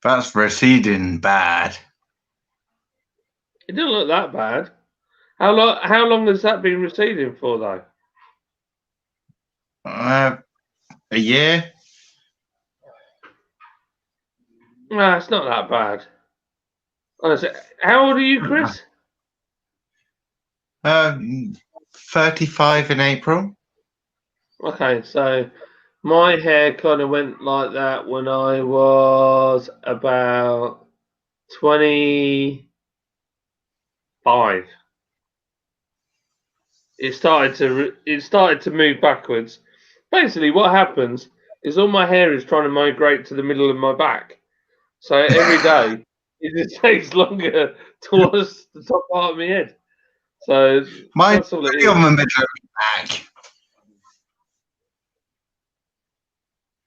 That's receding bad. It doesn't look that bad. How long has that been receding for though? A year. No, it's not that bad. Honestly, how old are you, Chris? 35 in April. Okay, so my hair kind of went like that when I was about 25. It started to move backwards. Basically, what happens is all my hair is trying to migrate to the middle of my back. So every day it just takes longer to wash the top part of my head. So Mine's that's all it really is. on the middle of my back.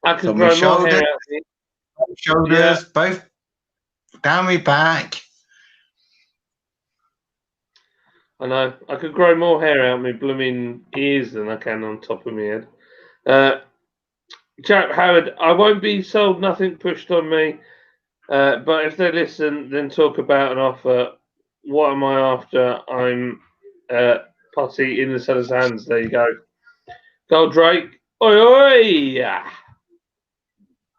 I could From my grow more hair shoulders, out of me. shoulders, both down my back. I know. I could grow more hair out my blooming ears than I can on top of my head. Jack Howard, I won't be sold nothing pushed on me. But if they listen, then talk about an offer. What am I after? I'm putty in the seller's hands. There you go. Gold Drake. Oi, oi.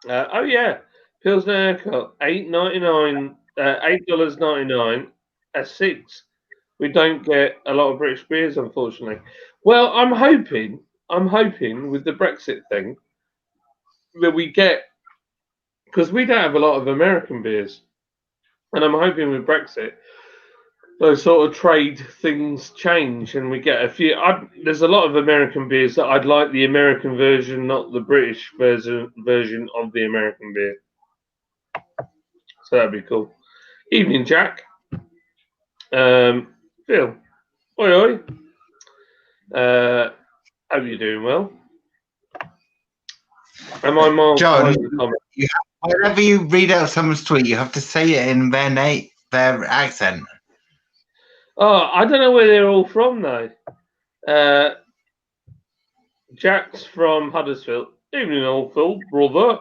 Oh, yeah. Pilsner haircut. $8.99. $8.99 at 6. We don't get a lot of British beers, unfortunately. Well, I'm hoping with the Brexit thing that we get, because we don't have a lot of American beers. And I'm hoping with Brexit, those sort of trade things change and we get a few. There's a lot of American beers that I'd like the American version, not the British version of the American beer. So that'd be cool. Evening, Jack. Phil. Oi, oi. Hope you're doing well. Am I miles John, behind the comment? whenever you read out someone's tweet, you have to say it in their accent. Oh, I don't know where they're all from though. Jack's from Huddersfield. Evening, old Phil, brother.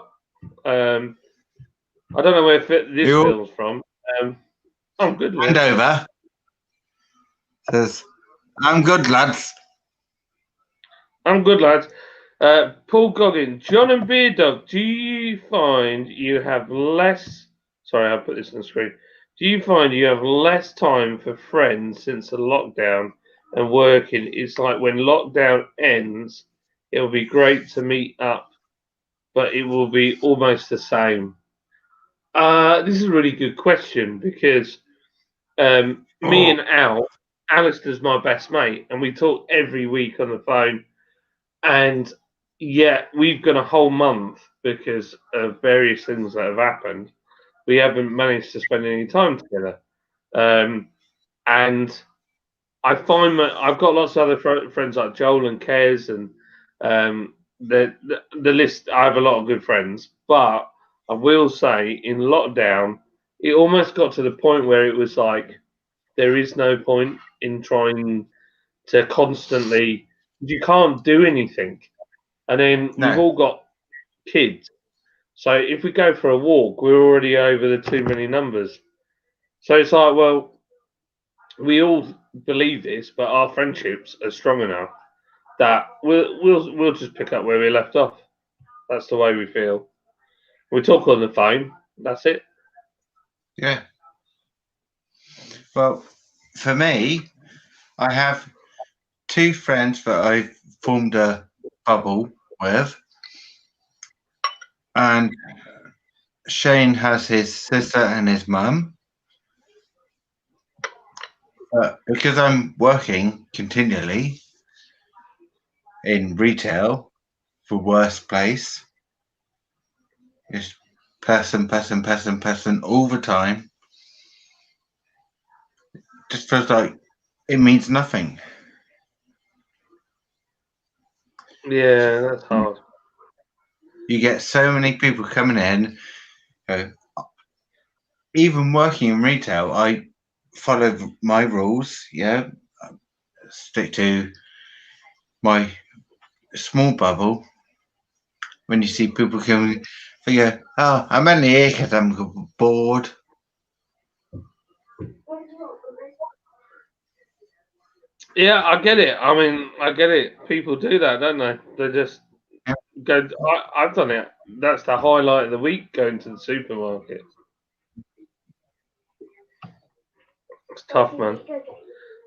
I don't know where this Phil's from. I'm good, Hand lad. over. Says, I'm good, lads. I'm good, lads. Paul Goggin, John and Beer Dog, do you find you have less... Sorry, I'll put this on the screen. Do you find you have less time for friends since the lockdown and working? It's like when lockdown ends, it'll be great to meet up, but it will be almost the same. This is a really good question because me and Alistair's my best mate, and we talk every week on the phone. And yeah, we've got a whole month because of various things that have happened. We haven't managed to spend any time together. And I find that I've got lots of other friends like Joel and Kez, and the list. I have a lot of good friends, but I will say in lockdown, it almost got to the point where it was like there is no point in trying to constantly. You can't do anything, and then we've all got kids. So if we go for a walk, we're already over the too many numbers. So it's like, well, we all believe this, but our friendships are strong enough that we'll just pick up where we left off. That's the way we feel. We talk on the phone. That's it. Yeah. Well, for me, I have two friends that I formed a bubble with, and Shane has his sister and his mum. But because I'm working continually in retail for worst place, it's person all the time. Just feels like it means nothing. Yeah, that's hard. You get so many people coming in. Even working in retail, I follow my rules. Yeah, stick to my small bubble. When you see people coming, you go, "Oh, I'm only here because I'm bored." Yeah, I get it. I mean, I get it. People do that, don't they? They just go. I've done it. That's the highlight of the week, going to the supermarket. It's tough, man.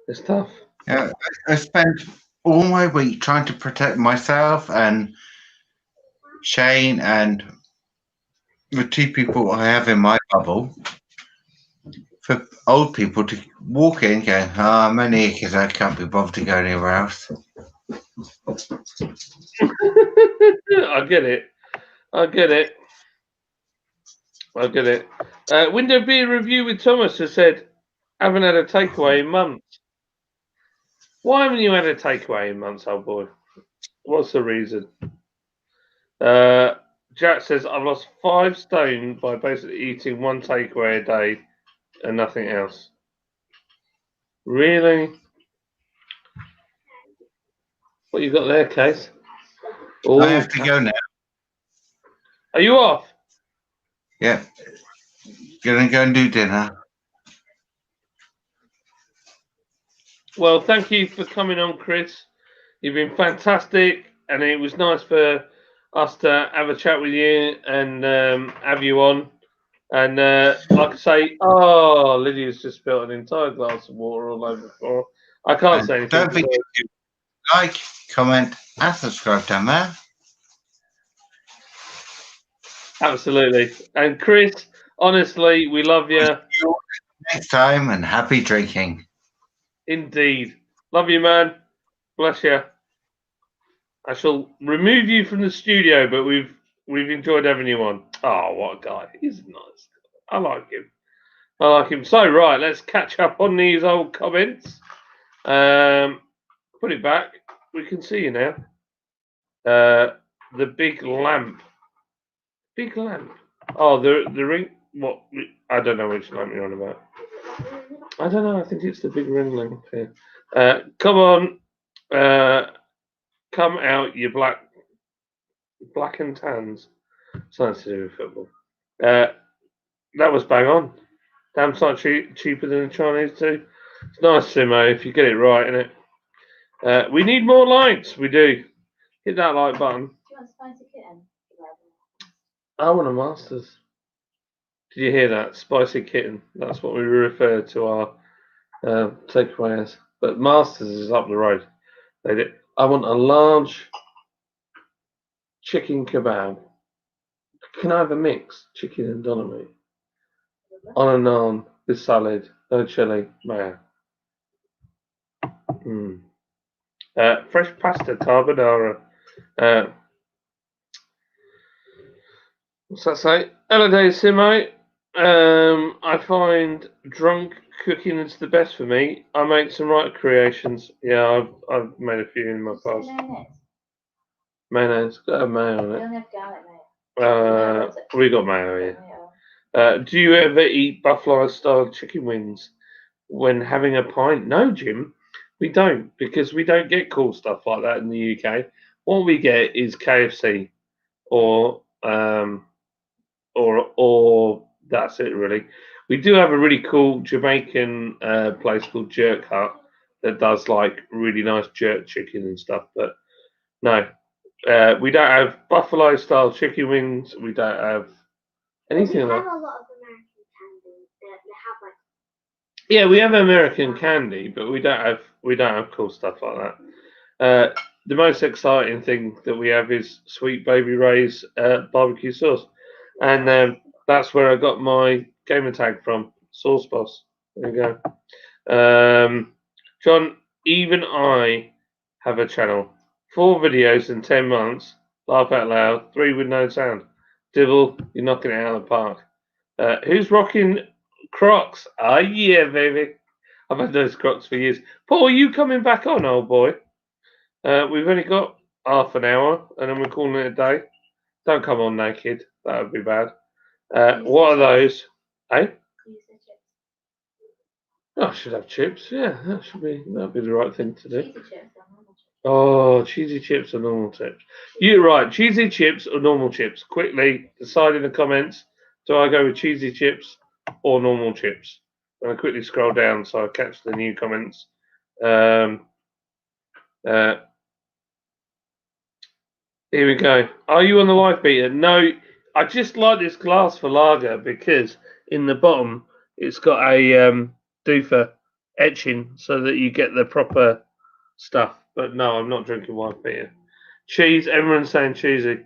It's tough. Yeah, I spent all my week trying to protect myself and Shane and the two people I have in my bubble. For old people to walk in going, "Oh, I'm only here because I can't be bothered to go anywhere else." I get it. I get it. I get it. Window beer review with Thomas has said, haven't had a takeaway in months. Why haven't you had a takeaway in months, old boy? What's the reason? Jack says, I've lost 5 stone by basically eating 1 takeaway a day and nothing else. Really? What you got there, Case? Oh, I have to go now. Are you off? Yep. Gonna go and do dinner. Well, thank you for coming on, Chris. You've been fantastic, and it was nice for us to have a chat with you and have you on. And like I say, oh, Lydia's just spilled an entire glass of water all over the floor. I can't say anything. Don't forget to like, comment, and subscribe down there. Absolutely. And Chris, honestly, we love you. See you next time, and happy drinking. Indeed. Love you, man. Bless you. I shall remove you from the studio, but we've enjoyed having you on. Oh, what a guy. He's nice. I like him. I like him. So, right, let's catch up on these old comments. Put it back. We can see you now. The big lamp. Big lamp. Oh, the ring. What? I don't know which lamp you're on about. I don't know. I think it's the big ring lamp here. Come on. Come out, you black and tans. Something to do with football. That was bang on. Damn sight cheaper than the Chinese too. It's nice, Simo, if you get it right, innit? We need more likes. We do. Hit that like button. Do you want spicy kitten? I want a Masters. Did you hear that? Spicy kitten. That's what we refer to our takeaway as. But Masters is up the road. I want a large chicken kebab. Can I have a mix? Chicken and doner meat. On a naan with salad, no chili, mayo. Fresh pasta carbonara. What's that say? Hello there, Simo. I find drunk cooking is the best for me. I make some right creations. Yeah, I've made a few in my past. Mayonnaise. Got to have mayo on You it. only have garlic mayo. We got mayo here. Do you ever eat buffalo-style chicken wings when having a pint? No, Jim, we don't, because we don't get cool stuff like that in the UK. What we get is KFC, or that's it really. We do have a really cool Jamaican place called Jerk Hut that does like really nice jerk chicken and stuff, but no, we don't have buffalo-style chicken wings. We don't have anything like. a lot of American candy. They have like. Yeah, we have American candy, but we don't have cool stuff like that. The most exciting thing that we have is Sweet Baby Ray's barbecue sauce, and that's where I got my gamer tag from, Sauce Boss. There you go. John, even I have a channel. 4 videos in 10 months. Laugh out loud. 3 with no sound. Dibble, you're knocking it out of the park. Who's rocking Crocs? Ah, yeah, baby. I've had those Crocs for years. Paul, are you coming back on, old boy? We've only got half an hour, and then we're calling it a day. Don't come on naked. That would be bad. What are those? Eh? Oh, I should have chips. Yeah, that'd be the right thing to do. Cheesy chips or normal chips? Oh, cheesy chips or normal chips? You're right. Cheesy chips or normal chips? Quickly decide in the comments. Do I go with cheesy chips or normal chips? I'm going to quickly scroll down so I catch the new comments. Here we go. Are you on the wife beater? No. I just like this glass for lager because in the bottom it's got a doofer etching so that you get the proper stuff. But no, I'm not drinking wife beater. Cheese. Everyone's saying cheesy.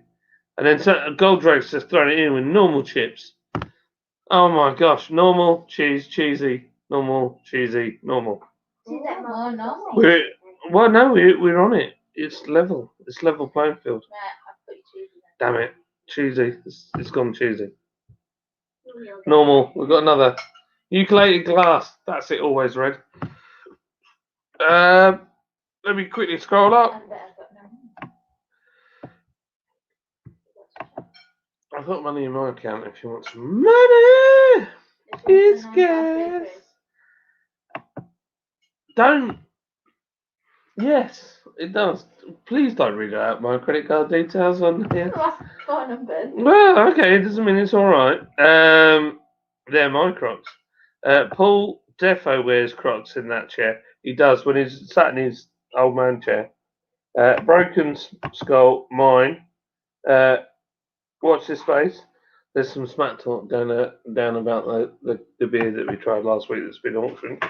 And then Goldrake's just throwing it in with normal chips. Oh my gosh. Normal, cheesy, normal, cheesy, normal. Oh, normal. We're on it. It's level. It's level playing field. Right, I've put you cheesy then. Damn it. Cheesy. It's gone cheesy. Normal. We've got another. Ukulele glass. That's it, always red. Let me quickly scroll up. And I've got no. I've got money in my account if you want some money. It's gas. Don't. Yes, it does. Please don't read out my credit card details on here. Phone numbers. Well, okay, it doesn't mean it's all right. They're my Crocs. Paul defo wears Crocs in that chair. He does when he's sat in his old man chair. Broken skull, mine. Watch this space. There's some smack talk down about the beer that we tried last week that's been auctioned.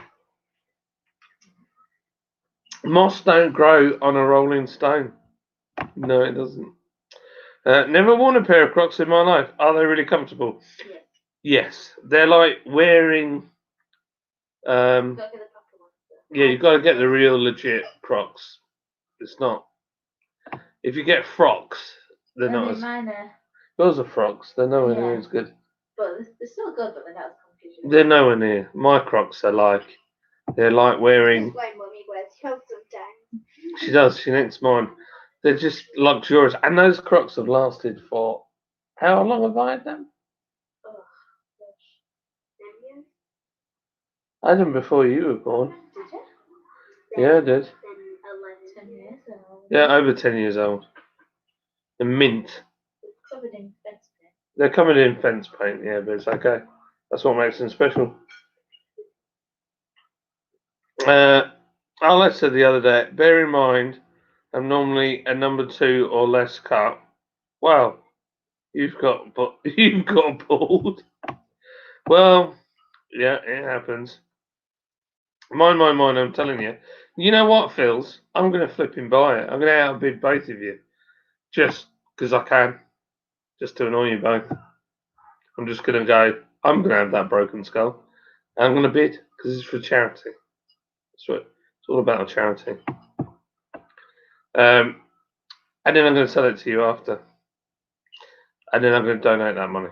Moss don't grow on a rolling stone. No, it doesn't. Never worn a pair of Crocs in my life. Are they really comfortable? Yeah. Yes. They're like wearing. Gotta get the proper ones. Yeah, you've got to get the real legit Crocs. It's not. If you get frocks, they're I not mean, as. mine are, Those are frocks. They're nowhere near Yeah. as good. but they're still good, but they're not as confusing. They're nowhere near. My Crocs are like. They're like wearing. That's why Mummy wears yours sometimes. She does. She knits mine. They're just luxurious, and those Crocs have lasted for. How long have I had them? Oh, gosh. 10 years? I had them before you were born. Did you? Yeah, I did. Then 11 10 years old. Yeah, over 10 years old. The mint. It's covered in fence paint. They're coming in fence paint, yeah, but it's okay. That's what makes them special. Alex said the other day, bear in mind, I'm normally a number 2 or less cut. Wow, you've got bald. Well, yeah, it happens. Mine, I'm telling you. You know what, Phils? I'm going to flip him buy it. I'm going to outbid both of you. Just because I can. Just to annoy you both. I'm just going to go, I'm going to have that broken skull. And I'm going to bid because it's for charity. That's what it's all about, charity. And then I'm going to sell it to you after. And then I'm going to donate that money.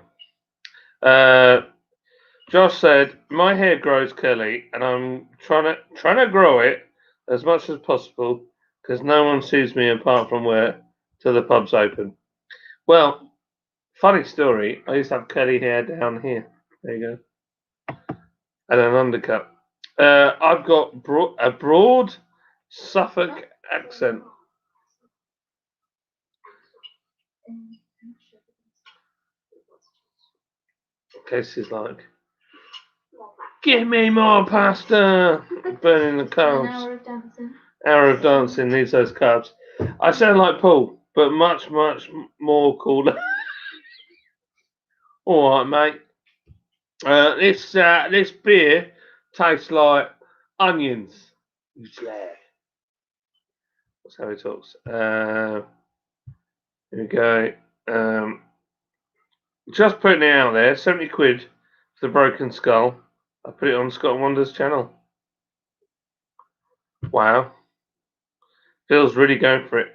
Josh said, my hair grows curly and I'm trying to grow it as much as possible because no one sees me apart from where till the pub's open. Well, funny story, I used to have curly hair down here. There you go. And an undercut. I've got a broad Suffolk accent. Casey's like, give me more pasta! Burning the An carbs. hour of dancing. Hour of dancing needs those carbs. I sound like Paul, but much, much more cooler. All right, mate. This beer tastes like onions. Yeah. That's how he talks. Here we go. Just putting it out there. 70 quid for the broken skull. I put it on Scott and Wonder's channel. Wow. Phil's really going for it.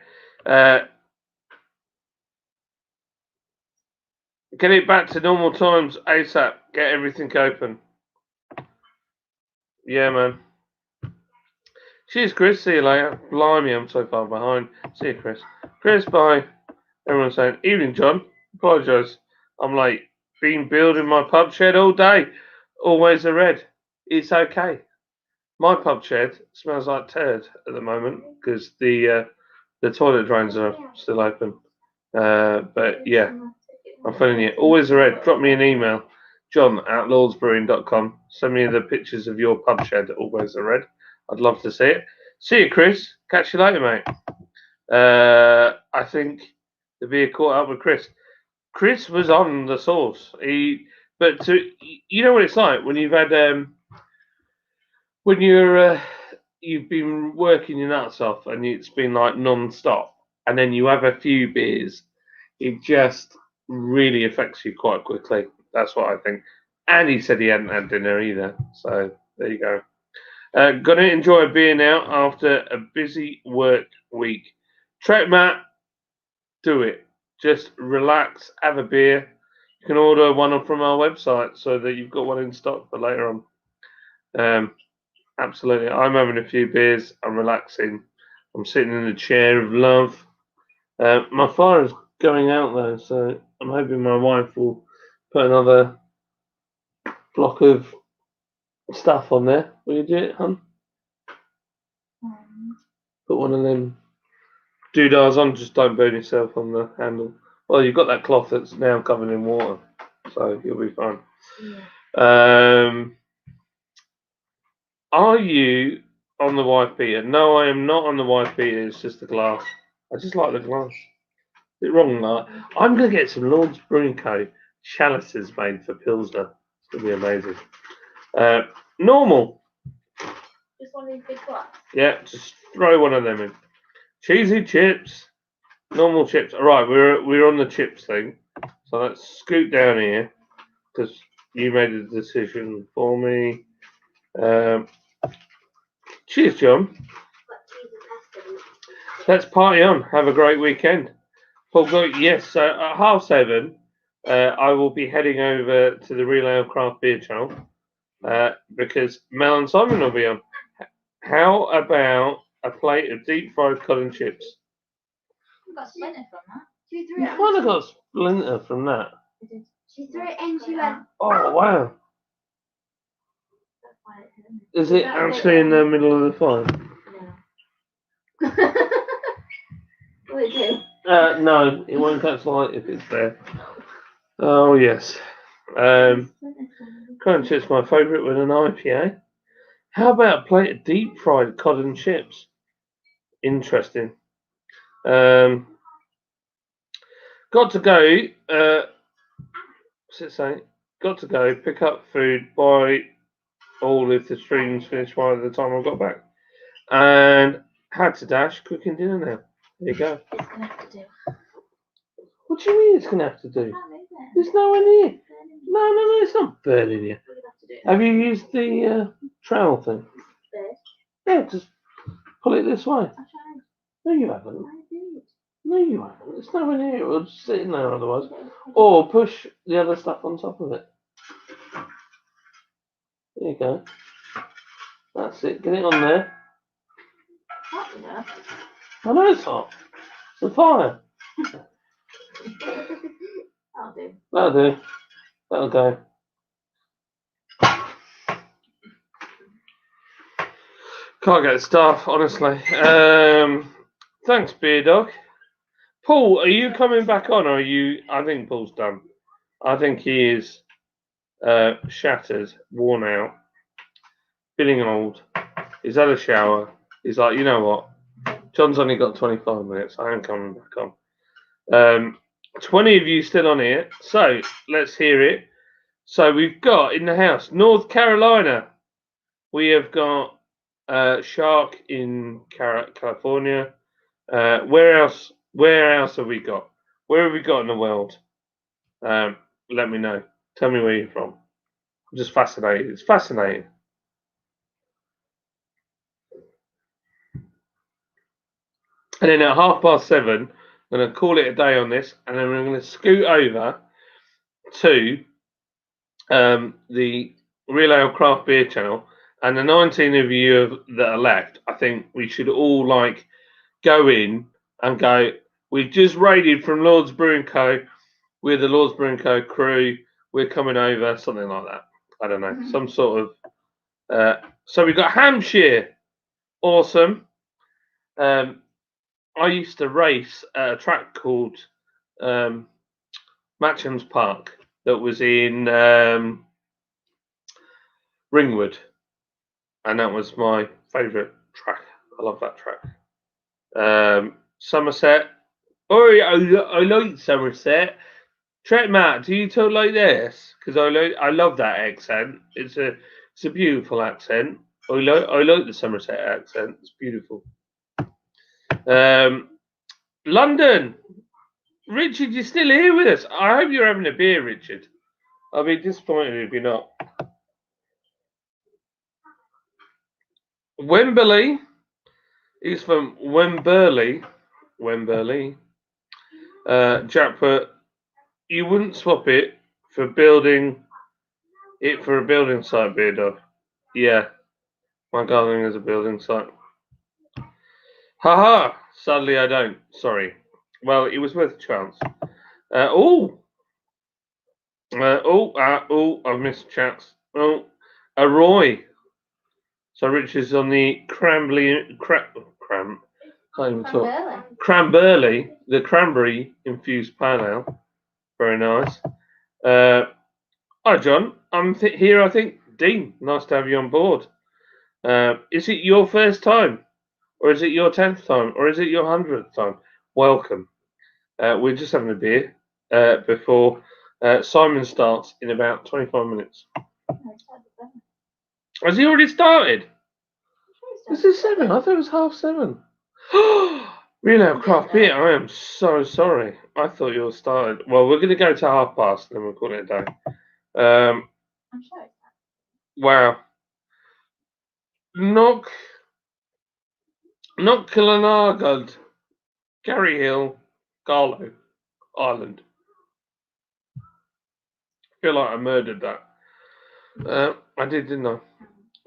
Get it back to normal times ASAP. Get everything open. Yeah, man. Cheers, Chris. See you later. Blimey, I'm so far behind. See you, Chris. Chris, bye. Everyone's saying, evening, John. Apologise. I'm late. Been building my pub shed all day. Always a red. It's okay. My pub shed smells like turd at the moment because the toilet drains are still open. But yeah, I'm phoning you. Always a red. Drop me an email, john@lordsbrewing.com. Send me the pictures of your pub shed. Always a red. I'd love to see it. See you, Chris. Catch you later, mate. I think the beer caught up with Chris. Chris was on the sauce. You know what it's like when you've had when you've been working your nuts off and it's been like non-stop, and then you have a few beers, it just really affects you quite quickly. That's what I think. And he said he hadn't had dinner either, so there you go. Gonna enjoy a beer now after a busy work week. Trek Matt, do it. Just relax, have a beer. You can order one from our website so that you've got one in stock for later on. Absolutely. I'm having a few beers. I'm relaxing. I'm sitting in a chair of love. My fire is going out though, so I'm hoping my wife will put another block of stuff on there. Will you do it, hon? Put one of them doodahs on, just don't burn yourself on the handle. Well, you've got that cloth that's now covered in water, so you'll be fine. Yeah. Are you on the wife beater? No, I am not on the wife beater. It's just the glass. I just like the glass. Is it wrong, Mark? I'm going to get some Lord's Brewing Co. chalices made for Pilsner. It's going to be amazing. Normal. Just one of these big glass. Yeah, just throw one of them in. Cheesy chips. Normal chips. All right, we're on the chips thing. So let's scoot down here because you made a decision for me. Cheers, John. Like cheese and pesto. Let's party on. Have a great weekend. Paul, yes, so at 7:30, I will be heading over to the Real Ale Craft Beer channel because Mel and Simon will be on. How about a plate of deep fried cod and chips? We got splinter from that. She threw You it and kind of got a splinter from that. she threw it and she went, Oh, wow. That's why it hit me. Is it actually in the middle of the fire? No. What did it do? No, it won't catch light if it's there. Oh, yes. Cod and chips, my favourite with an IPA. How about a plate of deep fried cod and chips? Interesting. Got to go. What's it say? Got to go. Pick up food. Buy all if the stream's finished by the time I got back. And had to dash. Cooking dinner now. There you go. It's gonna have to do. What do you mean it's gonna have to do? Can't move it. There's no one here. Burning. No, it's not burning you. We're gonna have to do it. Have you used the trowel thing? First. Yeah, just pull it this way. I tried. No, you haven't. I did. No, you haven't. It's nowhere near it. It'll just sit in there otherwise. Or push the other stuff on top of it. There you go. That's it. Get it on there. Hot enough. I know it's hot. It's a fire. That'll do. That'll do. That'll go. Can't get stuff, honestly. Thanks, Beer Dog. Paul, are you coming back on? Or are you? I think Paul's done. I think he is shattered, worn out, feeling old. He's had a shower. He's like, you know what? John's only got 25 minutes. I am coming back on. 20 of you still on here, so let's hear it. So we've got in the house, North Carolina. We have got Shark in California. Where else? Where else have we got? Where have we got in the world? Let me know. Tell me where you're from. I'm just fascinated. It's fascinating. And then at 7:30, I'm going to call it a day on this, and then we're going to scoot over to the Real Ale Craft Beer channel. And the 19 of you that are left, I think we should all like go in and go, we've just raided from Lord's Brewing Co. We're the Lord's Brewing Co. crew. We're coming over, something like that. I don't know, some sort of. So we've got Hampshire. Awesome. I used to race at a track called Matcham's Park that was in Ringwood. And that was my favourite track. I love that track. Somerset. Oh, I like Somerset. Check Matt, do you talk like this? Because I love that accent. It's a beautiful accent. I like the Somerset accent. It's beautiful. London. Richard, you're still here with us. I hope you're having a beer, Richard. I'll be disappointed if you're not. Wembley. He's from Wembley. Jack put, you wouldn't swap it for building it for a building site, Beer Dog. Yeah, my gardening is a building site. Haha! Sadly, I don't. Sorry. Well, it was worth a chance. I've missed chats. Oh, a Roy. So Richard's on the cranberry, the cranberry infused pale ale. Very nice. Hi, John. I'm here, I think. Dean, nice to have you on board. Is it your first time? Or is it your 10th time? Or is it your 100th time? Welcome. We're just having a beer before Simon starts in about 25 minutes. Has he already started? Is it 7? I thought it was 7:30. Real craft beer. I am so sorry. I thought you all started. Well, we're going to go to past, and then we'll call it a day. I'm sorry. Wow. Knock Killanargad, Gary Hill, Garlow, Ireland. I feel like I murdered that. I did, didn't I?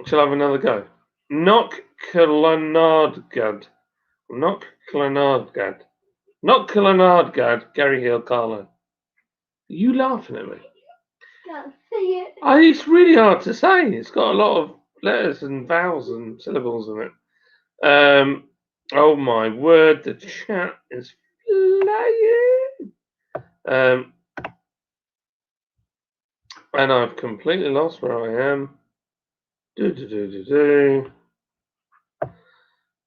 Shall I have another go? Knock Killanargad. Knock Killanargad. Knock Killanargad, Gary Hill, Carlo. Are you laughing at me? Can't see it. It's really hard to say. It's got a lot of letters and vowels and syllables in it. Oh my word, the chat is flying. And I've completely lost where I am.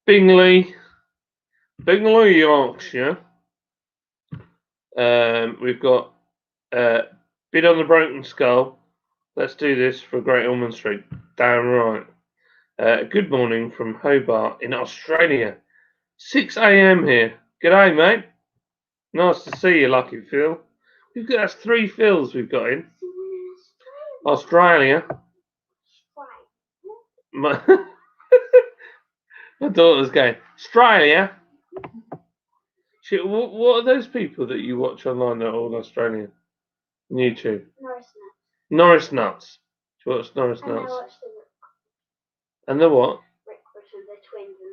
Bingley, Yorkshire. We've got Bid on the Broken Skull. Let's do this for Great Ormond Street. Damn right. Good morning from Hobart in Australia. 6 a.m. here. G'day, mate. Nice to see you, Lucky Phil. That's 3 Phils we've got in. Australia. My daughter's going, Australia? Shit, what are those people that you watch online that are all Australian? On YouTube? Norris Nuts. Do you watch Norris And I Nuts? watched the And the what? Rick, which are the twins and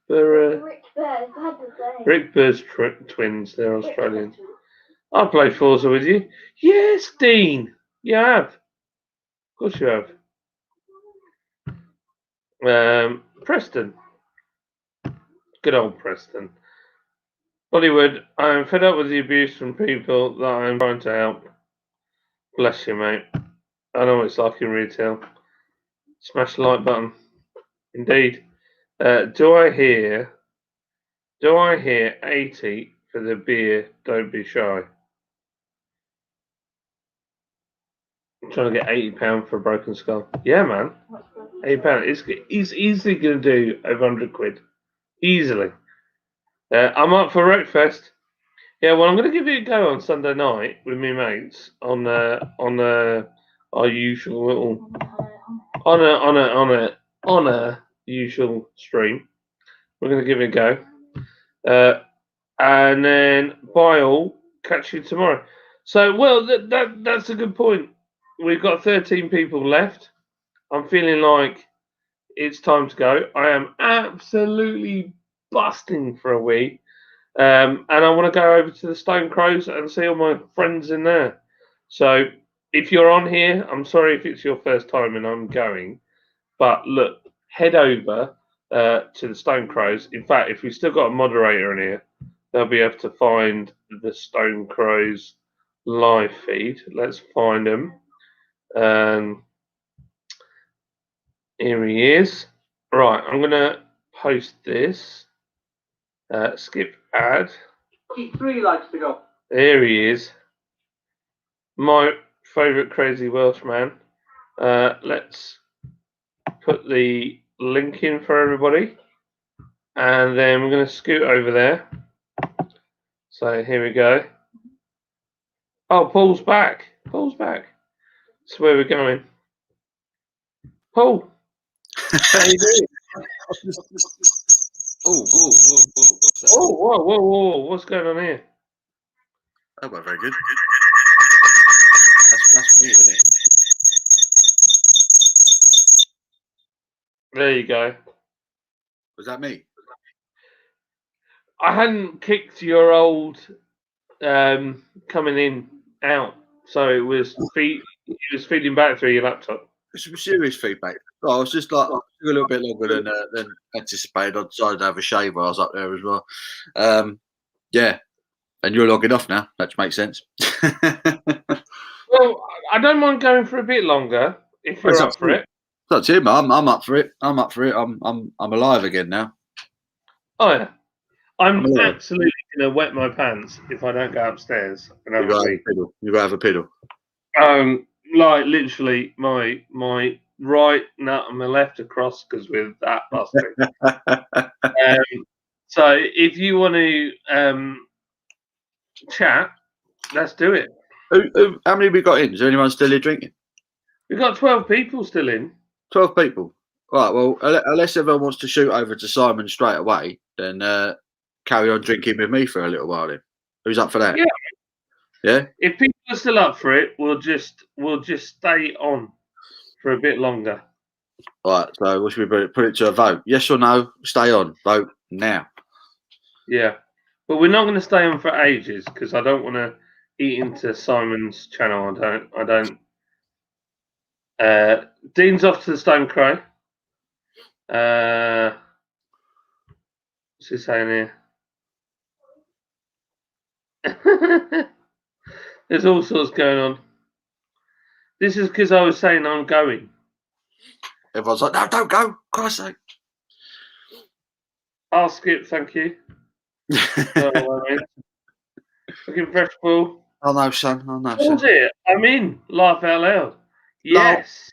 the Rick Bird's twins. They're Australian. I'll play Forza with you. Yes, Dean. You have. Of course you have. Preston. Good old Preston. Bollywood, I am fed up with the abuse from people that I am trying to help. Bless you, mate. I know what it's like in retail. Smash the like button. Indeed. Do I hear 80 for the beer? Don't be shy. I'm trying to get £80 for a broken skull. Yeah, man. £80. He's easily going to do over 100 quid. Easily. I'm up for Wreckfest. Yeah, well, I'm going to give it a go on Sunday night with me mates on our usual little on a usual stream. We're going to give it a go, and then bye all. Catch you tomorrow. So, well, that's a good point. We've got 13 people left. I'm feeling like it's time to go. I am absolutely busting for a wee. And I want to go over to the Stone Crows and see all my friends in there. So if you're on here, I'm sorry if it's your first time and I'm going. But look, head over to the Stone Crows. In fact, if we've still got a moderator in here, they'll be able to find the Stone Crows live feed. Let's find him. Here he is. Right, I'm going to post this. Skip ad. Keep 3 likes to go. There he is. My favourite crazy Welshman. Let's put the link in for everybody. And then we're going to scoot over there. So here we go. Oh, Paul's back. Paul's back. That's where we're going. Paul. How you doing? What's that? Oh, whoa. What's going on here? That wasn't very good. That's weird, isn't it? There you go. Was that me? I hadn't kicked your old coming in out, so it was feeding back through your laptop. Some serious feedback. Oh, I was just like, it took a little bit longer than anticipated. I decided to have a shave while I was up there as well. Yeah, and you're logging off now. That makes sense. Well, I don't mind going for a bit longer if you're up for it. That's him. I'm up for it. I'm up for it. I'm alive again now. Oh yeah, I'm alive. absolutely gonna wet my pants if I don't go upstairs and have a wee. You gotta have a piddle. Like literally my right nut and my left across because with that busting. So if you want to chat, let's do it. How many have we got in? Is there anyone still here drinking? We've got 12 people still in. 12 people. Right, well, unless everyone wants to shoot over to Simon straight away, then carry on drinking with me for a little while then. Who's up for that? Yeah. Yeah? If people are still up for it, we'll just stay on for a bit longer. Right, so what should we put it to a vote? Yes or no? Stay on. Vote now. Yeah. But we're not going to stay on for ages because I don't want to eat into Simon's channel. I don't. Dean's off to the Stone Crow. What's he saying here? There's all sorts going on. This is because I was saying I'm going. Everyone's like, no, don't go. Christ's sake. I'll skip, thank you. Looking fresh, Paul. Oh no, son. Oh no, Paul's son. here. I'm in. Laugh out loud. Yes.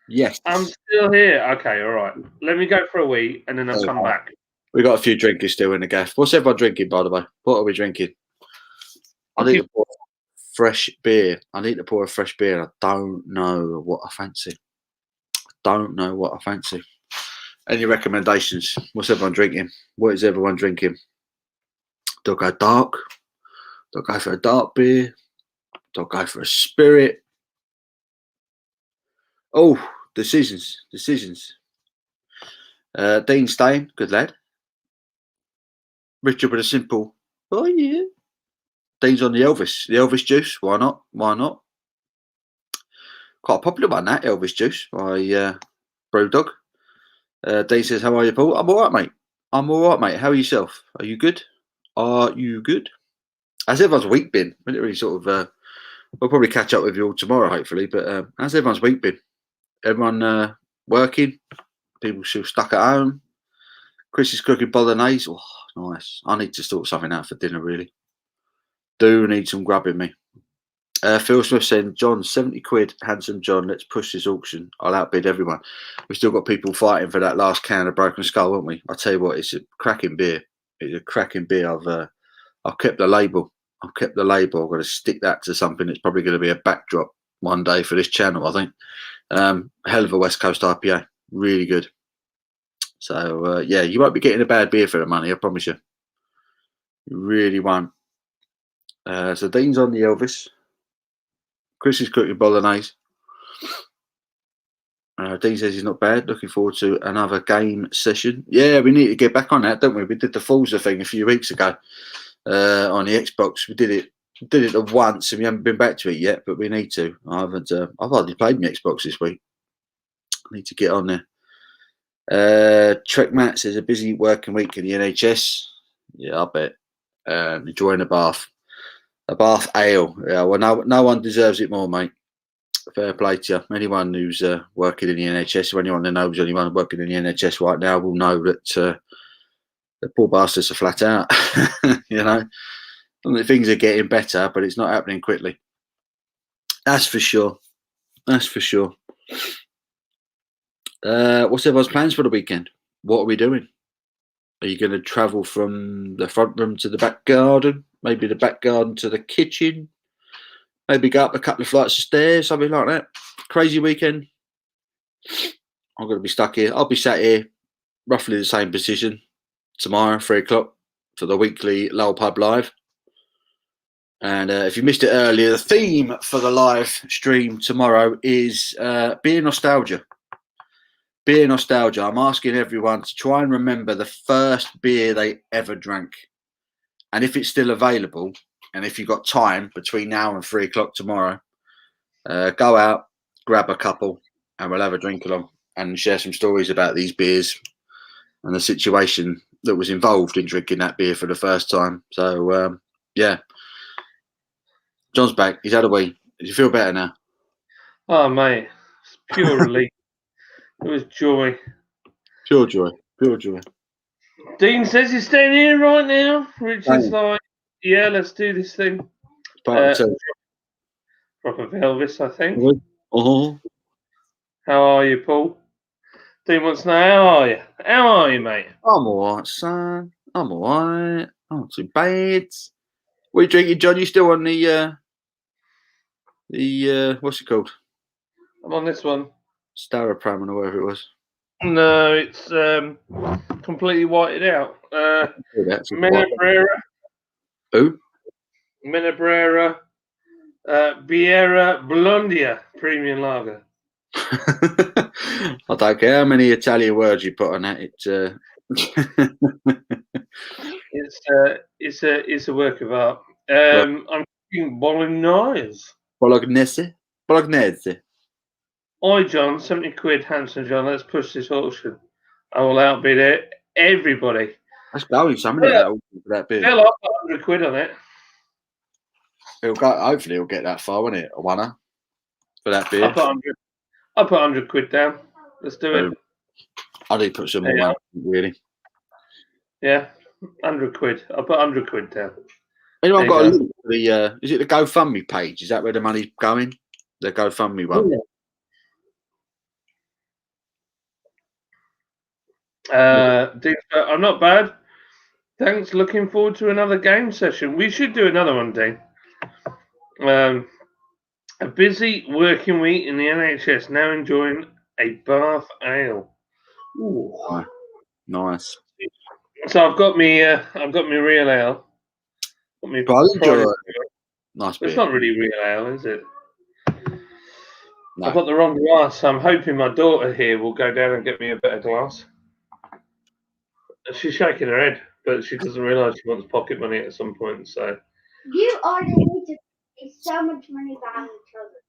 Yes. I'm still here. Okay, all right. Let me go for a wee and then I'll come back. We got a few drinkers still in the gaff. What's everyone drinking, by the way? What are we drinking? I need to pour fresh beer. I need to pour a fresh beer. I don't know what I fancy. Any recommendations? What's everyone drinking? What is everyone drinking? Do I go dark? Do I go for a dark beer? Do I go for a spirit? Oh, decisions. Dean Stain, good lad. Richard with a simple, oh yeah. Dean's on the Elvis juice. Why not? Quite a popular one, that Elvis juice by Brewdog. Dean says, how are you, Paul? I'm all right, mate. How are yourself? Are you good? How's everyone's week been? We didn't really sort of, we'll probably catch up with you all tomorrow, hopefully, but how's everyone's week been? Everyone working? People still stuck at home? Chris is cooking bolognese. Oh, nice. I need to sort something out for dinner, really. Do need some grub in me. Phil Smith saying, John, 70 quid, handsome John, let's push this auction. I'll outbid everyone. We've still got people fighting for that last can of Broken Skull, haven't we? I'll tell you what, it's a cracking beer. I've kept the label. I've got to stick that to something that's probably going to be a backdrop one day for this channel, I think. Hell of a West Coast IPA. Really good. So, yeah, you won't be getting a bad beer for the money, I promise you. You really won't. So Dean's on the Elvis. Chris is cooking bolognese. Dean says he's not bad. Looking forward to another game session. Yeah, we need to get back on that, don't we? We did the Forza thing a few weeks ago on the Xbox. We did it once, and we haven't been back to it yet. But we need to. I've hardly played my Xbox this week. I need to get on there. Trek Matt says a busy working week in the NHS. Yeah, I bet. Enjoying a bath. A bath ale. Yeah, well, no one deserves it more, mate. Fair play to you. Anyone who's working in the NHS, or anyone that knows anyone working in the NHS right now, will know that the poor bastards are flat out. You know, things are getting better, but it's not happening quickly. That's for sure. What's everyone's plans for the weekend? What are we doing? Are you going to travel from the front room to the back garden? Maybe the back garden to the kitchen? Maybe go up a couple of flights of stairs, something like that. Crazy weekend. I'm going to be stuck here. I'll be sat here, roughly the same position tomorrow, 3 o'clock, for the weekly Lowell Pub Live. And if you missed it earlier, the theme for the live stream tomorrow is beer nostalgia. Beer nostalgia. I'm asking everyone to try and remember the first beer they ever drank. And if it's still available, and if you've got time between now and 3 o'clock tomorrow, go out, grab a couple, and we'll have a drink along and share some stories about these beers and the situation that was involved in drinking that beer for the first time. So, yeah. John's back. He's had a wee. Does you feel better now? Oh, mate. It's pure relief. It was joy. Pure joy. Pure joy. Dean says he's staying here right now. Richard's like, yeah, let's do this thing. Part of Proper Elvis, I think. Uh-huh. How are you, Paul? Dean wants to know, how are you? How are you, mate? I'm all right, son. I'm all right. I'm not too bad. What are you drinking, John? You still on the what's it called? I'm on this one. Staropram or whatever it was. No, it's completely whited out. Menebrera. Who? Menebrera Biera Blondia Premium Lager. I don't care how many Italian words you put on that. It's a work of art. I'm thinking Bolognese. Bolognese. Oi, John, 70 quid, handsome John. Let's push this auction. I will outbid everybody. Let's go. Somebody for that beer. Hell, I'll put 100 quid on it. He'll go. Hopefully, he'll get that far, won't it? A winner for that beer. I'll put 100 quid down. Let's do it. I do put some more money, really. Yeah, 100 quid. I'll put 100 quid down. Anyone got a link to the? Is it the GoFundMe page? Is that where the money's going? The GoFundMe one. I'm not bad. Thanks. Looking forward to another game session. We should do another one, Dean. A busy working week in the NHS. Now enjoying a Bath ale. Ooh. Nice. So I've got me real ale. Got me nice beer. It's not really real ale, is it? No. I've got the wrong glass. So I'm hoping my daughter here will go down and get me a better glass. She's shaking her head, but she doesn't realise she wants pocket money at some point. So You already need to pay so much money for having children.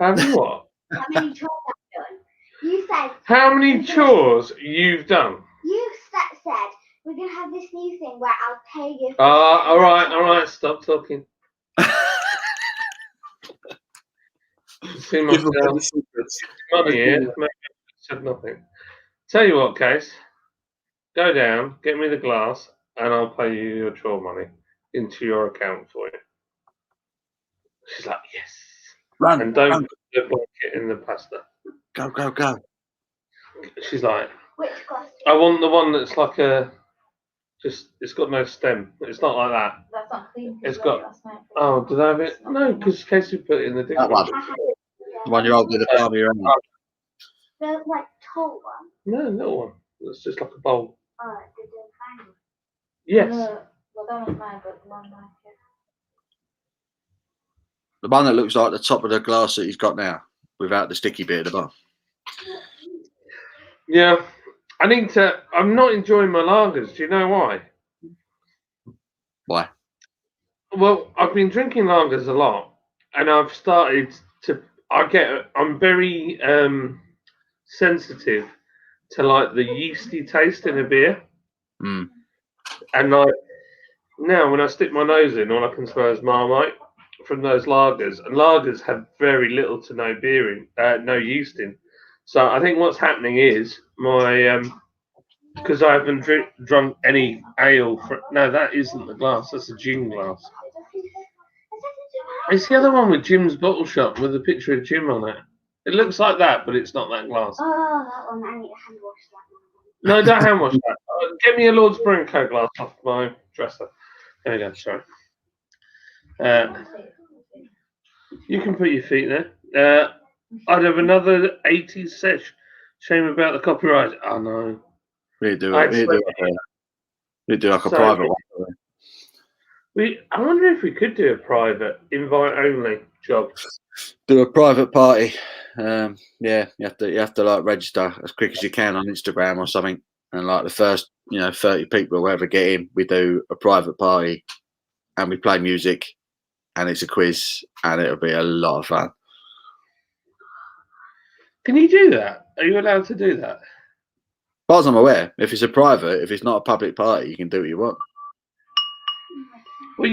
have you what? How many chores I've done? You said. How many chores you've done? You said we're gonna have this new thing where I'll pay you. All right. Stop talking. See myself. Money here. Maybe I said nothing. Tell you what, Case. Go down, get me the glass, and I'll pay you your chore money into your account for you. She's like, yes. Run. And don't put the blanket in the pasta. Go. She's like, Which glass? I want the one that's like it's got no stem. It's not like that. That's not clean. It's got. Oh, did I have it? No, because Casey put it in the That one. dishwasher. The one you're holding the palm of your hand. The like tall one. No, little one. It's just like a bowl. Oh, did you find it? Yes. Well, that was mine, but the one like it. The one that looks like the top of the glass that he's got now, without the sticky bit at the bottom. Yeah. I need to. I'm not enjoying my lagers. Do you know why? Why? Well, I've been drinking lagers a lot, and I've started to. I'm very sensitive to like the yeasty taste in a beer. Mm. And like now, when I stick my nose in, all I can smell is Marmite from those lagers, and lagers have very little to no beer in, no yeast in. So I think what's happening is my because I haven't drunk any ale. No, that isn't the glass. That's a gin glass. It's the other one with Jim's Bottle Shop with a picture of Jim on it. It looks like that, but it's not that glass. Oh, that one. I need to hand wash that. No, don't hand wash that. Get me a Lord's Brewing Co. glass off my dresser. There we go, sorry. You can put your feet there. I'd have another 80s sesh. Shame about the copyright. Oh, no. We do like a private one. I wonder if we could do a private invite only job. Do a private party. Yeah, you have to like register as quick as you can on Instagram or something, and like the first 30 people or whatever get in, we do a private party, and we play music, and it's a quiz, and it'll be a lot of fun. Can you do that? Are you allowed to do that? As far as I'm aware, if it's a private, if it's not a public party, you can do what you want. Well,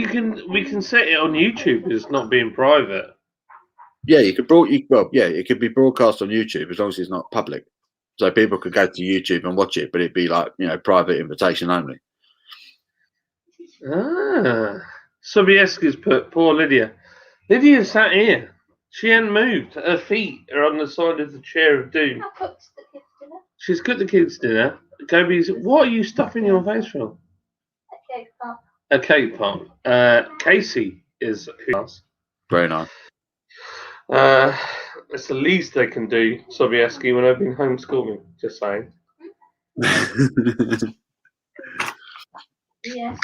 we can set it on YouTube as not being private. Yeah, it could be broadcast on YouTube as long as it's not public. So people could go to YouTube and watch it, but it'd be like, private invitation only. Ah, Sobieski's put poor Lydia. Lydia sat here. She hadn't moved. Her feet are on the side of the chair of doom. I cooked the kids' dinner. She's cooked the kids' dinner. Gobi's. What are you stuffing your face from? A cake pop. A cake pop. Casey is who else? Very nice. It's the least they can do, Sobieski, when I've been homeschooling. Just saying. Yes.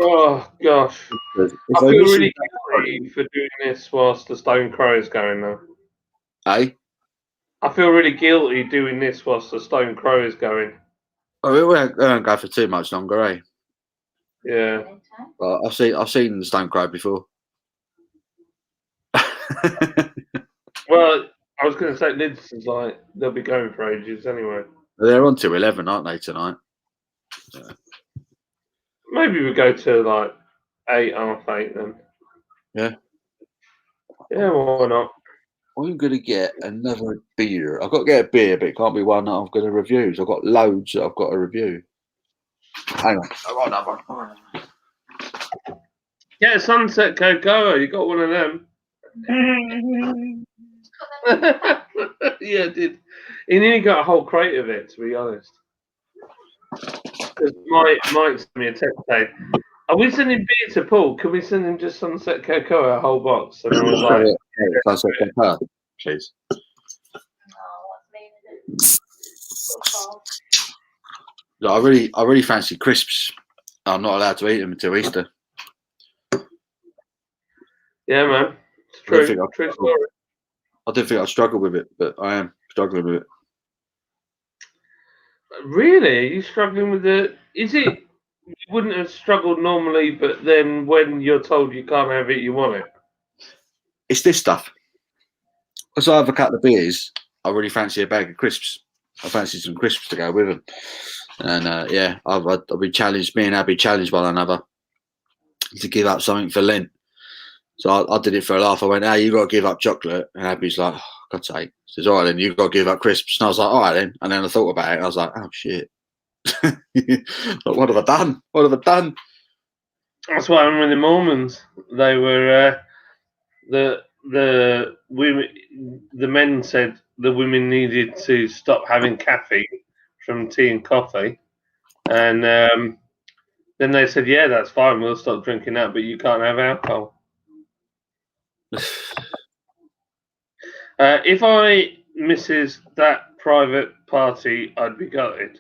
Oh gosh, I feel really guilty for doing this whilst the Stone Crow is going now. Hey? I feel really guilty doing this whilst the Stone Crow is going. Oh, it won't go for too much longer, eh? Yeah. Well, I've seen the Stone Crow before. Well, I was going to say Lids is like they'll be going for ages anyway. They're on to 11, aren't they, tonight? Yeah. Maybe we go to like 8, half 8 then. Yeah. Yeah, why not? I'm going to get another beer. I've got to get a beer, but it can't be one that I'm going to review. So I've got loads that I've got to review. Hang on. I've got another one. Get a Sunset Cocoa. You got one of them. Yeah, I did. He nearly got a whole crate of it, to be honest. Because Mike sent me a text saying, "Are we sending beer to Paul? Can we send him just Sunset Cocoa, a whole box?" And I was like, Sunset Cocoa, please. I really fancy crisps. I'm not allowed to eat them until Easter. Yeah, man. It's true. True story. I didn't think I'd struggle with it, but I am struggling with it. Really? Are you struggling with it? Is it you wouldn't have struggled normally, but then when you're told you can't have it, you want it? It's this stuff. As I have a couple of beers, I really fancy a bag of crisps. I fancy some crisps to go with them. And yeah, I've been challenged, me and Abby challenged one another to give up something for Lent. So I did it for a laugh. I went, "Hey, you got to give up chocolate." And Abby's like, "Oh, God's sake." She says, "All right, then you've got to give up crisps." And I was like, "All right, then." And then I thought about it. And I was like, "Oh, shit. What have I done? What have I done?" That's what happened with the Mormons. They were the women. The men said the women needed to stop having caffeine from tea and coffee, and then they said, "Yeah, that's fine. We'll stop drinking that, but you can't have alcohol." If I misses that private party, I'd be gutted.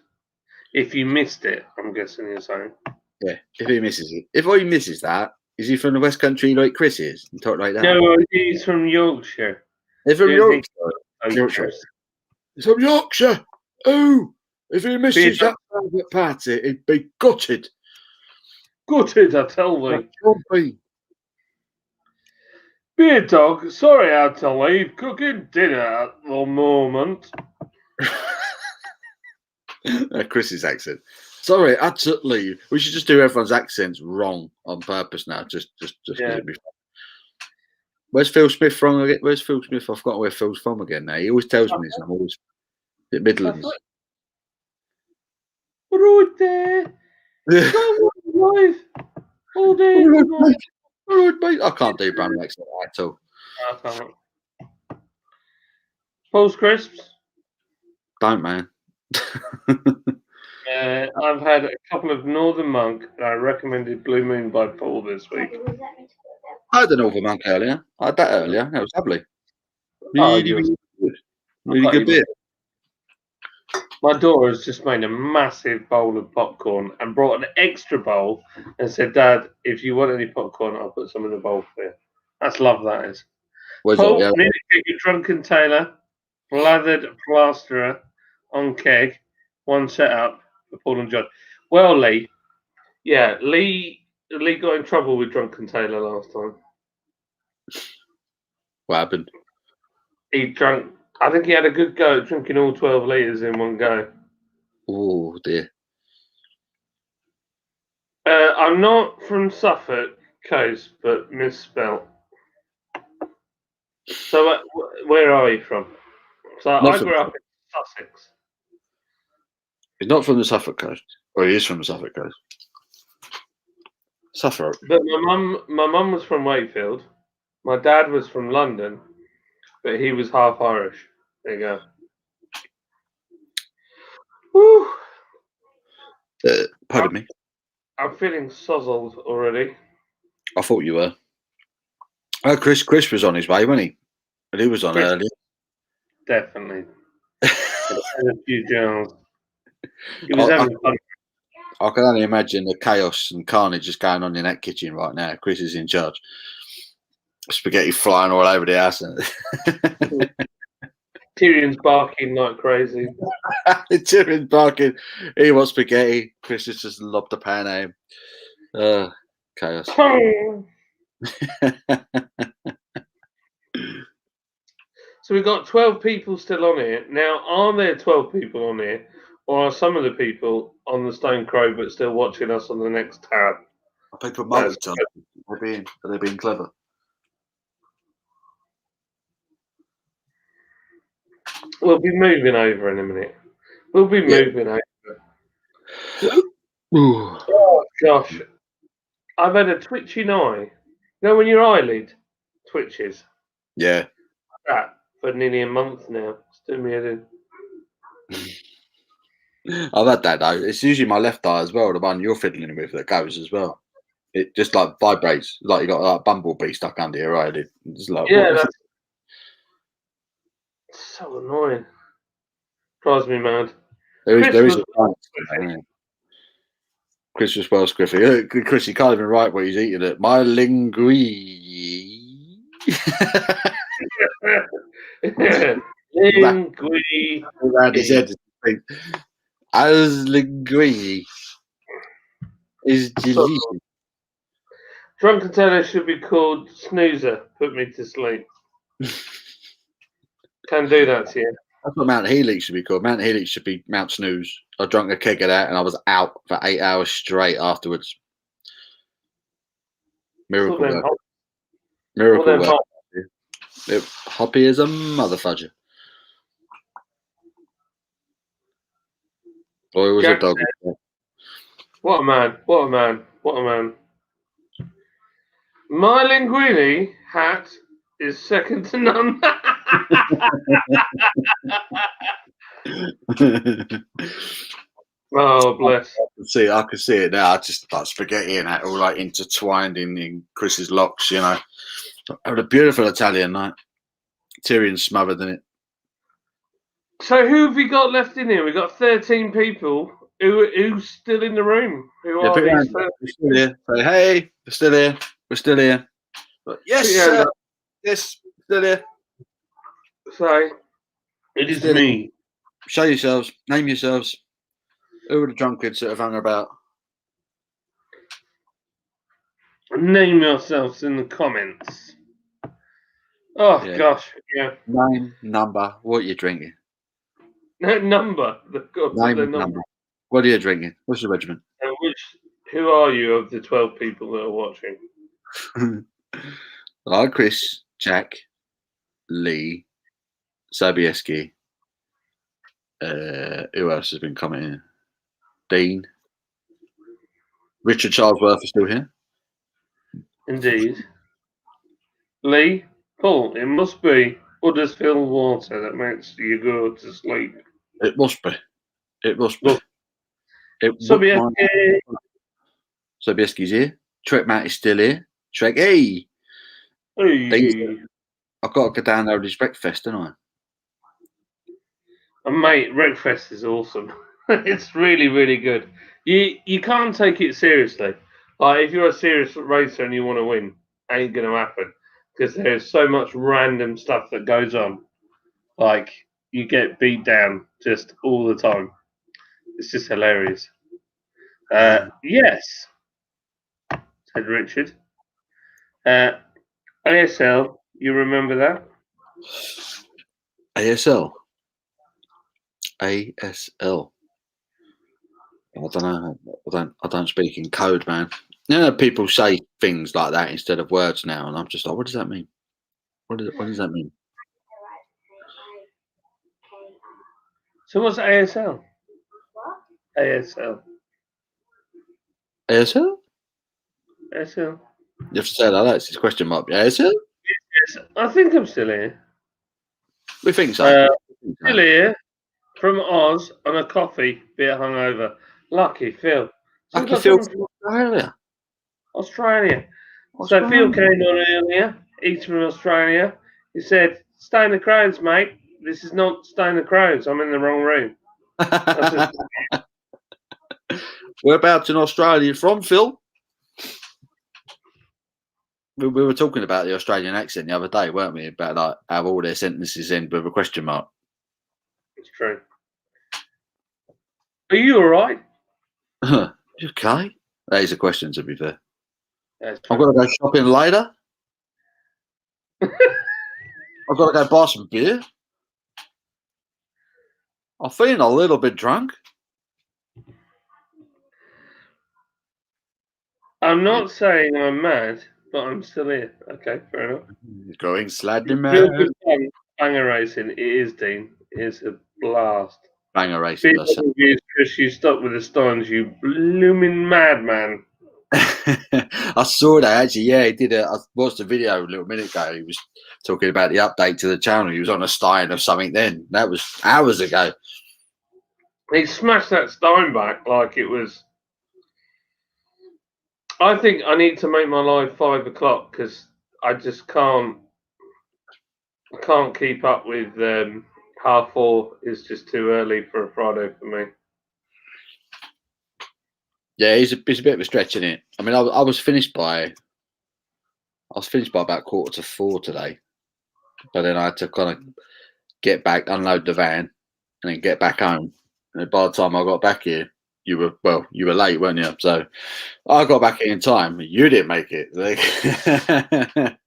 If you missed it, I'm guessing you're saying. Yeah, if he misses it. If he misses that, is he from the West Country like Chris is? And talk like that? No, he's from Yorkshire. He's from Yorkshire. Yorkshire. He's from Yorkshire. Oh, if he misses that private party, he'd be gutted. Gutted, I tell thee. Grumpy. Beer dog, sorry I had to leave. Cooking dinner at the moment. Chris's accent. Sorry, I had to leave. We should just do everyone's accents wrong on purpose now. Just Yeah. Where's Phil Smith from again? Where's Phil Smith? I've forgotten where Phil's from again now. He always tells me this. I'm always a bit Midlands. Right there. Yeah. Life. All day. All right, mate. I can't do brand accent at all. I can't. Paul's crisps. Don't, man. I've had a couple of Northern Monk, and I recommended Blue Moon by Paul this week. I had an Northern Monk earlier. I had that earlier. That was lovely. Oh, Really good. Really good beer. My daughter has just made a massive bowl of popcorn and brought an extra bowl and said, "Dad, if you want any popcorn, I'll put some in the bowl for you." That's love, that is. Where's Paul, it? Yeah. nearly get your drunken tailor, blathered plasterer on keg, one set up for Paul and John. Well, Lee, yeah, Lee got in trouble with drunken tailor last time. What happened? He drank. I think he had a good go at drinking all 12 litres in one go. Oh dear. I'm not from Suffolk coast, but misspelt. So, where are you from? So, I Nothing. grew up in Sussex. He's not from the Suffolk coast. Or he is from the Suffolk coast. Suffolk. But my mum was from Wakefield. My dad was from London, but he was half Irish. There you go. Whew. Pardon me. I'm feeling sozzled already. I thought you were. Oh, Chris was on his way, wasn't he? And he was on Chris. earlier. Definitely. A few jars. He was having fun. I can only imagine the chaos and carnage just going on in that kitchen right now. Chris is in charge. Spaghetti flying all over the house. Tyrion's barking like crazy. Tyrion's barking. He wants spaghetti. Chris has just lobbed the pan at him. Chaos. So we've got 12 people still on here. Now, are there 12 people on here? Or are some of the people on the Stone Crow but still watching us on the next tab? People multitasking. They're being clever. We'll be moving over in a minute. We'll be moving over. Ooh. Oh, gosh. I've had a twitching eye. You know when your eyelid twitches? Yeah. That for nearly a month now. It's doing me head in. I've had that though. It's usually my left eye as well, the one you're fiddling with that goes as well. It just like vibrates, like you got like bumblebee stuck under your eyelid. It's like, Yeah, that's so annoying. Drives me mad. there is a chance. Chris was well squiffy. Chris, he can't even write what he's eating it. My linguine. Linguine. Around his head. As linguine is delicious. Drunken Taylor should be called Snoozer. Put me to sleep. Can do that to you. That's what Mount Helix should be called. Mount Helix should be Mount Snooze. I drank a keg of that and I was out for 8 hours straight afterwards. Miracle work. Miracle work. Hoppy as a motherfudger. Boy, it was a dog. What a man. What a man. What a man. My linguine hat is second to none. Oh, bless. I can see it now. I just like spaghetti and that all like intertwined in Chris's locks, you know. Had a beautiful Italian night. Tyrion smothered in it. So who have we got left in here? We've got 13 people. Who's still in the room? Who are these? We're still here. Say, hey, we're still here. We're still here. But yes, sir. Yes, still here. So it is me. Show yourselves. Name yourselves. Who are the drunkards that have hung about? Name yourselves in the comments. Oh, Yeah. gosh. Yeah. Name, number, what you're drinking. No, number. Name and number. What are you drinking? What's your regiment? And who are you of the 12 people that are watching? Chris, Jack, Lee, Sobieski. Who else has been commenting? Dean. Richard Charlesworth is still here. Indeed. Lee, Paul, it must be Huddersfield water that makes you go to sleep. It must be. It must be. Sobieski's here. Trek Matt is still here. Trek, hey! Hey. I've got to go down there with his breakfast, don't I? And mate, Wreckfest is awesome. It's really, really good. You can't take it seriously. Like if you're a serious racer and you want to win, ain't gonna happen because there's so much random stuff that goes on. Like you get beat down just all the time. It's just hilarious. Yes, said Richard. ASL, you remember that? ASL. ASL. I don't know. I don't speak in code, man. You know, people say things like that instead of words now, and I'm just like, what does that mean? What does that mean? So what's ASL? What? ASL. ASL? ASL. You have to say it like that. It's this question mark. ASL? Yes, I think I'm still here. We think so. Still here from Oz on a coffee, bit hungover. Lucky Phil. Seems Lucky like Phil someone from Australia. Australia. What's So wrong? Phil came on earlier. He's from Australia. He said, "Stay in the Crows, mate. This is not Stay in the Crows. I'm in the wrong room." I said, Whereabouts in Australia you from, Phil? We were talking about the Australian accent the other day, weren't we? About like how all their sentences end with a question mark. it's true. Are you all right? You okay? That is a question, to be fair. That's I've true. got to go shopping later. I've got to go buy some beer. I'm feeling a little bit drunk. I'm not saying I'm mad, but I'm still here. Okay, fair enough. Going sliding Real man. good fun. Banger racing. It is, Dean. It's a blast. Banger racing. Big reviews, Chris. You stuck with the Stones, you blooming madman. I saw that actually. Yeah, he did. I watched the video a little minute ago. He was talking about the update to the channel. He was on a Stein of something then. That was hours ago. He smashed that Stein back like it was. I think I need to make my live 5 o'clock because I just can't. I can't keep up with 4:30. It's just too early for a Friday for me. Yeah, it's a bit of a stretch, isn't it? I mean, I was finished by about 3:45 today, but then I had to kind of get back, unload the van, and then get back home. And by the time I got back here, you were late, weren't you? So I got back here in time. You didn't make it. Doesn't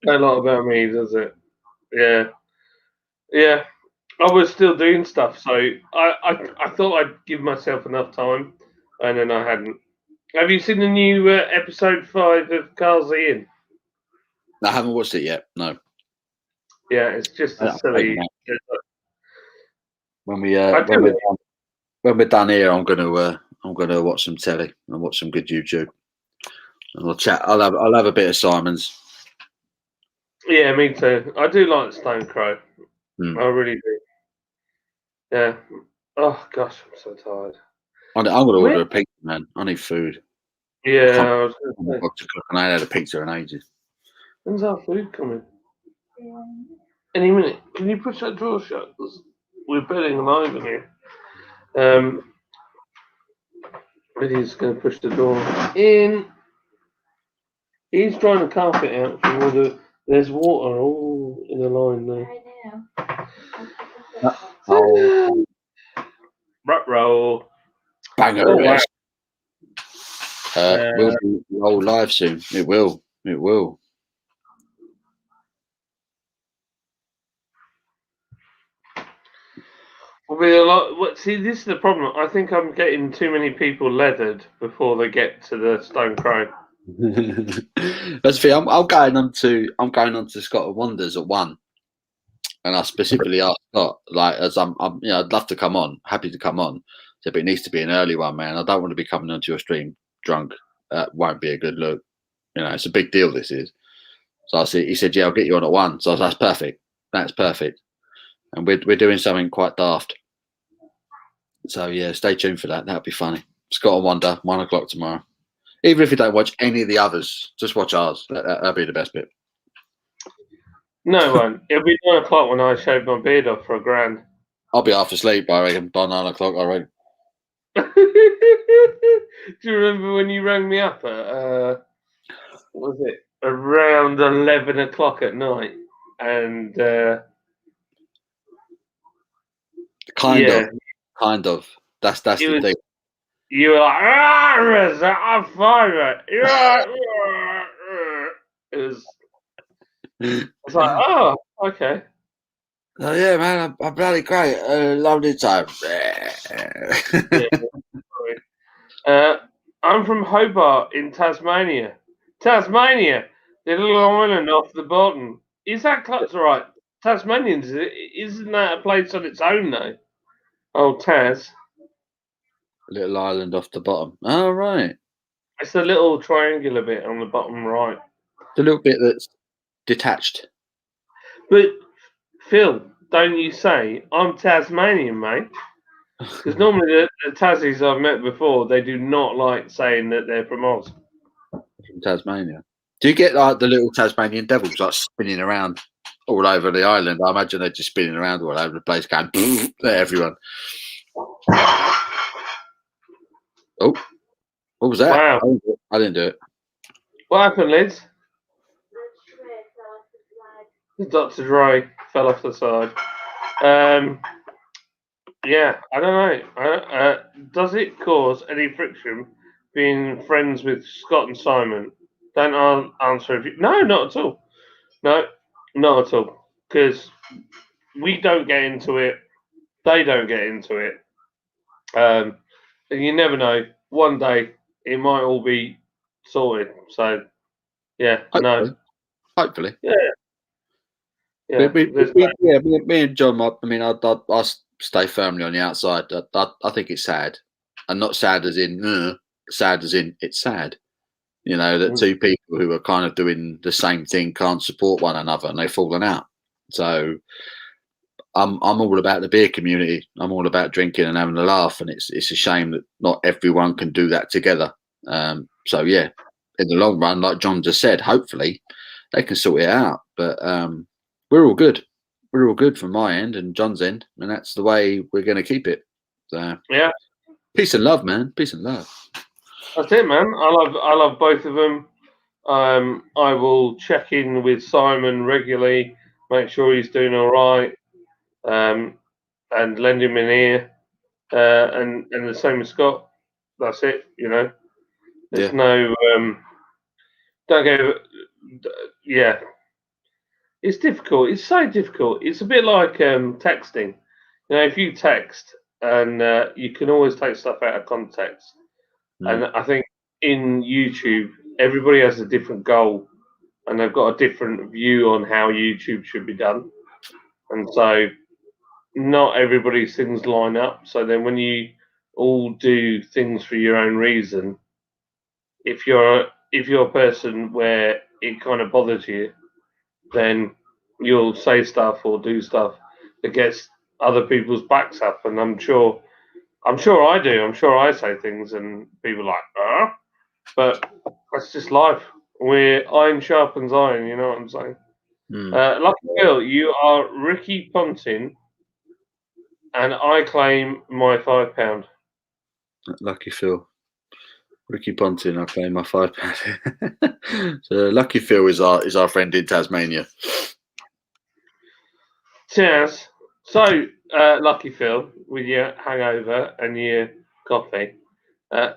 say a lot about me, does it? Yeah, yeah. I was still doing stuff, so I thought I'd give myself enough time, and then I hadn't. Have you seen the new episode 5 of Carl's Ian? I haven't watched it yet. No. Yeah, it's just a silly. When we're done here, I'm gonna watch some telly and watch some good YouTube. And I'll chat. I'll have a bit of Simon's. Yeah, me too. I do like Stone Crow. I really do. Yeah. Oh gosh, I'm so tired. I'm gonna order a pizza, man. I need food. Yeah, I was I'm going to about to cook, and I ain't had a pizza in ages. when's our food coming? Any minute. Can you push that drawer shut? 'Cause we're bedding alive in here. Lydia's going to push the door in. He's drying the carpet out from all the. There's water all in the line there. I know. Oh, Ruh-roh. banger! Oh, wow. We'll be all live soon. It will. It will. Will be a lot. See, this is the problem. I think I'm getting too many people leathered before they get to the Stone Crow. That's the thing. I'm going on to Scott and Wonders at 1, and I specifically asked Scott, like, as I'm I'd love to come on, happy to come on, so, but it needs to be an early one, man. I don't want to be coming onto your stream drunk. That won't be a good look. You know, it's a big deal. This is. So he said, yeah, I'll get you on at 1. So that's perfect. That's perfect. And we're doing something quite daft. So yeah, stay tuned for that. That'll be funny. Scott and Wonder, 1 o'clock tomorrow. Even if you don't watch any of the others, just watch ours. That'll be the best bit. No, it won't. It'll be 9 o'clock when I shave my beard off for $1,000. I'll be half asleep, I reckon, by 9 o'clock, I reckon. Do you remember when you rang me up at what was it, around 11 o'clock at night? And Kind of. That's it the was, thing. you were like, I'm fine, mate. It was. I was like, oh, okay. Oh yeah, man, I'm bloody great. Lovely time. Yeah. I'm from Hobart in Tasmania. Tasmania, the little island off the bottom. Is that right? Tasmanians, isn't that a place on its own though? Oh, Tas. Little island off the bottom. Oh right, It's the little triangular bit on the bottom right. the little bit that's detached. But Phil, don't you say I'm Tasmanian, mate? Because normally the Tassies I've met before, they do not like saying that they're from Oz. From Tasmania. Do you get like the little Tasmanian devils like spinning around all over the island? I imagine they're just spinning around all over the place, going at everyone. Oh, what was that? Wow. I didn't do it. What happened, Liz? The tray fell off the slide. Dr. Dre fell off the side. Yeah, I don't know. Does it cause any friction being friends with Scott and Simon? Don't answer if you. No, not at all. No, not at all. Because we don't get into it. They don't get into it. And you never know. One day it might all be sorted. So, yeah, no. Hopefully. Yeah. Yeah. Me and John. I mean, I stay firmly on the outside. I think it's sad, and not sad as in sad as in it's sad. You know that two people who are kind of doing the same thing can't support one another, and they've fallen out. So I'm all about the beer community. I'm all about drinking and having a laugh, and it's a shame that not everyone can do that together. So yeah, in the long run, like John just said, hopefully they can sort it out. But we're all good. We're all good from my end and John's end, and that's the way we're going to keep it. So Yeah. Peace and love, man. Peace and love. That's it, man. I love both of them. I will check in with Simon regularly, make sure he's doing all right, and lend him an ear. And the same with Scott. That's it. You know, there's no don't go. Yeah, it's difficult. It's so difficult. It's a bit like texting. You know, if you text and you can always take stuff out of context. And I think in YouTube, everybody has a different goal and they've got a different view on how YouTube should be done. And so not everybody's things line up. So then when you all do things for your own reason, if you're a person where it kind of bothers you, then you'll say stuff or do stuff that gets other people's backs up. And I'm sure I do. I'm sure I say things and people are like, but that's just life. We're iron sharpens iron, you know what I'm saying? Lucky Bill, you are Ricky Ponting, and I claim my £5. Lucky Phil. Ricky Ponting, I claim my £5. So Lucky Phil is our friend in Tasmania. Cheers. So, Lucky Phil, with your hangover and your coffee,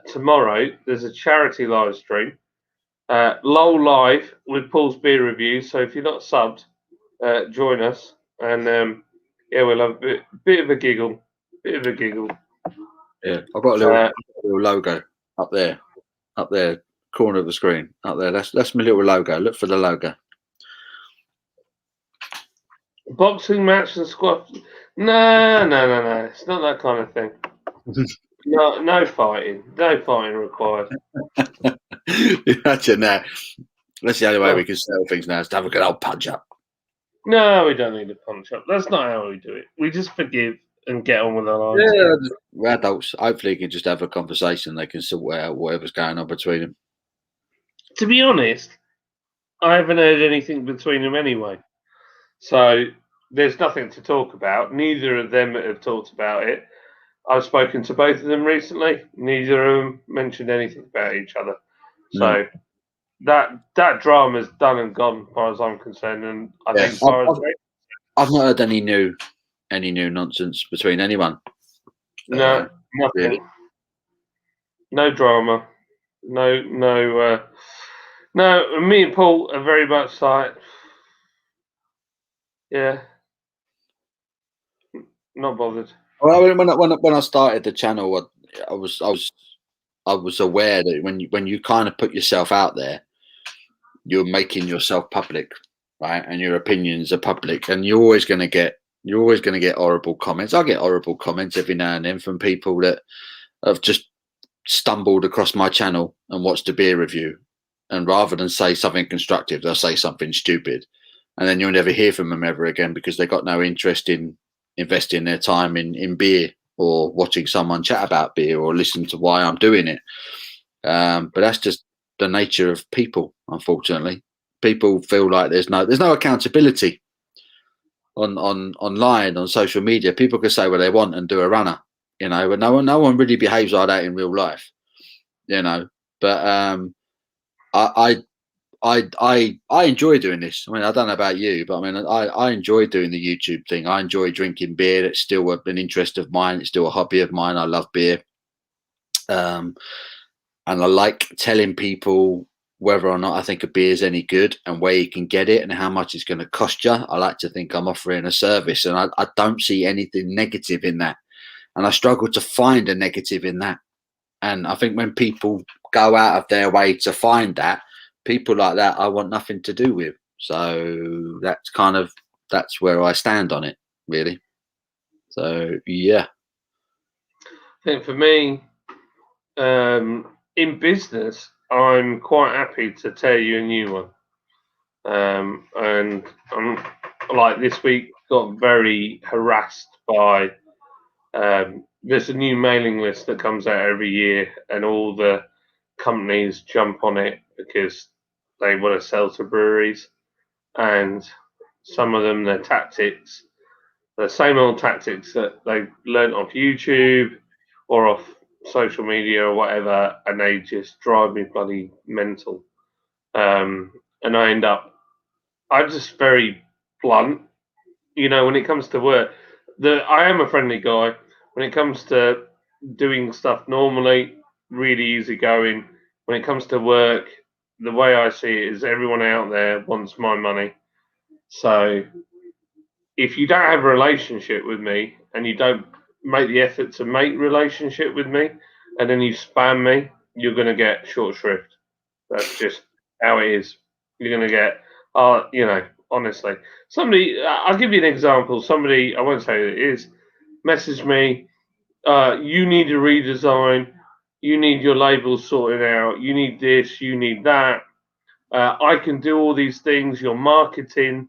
tomorrow there's a charity live stream. LOL Live with Paul's beer review. So if you're not subbed, join us, and yeah, we'll have a bit of a giggle. Yeah, I've got a little logo up there, corner of the screen, up there. That's my little logo. Look for the logo. Boxing match and squash. No. It's not that kind of thing. No fighting. No fighting required. Imagine that. That's the only way we can settle things now, is to have a good old punch up. No, we don't need a punch up. That's not how we do it. We just forgive and get on with our lives. Yeah, we're adults. Hopefully, you can just have a conversation. They can sort out whatever's going on between them. To be honest, I haven't heard anything between them anyway. So there's nothing to talk about. Neither of them have talked about it. I've spoken to both of them recently. Neither of them mentioned anything about each other. So that drama's done and gone, as far as I'm concerned. And I think, as far as I've not heard any new nonsense between anyone. no, nothing, really. No drama, no. Me and Paul are very much like, yeah, not bothered. Well, when I started the channel, I was aware that when you kind of put yourself out there, you're making yourself public, right? And your opinions are public, and you're always going to get horrible comments. I get horrible comments every now and then from people that have just stumbled across my channel and watched a beer review, and rather than say something constructive, they'll say something stupid, and then you'll never hear from them ever again because they got no interest in investing their time in beer or watching someone chat about beer or listen to why I'm doing it. But that's just the nature of people. Unfortunately, people feel like there's no accountability online on social media. People can say what they want and do a runner, but no one really behaves like that in real life, But I enjoy doing this. I mean, I don't know about you, but I mean, I enjoy doing the YouTube thing. I enjoy drinking beer. It's still an interest of mine. It's still a hobby of mine. I love beer. And I like telling people whether or not I think a beer is any good and where you can get it and how much it's going to cost you. I like to think I'm offering a service, and I don't see anything negative in that. And I struggle to find a negative in that. And I think when people go out of their way to find that, people like that I want nothing to do with. So that's where I stand on it, really. So yeah. I think for me, in business, I'm quite happy to tell you a new one. And I'm like this week got very harassed by there's a new mailing list that comes out every year, and all the companies jump on it because they want to sell to breweries, and some of them, their tactics, the same old tactics that they learned off YouTube or off social media or whatever, and they just drive me bloody mental. And I'm just very blunt, when it comes to work. I am a friendly guy. When it comes to doing stuff normally, really easygoing. When it comes to work, the way I see it is everyone out there wants my money. So if you don't have a relationship with me and you don't make the effort to make relationship with me, and then you spam me, you're going to get short shrift. That's just how it is. You're going to get, honestly. Somebody, I'll give you an example. Somebody, I won't say who it is, messaged me, you need a redesign, you need your labels sorted out, you need this, you need that. I can do all these things, your marketing,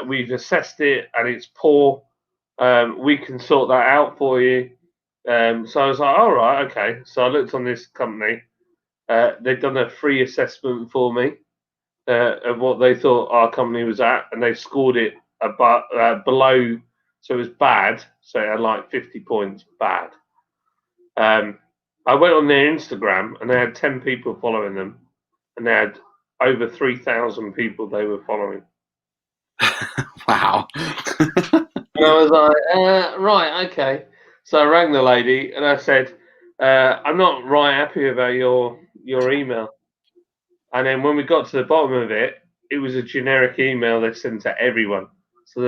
we've assessed it and it's poor. We can sort that out for you. So I was like, all right, okay. So I looked on this company. They'd done a free assessment for me of what they thought our company was at, and they scored it below, so it was bad. So it had like 50 points, bad. I went on their Instagram, and they had 10 people following them, and they had over 3,000 people they were following. Wow. And I was like, right, okay. So I rang the lady and I said, I'm not right happy about your email. And then when we got to the bottom of it, it was a generic email they sent to everyone. So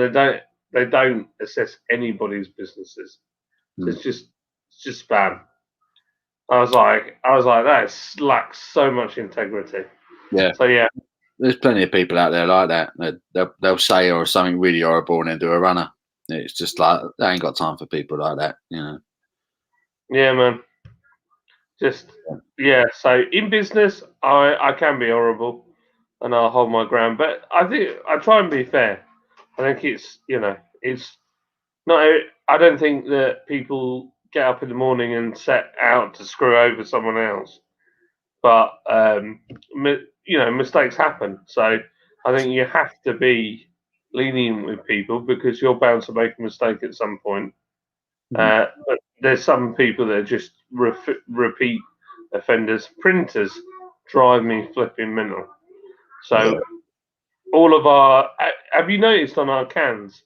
they don't assess anybody's businesses. So it's just spam. I was like, that lacks so much integrity. Yeah. So yeah. There's plenty of people out there like that. They'll say or something really horrible and then do a runner. It's just like, I ain't got time for people like that, Yeah, man. Just, yeah. So in business, I can be horrible and I'll hold my ground. But I think I try and be fair. I think it's not. I don't think that people get up in the morning and set out to screw over someone else. But mistakes happen. So I think you have to be lenient with people because you're bound to make a mistake at some point. Mhm. But there's some people that are just repeat offenders. Printers drive me flipping mental. So Yeah. all of our, have you noticed on our cans,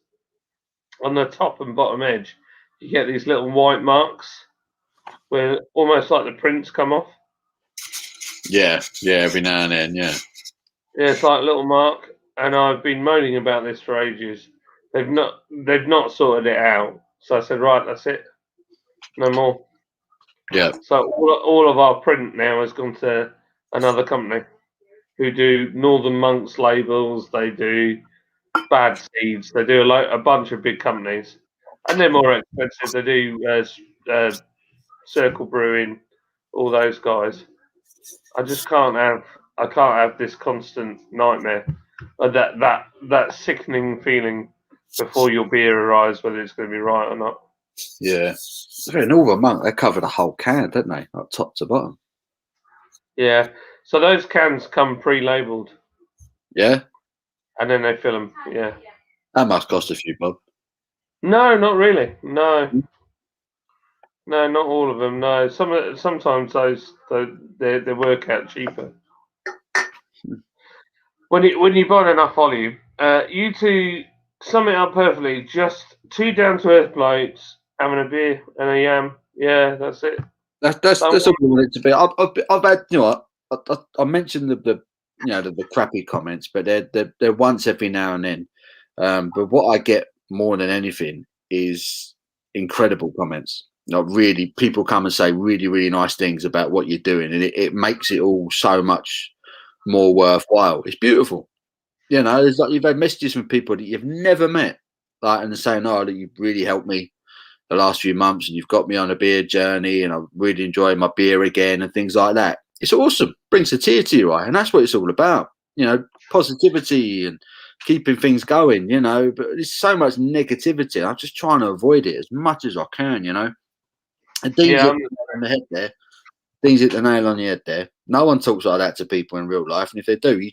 on the top and bottom edge, you get these little white marks where almost like the prints come off. Yeah, every now and then, yeah. Yeah, it's like a little mark, and I've been moaning about this for ages. They've not sorted it out. So I said, right, that's it, no more. Yeah. So all of our print now has gone to another company who do Northern Monks labels. They do Bad Seeds. They do a bunch of big companies, and they're more expensive. They do Circle Brewing, all those guys. I just can't have. I can't have this constant nightmare, that sickening feeling before your beer arrives, whether it's going to be right or not. Yeah. In Northern Monk, they cover the whole can, don't they? Like top to bottom. Yeah. So those cans come pre-labeled, Yeah. and then they fill them. Yeah. That must cost a few bob. No, not really. No, not all of them. No, sometimes they work out cheaper. When you buy enough volume, you two sum it up perfectly. Just two down to earth blokes having a beer and a yam. Yeah, that's it. That's all we want it to be. I've had, you know, I mentioned the crappy comments, but they're once every now and then. But what I get more than anything is incredible comments. Not really, people come and say really, really nice things about what you're doing, and it makes it all so much more worthwhile. It's beautiful. You know, it's like you've had messages from people that you've never met, like, and they're saying, "Oh, that you've really helped me the last few months, and you've got me on a beer journey, and I'm really enjoying my beer again," and things like that. It's awesome. Brings a tear to your eye, and that's what it's all about. You know, positivity and keeping things going. You know, but there's so much negativity. I'm just trying to avoid it as much as I can. You know, and Dean's Yeah, hit the nail on the head there. Dean's hit the nail on the head there. No one talks like that to people in real life, and if they do, you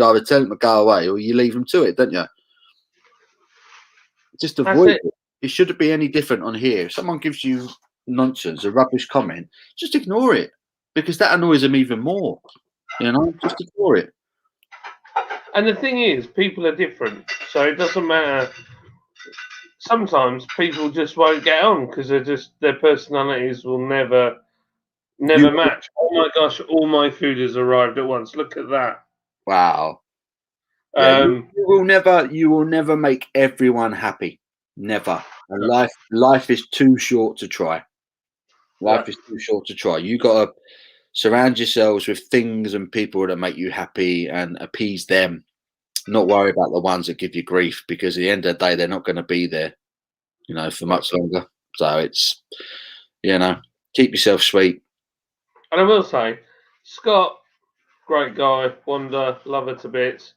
either tell them to go away or you leave them to it, don't you? Just that's avoid it. it. It shouldn't be any different on here. If someone gives you nonsense, a rubbish comment, just ignore it because that annoys them even more. You know, just ignore it. And the thing is, people are different, so it doesn't matter. Sometimes people just won't get on because their personalities will never You match. Oh my gosh, all my food has arrived at once. Look at that. wow. Yeah, you will never make everyone happy. Never. And life is too short to try. Life is too short to try. You gotta surround yourselves with things and people that make you happy and appease them. Not worry about the ones that give you grief because at the end of the day they're not going to be there, you know, for much longer. So it's, you know, keep yourself sweet. And I will say, Scott, great guy, Wanda, love her to bits.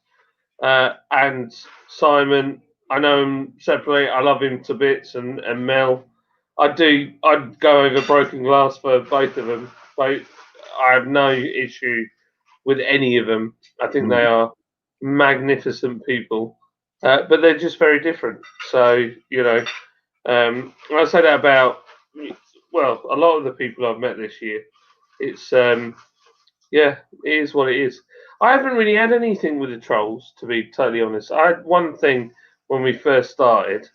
And Simon, I know him separately. I love him to bits. And Mel, I'd go over broken glass for both of them. Both, I have no issue with any of them. I think they are magnificent people, but they're just very different. So I say that about a lot of the people I've met this year. It's yeah, it is what it is. I haven't really had anything with the trolls, to be totally honest. I had one thing when we first started,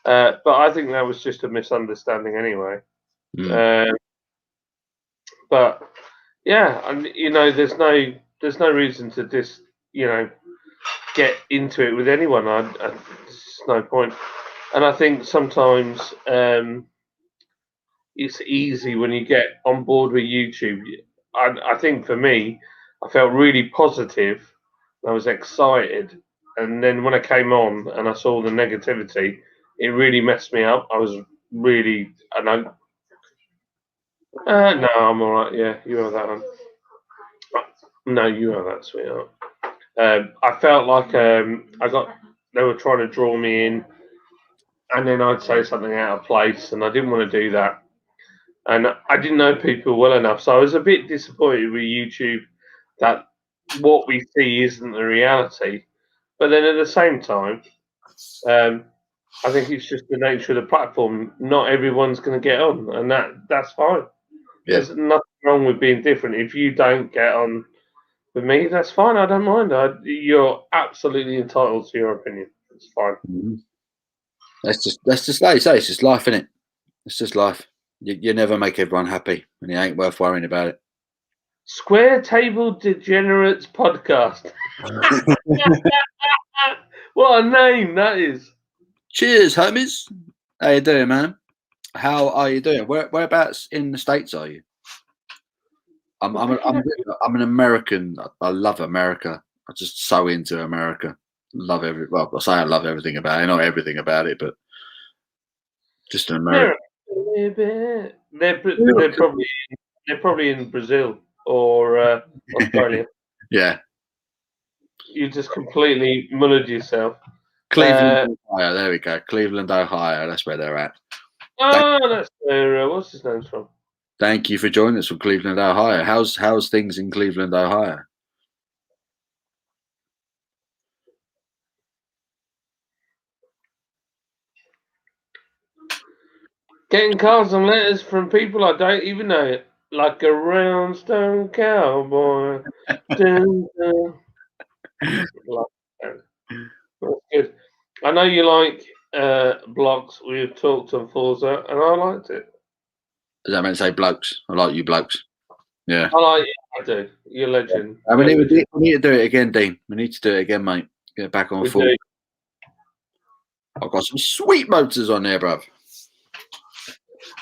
but I think that was just a misunderstanding anyway. But yeah, and there's no reason to just get into it with anyone. There's no point. And I think sometimes it's easy when you get on board with YouTube. I think for me, I felt really positive. I was excited, and then when I came on and I saw the negativity, it really messed me up. I was really, and I no, I'm all right. Yeah, you have that one. No, you have that, sweetheart. I felt like they were trying to draw me in, and then I'd say something out of place, and I didn't want to do that. And I didn't know people well enough, so I was a bit disappointed with YouTube that what we see isn't the reality. But then at the same time, I think it's just the nature of the platform. Not everyone's going to get on, and that's fine. Yeah. There's nothing wrong with being different. If you don't get on with me, that's fine. I don't mind. You're absolutely entitled to your opinion. It's fine. Mm-hmm. That's just like you say. It's just life, isn't it? It's just life. You never make everyone happy, and it ain't worth worrying about it. Square Table Degenerates Podcast. What a name that is. Cheers, homies. How you doing, man? How are you doing? Whereabouts in the States are you? I'm an American. I love America. I'm just so into America. Love well, I say I love everything about it. Not everything about it, but just an American. They're probably in Brazil or Australia. Yeah. You just completely mullered yourself. Cleveland, Ohio. There we go. Cleveland, Ohio. That's where they're at. That's where what's his name from? Thank you for joining us from Cleveland, Ohio. How's things in Cleveland, Ohio? Getting cards and letters from people I don't even know, like a roundstone cowboy. Dun, dun. That's good. I know you like blocks. We've talked on Forza, and I liked it. Does that mean to say blokes? I like you blokes. Yeah. I like it. I do. You're a legend. We need to do it again, Dean. We need to do it again, mate. Get back on full. I've got some sweet motors on there, bruv.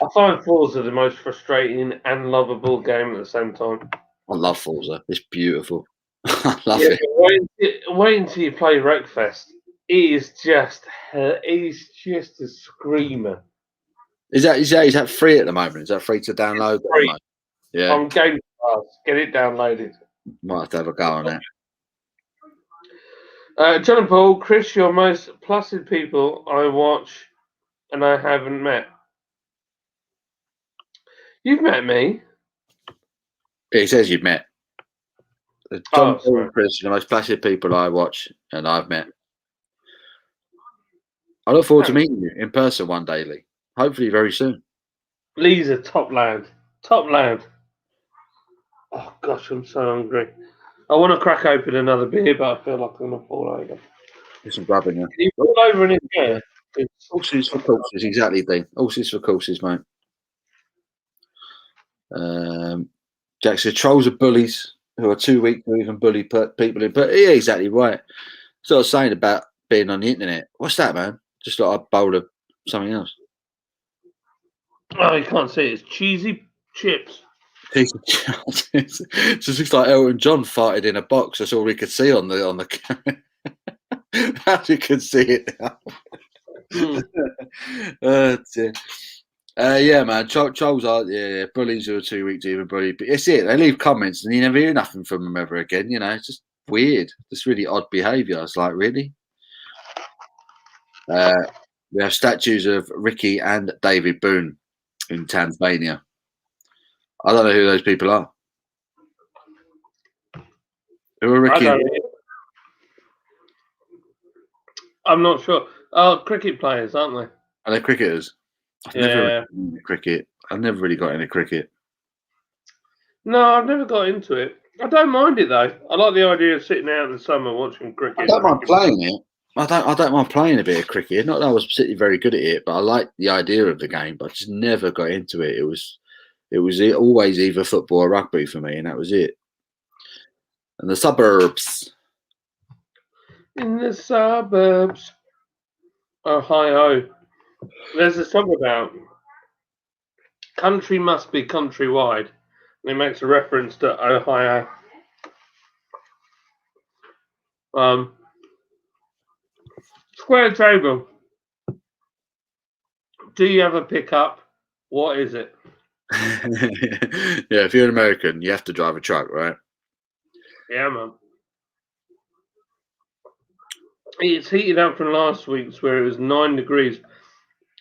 I find Forza the most frustrating and lovable game at the same time. I love Forza. It's beautiful. I love it. Wait until you play Wreckfest. It is just a screamer. Is that free at the moment? Is that free to download? It's free. Yeah. On Game Pass. Get it downloaded. Might have to have a go on that. John and Paul, Chris, you're most placid people I watch and I haven't met. You've met me. It says you've met. John Paul and Chris are the most placid people I watch and I've met. I look forward to meeting you in person one day, Lee. Hopefully very soon. Lee's a top lad. Top lad. Oh, gosh, I'm so hungry. I want to crack open another beer, but I feel like I'm going to fall over. There's some grabbing you. Can you fall over in his beer? Horses for courses, exactly, Dean. Horses for courses, mate. Jack said trolls are bullies who are too weak to even bully people in. But yeah, exactly right. So I was saying about being on the internet. What's that, man? Just like a bowl of something else. Oh, you can't see it. It's cheesy chips. It just looks like Elton John farted in a box. That's all we could see on the camera. As you can see it now. Yeah, man. Trolls are bullies who are too weak to even bully. But it's it. They leave comments and you never hear nothing from them ever again. You know, it's just weird. It's really odd behaviour. It's like, really? We have statues of Ricky and David Boone in Tanzania. I don't know who those people are. Who are Ricky? I'm not sure. Oh, cricket players, aren't they? Are they cricketers? I've never really got into cricket. No, I've never got into it. I don't mind it though. I like the idea of sitting out in the summer watching cricket. I don't mind playing it. I don't mind playing a bit of cricket. Not that I was particularly very good at it, but I like the idea of the game. But I just never got into it. It was always either football or rugby for me, and that was it. And the suburbs. In the suburbs, Ohio. There's a song about country must be countrywide. And it makes a reference to Ohio. Square table. Do you have a pickup? What is it? Yeah, if you're an American, you have to drive a truck, right? Yeah, man. It's heated up from last week's where it was 9 degrees.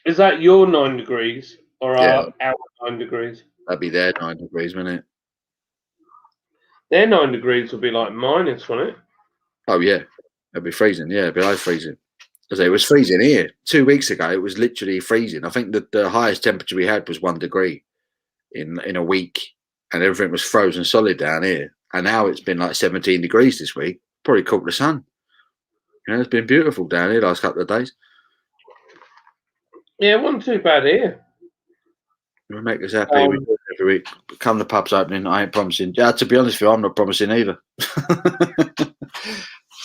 Is that your 9 degrees or our 9 degrees? That'd be their 9 degrees, wouldn't it? Their 9 degrees would be like minus, wouldn't it? Oh, yeah. It'd be freezing. Yeah, it'd be like freezing. Because it was freezing here 2 weeks ago. It was literally freezing. I think that the highest temperature we had was 1 degree in a week, and everything was frozen solid down here. And now it's been like 17 degrees this week. Probably caught the sun. It's been beautiful down here last couple of days. Yeah, it wasn't too bad here. We make us happy. We do it every week. Come the pub's opening. I ain't promising. Yeah, to be honest with you, I'm not promising either.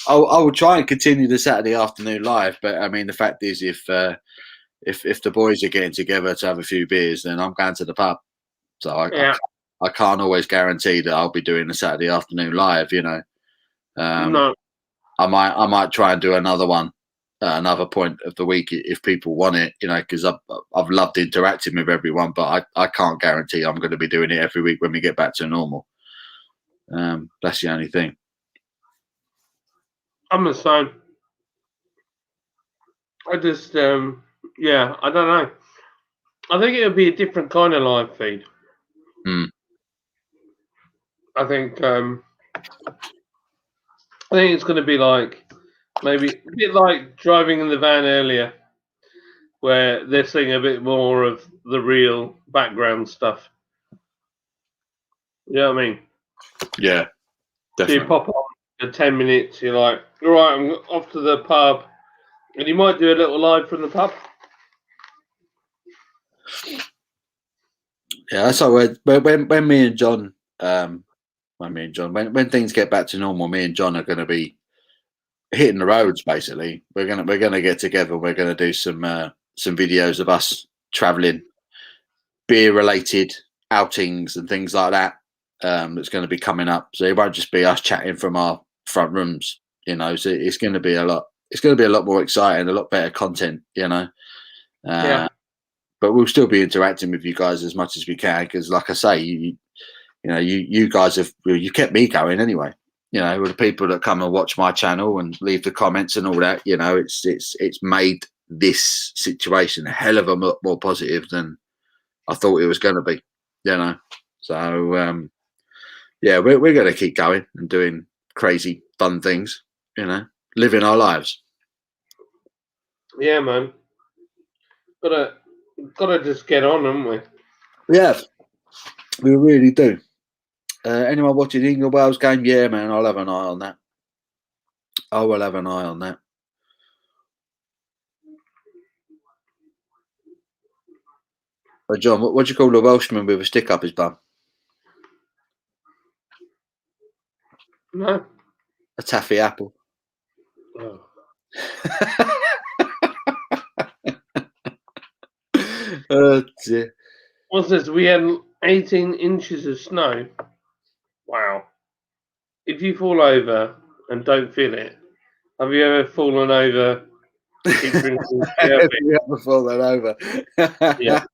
I will try and continue the Saturday afternoon live, but I mean, the fact is, if the boys are getting together to have a few beers, then I'm going to the pub. So I can't always guarantee that I'll be doing the Saturday afternoon live. No. I might try and do another one at another point of the week if people want it. Because I've loved interacting with everyone, but I can't guarantee I'm going to be doing it every week when we get back to normal. That's the only thing. I'm the same. I just, I don't know. I think it'll be a different kind of live feed. I think it's going to be like maybe a bit like driving in the van earlier, where they're seeing a bit more of the real background stuff. You know what I mean? Yeah, definitely. So you pop on for 10 minutes, you're like, all right, I'm off to the pub. And you might do a little live from the pub. Yeah, that's how when me and John, when things get back to normal, me and John are going to be hitting the roads. Basically, we're gonna get together. We're gonna do some videos of us traveling, beer related outings and things like that. That's going to be coming up. So it won't just be us chatting from our front rooms. So it's going to be a lot. It's going to be a lot more exciting, a lot better content. Yeah. But we'll still be interacting with you guys as much as we can, because, like I say, you guys you kept me going anyway. With the people that come and watch my channel and leave the comments and all that. It's made this situation a hell of a lot more positive than I thought it was going to be. So yeah, we're going to keep going and doing crazy fun things. Living our lives. Yeah, man. Gotta just get on, haven't we? Yeah, we really do. Anyone watching the England Wales game? Yeah, man, I'll have an eye on that. I will have an eye on that. John, what do you call a Welshman with a stick up his bum? No. A taffy apple. Oh. Oh dear. What's this? We had 18 inches of snow. Wow. If you fall over and don't feel it, have you ever fallen over? Keep drinking. Have you ever fallen over? Yeah.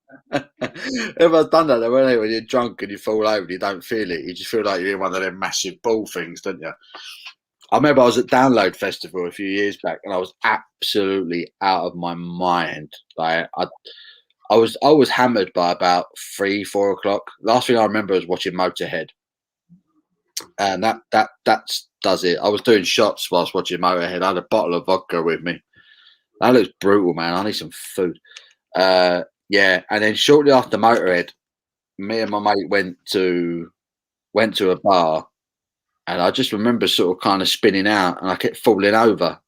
Everyone's done that though, when you're drunk and you fall over and you don't feel it. You just feel like you're in one of them massive ball things, don't you? I remember I was at Download Festival a few years back and I was absolutely out of my mind. Like I was hammered by about 3-4 o'clock. Last thing I remember was watching Motorhead, and that does it. I was doing shots whilst watching Motorhead. I had a bottle of vodka with me. That looks brutal, man. I need some food. Yeah, and then shortly after Motorhead, me and my mate went to a bar, and I just remember sort of kind of spinning out, and I kept falling over,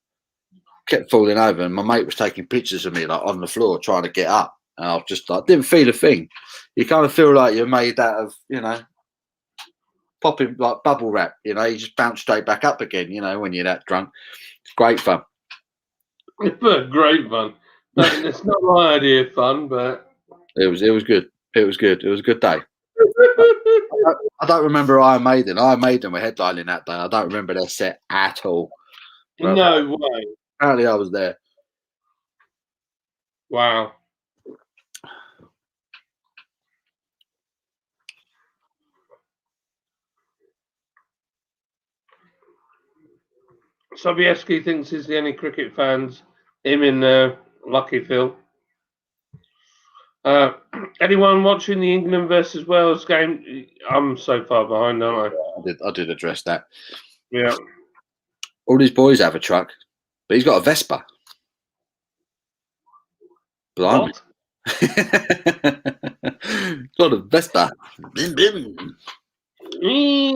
and my mate was taking pictures of me like on the floor trying to get up. And I was just like, didn't feel a thing. You kind of feel like you're made out of, popping like bubble wrap. You just bounce straight back up again. When you're that drunk, it's great fun. Great fun. It's not my idea of fun, but it was good. It was good. It was a good day. I don't remember Iron Maiden. Iron Maiden were headlining that day. I don't remember their set at all. But no way. Apparently, I was there. Wow. Sobieski thinks he's the only cricket fans. Him in Lucky Phil. Anyone watching the England versus Wales game? I'm so far behind, aren't I? I did address that. Yeah. All these boys have a truck, but he's got a Vespa. Blimey. What? Got a Vespa. Bim, bim.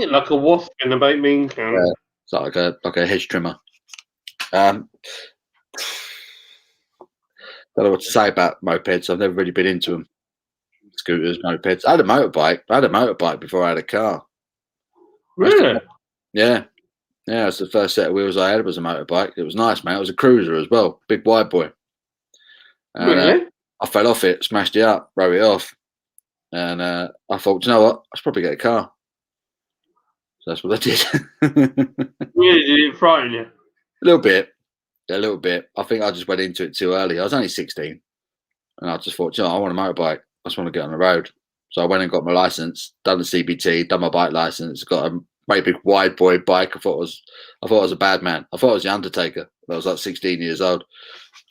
Like a wasp in a baked bean can. Yeah. It's like a hedge trimmer. Don't know what to say about mopeds. I've never really been into them. Scooters, mopeds. I had a motorbike before I had a car. Really? Yeah. Yeah, it's the first set of wheels I had was a motorbike. It was nice, mate. It was a cruiser as well. Big wide boy. And, Really? I fell off it, smashed it up, wrote it off. And I thought, you know what? I should probably get a car. So that's what I did. Really? Did it frighten you? A little bit. I think I just went into it too early. I was only 16. And I just thought, you know, I want a motorbike. I just want to get on the road. So I went and got my license, done the CBT, done my bike license, got a great big wide boy bike. I thought I was a bad man. I thought I was the Undertaker. I was like 16 years old,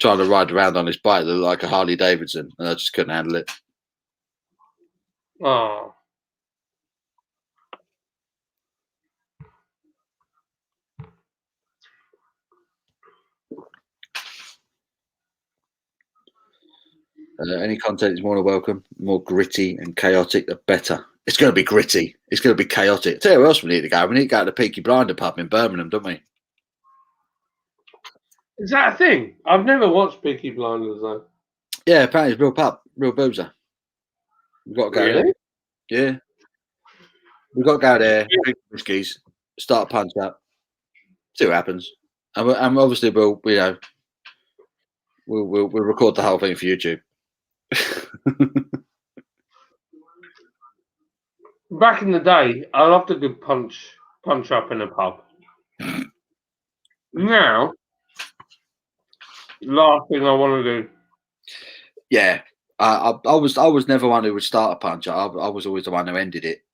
trying to ride around on this bike that looked like a Harley Davidson, and I just couldn't handle it. Oh. Any content is more than welcome. More gritty and chaotic, the better. It's going to be gritty. It's going to be chaotic. Tell you where else we need to go. We need to go to the Peaky Blinder pub in Birmingham, don't we? Is that a thing? I've never watched Peaky Blinders though. Yeah, apparently it's real pub, real boozer. We've got to go Really? there. Yeah. We've got to go there, drink whiskies, start a punch up, see what happens. And obviously we'll record the whole thing for YouTube. Back in the day, I loved a good punch up in a pub. Now, last thing I want to do. Yeah, I was never one who would start a punch. I was always the one who ended it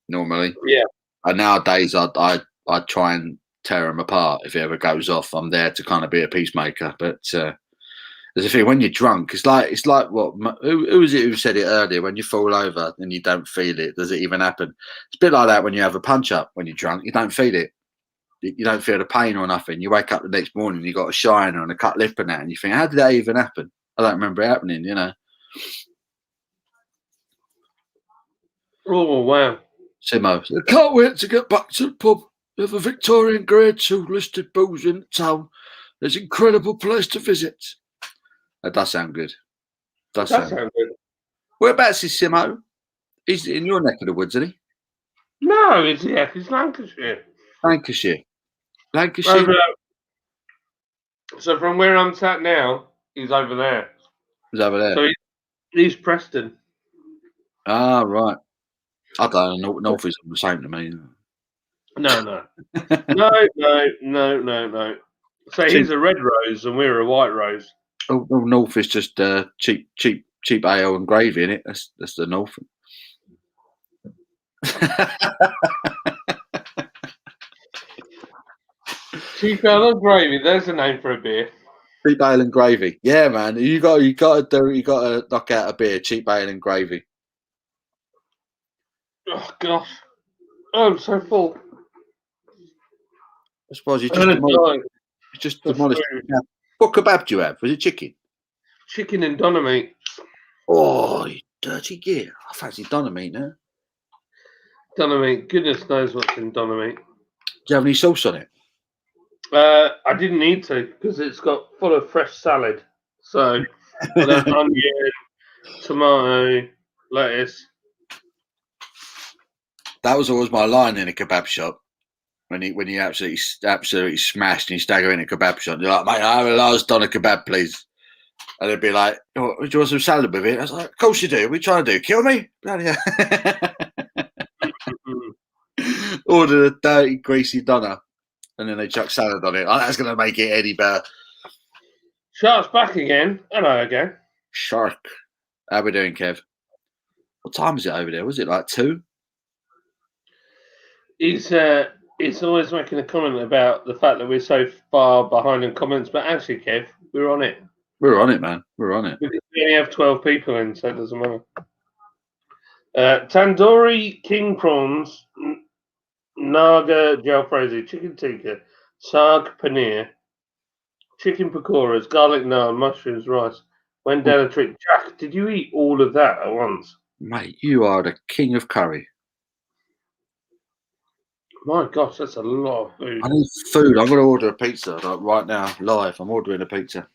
normally. Yeah. And nowadays I try and tear them apart if it ever goes off. I'm there to kind of be a peacemaker. But there's a thing when you're drunk. It's like what who was it who said it earlier? When you fall over and you don't feel it, does it even happen? It's a bit like that when you have a punch up when you're drunk. You don't feel it. You don't feel the pain or nothing. You wake up the next morning, you got a shiner and a cut lip and that, and you think, how did that even happen? I don't remember it happening, you know. Oh wow! Simo, I can't wait to get back to the pub. We have a Victorian Grade 2 listed booze in town. It's an incredible place to visit. That does sound good. That sounds good. Whereabouts is Simo? He's in your neck of the woods, isn't he? No, it's Lancashire. Lancashire. So from where I'm sat now, he's over there. He's over there. So he's Preston. Ah, right. I don't know. North is the same to me. No. No. So he's a red rose and we're a white rose. Oh, North is just cheap ale and gravy in it. That's the North. Cheap ale and gravy. There's a name for a beer. Cheap ale and gravy. Yeah, man. You got to knock out a beer. Cheap ale and gravy. Oh gosh. Oh, I'm so full. I suppose you just demolished. What kebab do you have? Was it chicken? Chicken and doner meat. Oh, you dirty gear. I fancy doner meat now. Doner meat. Goodness knows what's in doner meat. Do you have any sauce on it? I didn't need to because it's got full of fresh salad. So onion, tomato, lettuce. That was always my line in a kebab shop. When you absolutely smashed and you stagger in a kebab shop, you're like, mate, I have a large doner kebab, please. And they'd be like, oh, do you want some salad with it? I was like, of course you do. What are you trying to do? Kill me? Bloody hell. Ordered a dirty, greasy doner. And then they chuck salad on it. Oh, that's going to make it any better. Shark's back again. Hello again. Shark. How we doing, Kev? What time is it over there? Was it like 2? He's always making a comment about the fact that we're so far behind in comments, but actually, Kev, we're on it. We're on it, man. We're on it. We only have 12 people in, so it doesn't matter. Tandoori king prawns, naga jalfrezi, chicken tikka, saag paneer, chicken pakoras, garlic naan, mushrooms, rice. Went down a treat. Jack, did you eat all of that at once? Mate, you are the king of curry. My gosh, that's a lot of food. I need food. I'm going to order a pizza like, right now, live. I'm ordering a pizza.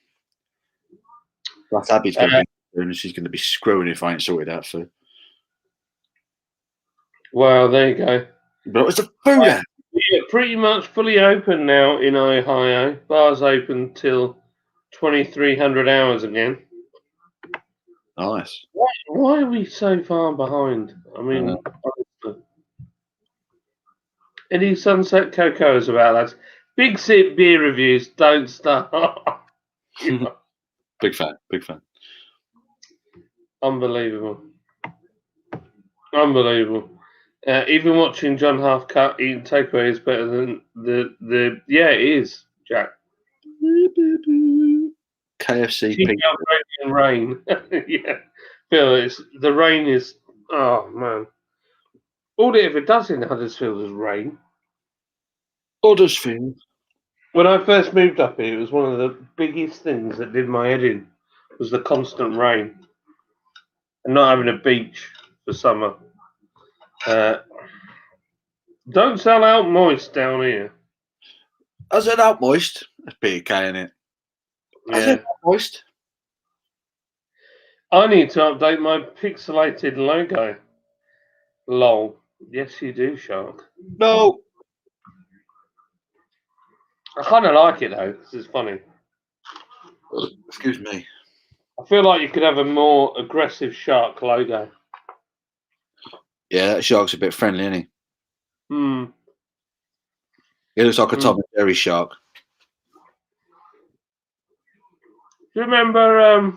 Plus, Abby's going to be and she's going to be screwing if I ain't sorted out food. Well, there you go. But it's a food app. Yeah, pretty much fully open now in Ohio. Bars open till 2300 hours again. Nice. Why are we so far behind? I mean, honestly. Any Sunset Coco's about that? Big Sip beer reviews. Don't start. Big fan. Big fan. Unbelievable. Unbelievable. Even watching John Halfcut eating takeaway is better than the. Yeah, it is, Jack. KFC Cheap pizza. and rain. Yeah, Phil. The rain is. Oh man. All it ever does in Huddersfield is rain. Huddersfield. When I first moved up here, it was one of the biggest things that did my head in was the constant rain and not having a beach for summer. Don't sell out moist down here. I said out moist. That's PK in it. I Yeah. said out moist. I need to update my pixelated logo. Lol. Yes, you do, Shark. No. I kind of like it though, because it's funny. Excuse me. I feel like you could have a more aggressive shark logo. Yeah, that shark's a bit friendly, isn't he? Hmm. He looks like a Tom and Jerry shark. Do you remember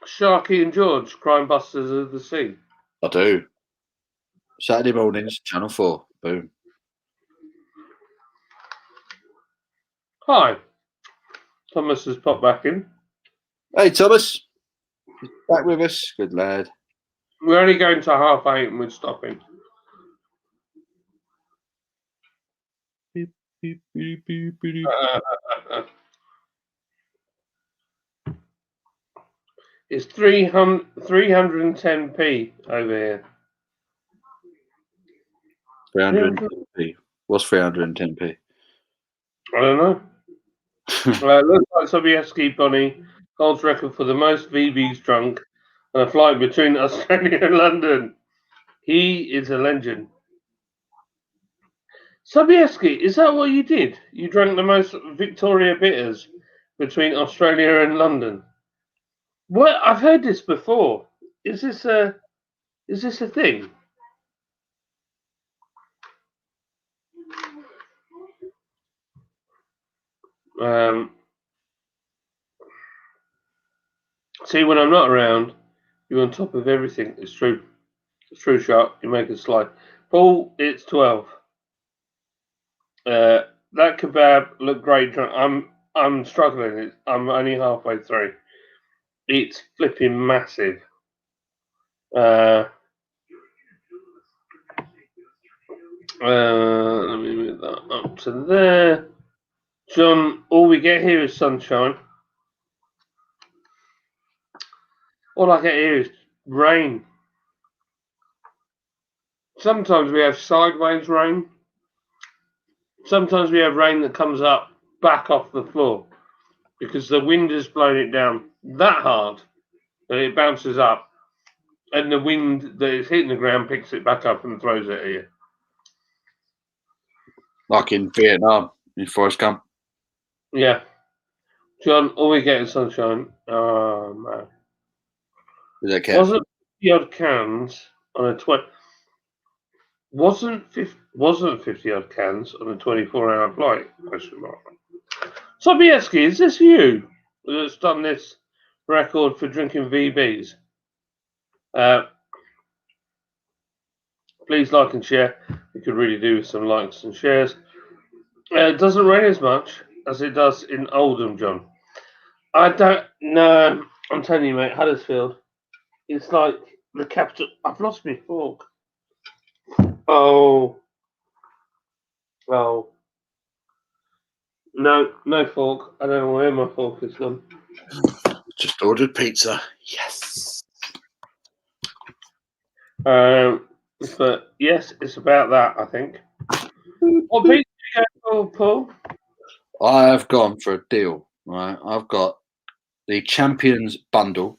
Sharky and George, Crime Busters of the Sea? I do. Saturday mornings, Channel 4. Boom. Hi. Thomas has popped back in. Hey, Thomas. He's back with us. Good lad. We're only going to 8:30 and we're stopping. Beep, beep, beep, beep, beep. It's 310p over here. 310p. What's 310p? I don't know. It looks like Sobieski Bonnie holds record for the most VBs drunk on a flight between Australia and London. He is a legend. Sobieski, is that what you did? You drank the most Victoria bitters between Australia and London. What? I've heard this before. Is this a thing? See, when I'm not around, you're on top of everything. It's true. It's true, Shark. You make a slide. Paul, it's 12. That kebab looked great. I'm struggling. I'm only halfway through. It's flipping massive. Let me move that up to there. John, all we get here is sunshine. All I get here is rain. Sometimes we have sideways rain. Sometimes we have rain that comes up back off the floor because the wind has blown it down that hard that it bounces up, and the wind that is hitting the ground picks it back up and throws it at you. Like in Vietnam, in Forrest Gump. Yeah. John, all we get is sunshine. Oh, man. Does that count? Wasn't 50 odd cans on a 20. Wasn't 50 odd cans on a 24-hour flight? Question mark. Sobieski, is this you that's done this record for drinking VBs? Please like and share. We could really do with some likes and shares. It doesn't rain as much as it does in Oldham, John. I don't know. I'm telling you, mate, Huddersfield. It's like the capital. I've lost my fork. Oh. No fork. I don't know where my fork is gone. Just ordered pizza. Yes. But yes, it's about that, I think. What pizza you go for, Paul? I've gone for a deal. Right, I've got the Champions bundle,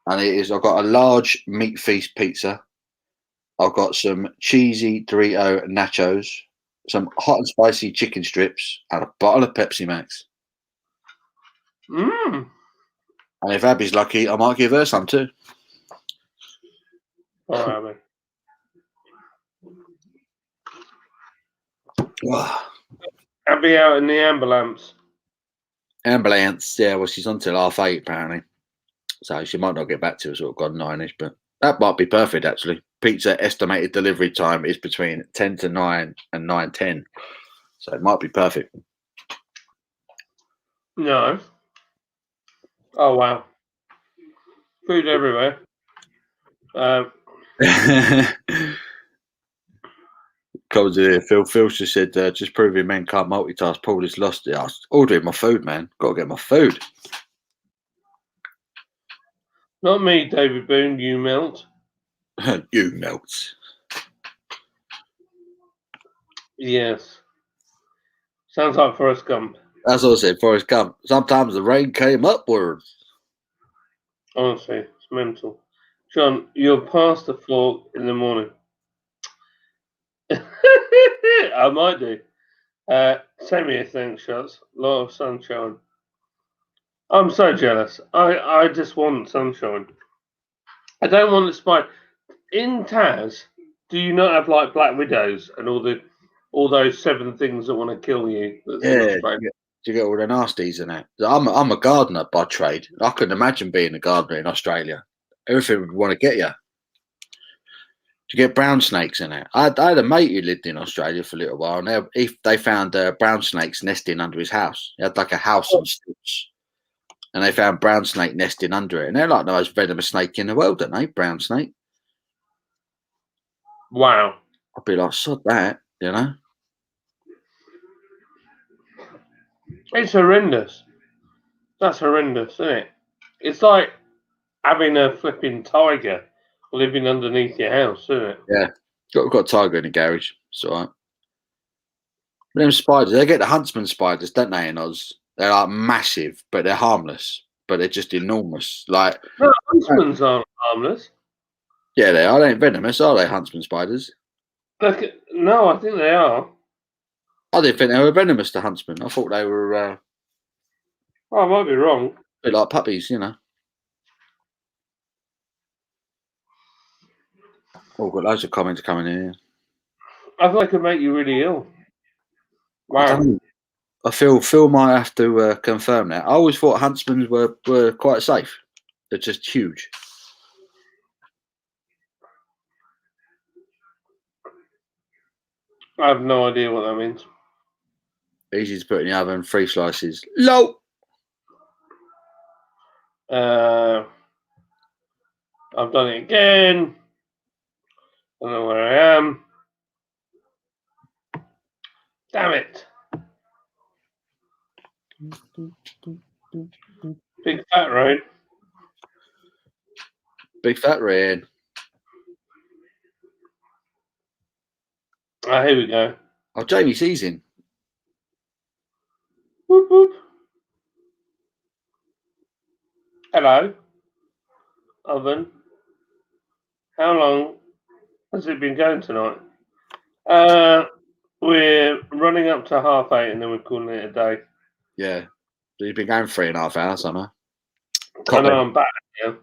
and I've got a large meat feast pizza. I've got some cheesy Dorito nachos, some hot and spicy chicken strips, and a bottle of Pepsi Max. Mmm. And if Abby's lucky, I might give her some too. All right, I'll be out in the ambulance. Ambulance, yeah, well, she's on till 8:30 apparently. So she might not get back to us sort of gone 9ish, but that might be perfect actually. Pizza estimated delivery time is between 10 to 9 and 9:10. So it might be perfect. No. Oh, wow. Food everywhere. Comes in here, Phil just said, just proving men can't multitask. Paul has lost it. I was ordering my food, man. Got to get my food. Not me, David Boone, you melt. You melt. Yes. Sounds like Forrest Gump. That's what I said, Forrest Gump. Sometimes the rain came upwards. Honestly, it's mental. John, you're past the fork in the morning. I might do. Send me a thanks, shots. A lot of sunshine. I'm so jealous. I just want sunshine. I don't want the spy. In Taz, do you not have like black widows and all those 7 things that want to kill you? That's in Yeah, Australia? you get all the nasties in it. I'm a gardener by trade. I couldn't imagine being a gardener in Australia. Everything would want to get you. You get brown snakes in it. I had a mate who lived in Australia for a little while, and they found brown snakes nesting under his house. He had like a house on stilts, and they found brown snake nesting under it. And they're like the most venomous snake in the world, aren't they? Brown snake. Wow. I'd be like, sod that, you know? It's horrendous. That's horrendous, isn't it? It's like having a flipping tiger living underneath your house, isn't it? Yeah. Got a tiger in the garage. It's all right. But them spiders, they get the huntsman spiders, don't they, in Oz? They're like massive, but they're harmless. But they're just enormous. Like, No, huntsmans aren't harmless. yeah, they are. They ain't venomous, are they, huntsman spiders? Look, no, I think they are. I didn't think they were venomous, the huntsman. I thought they were Oh, I might be wrong. a bit like puppies, you know. Oh, got loads of comments coming in here. I thought I could make you really ill. I Wow. don't know. I feel Phil might have to confirm that. I always thought huntsmen were quite safe. They're just huge. I have no idea what that means. Easy to put in the oven, 3 slices. Low. I've done it again. I don't know where I am. Damn it. Big fat rain. Big fat rain. Ah, here we go. Oh, Jamie Season. Whoop, whoop. Hello. Oven. How long has it been going tonight? We're running up to 8:30 and then we're calling it a day. Yeah. So you've been going 3.5 hours, haven't I know I'm back now.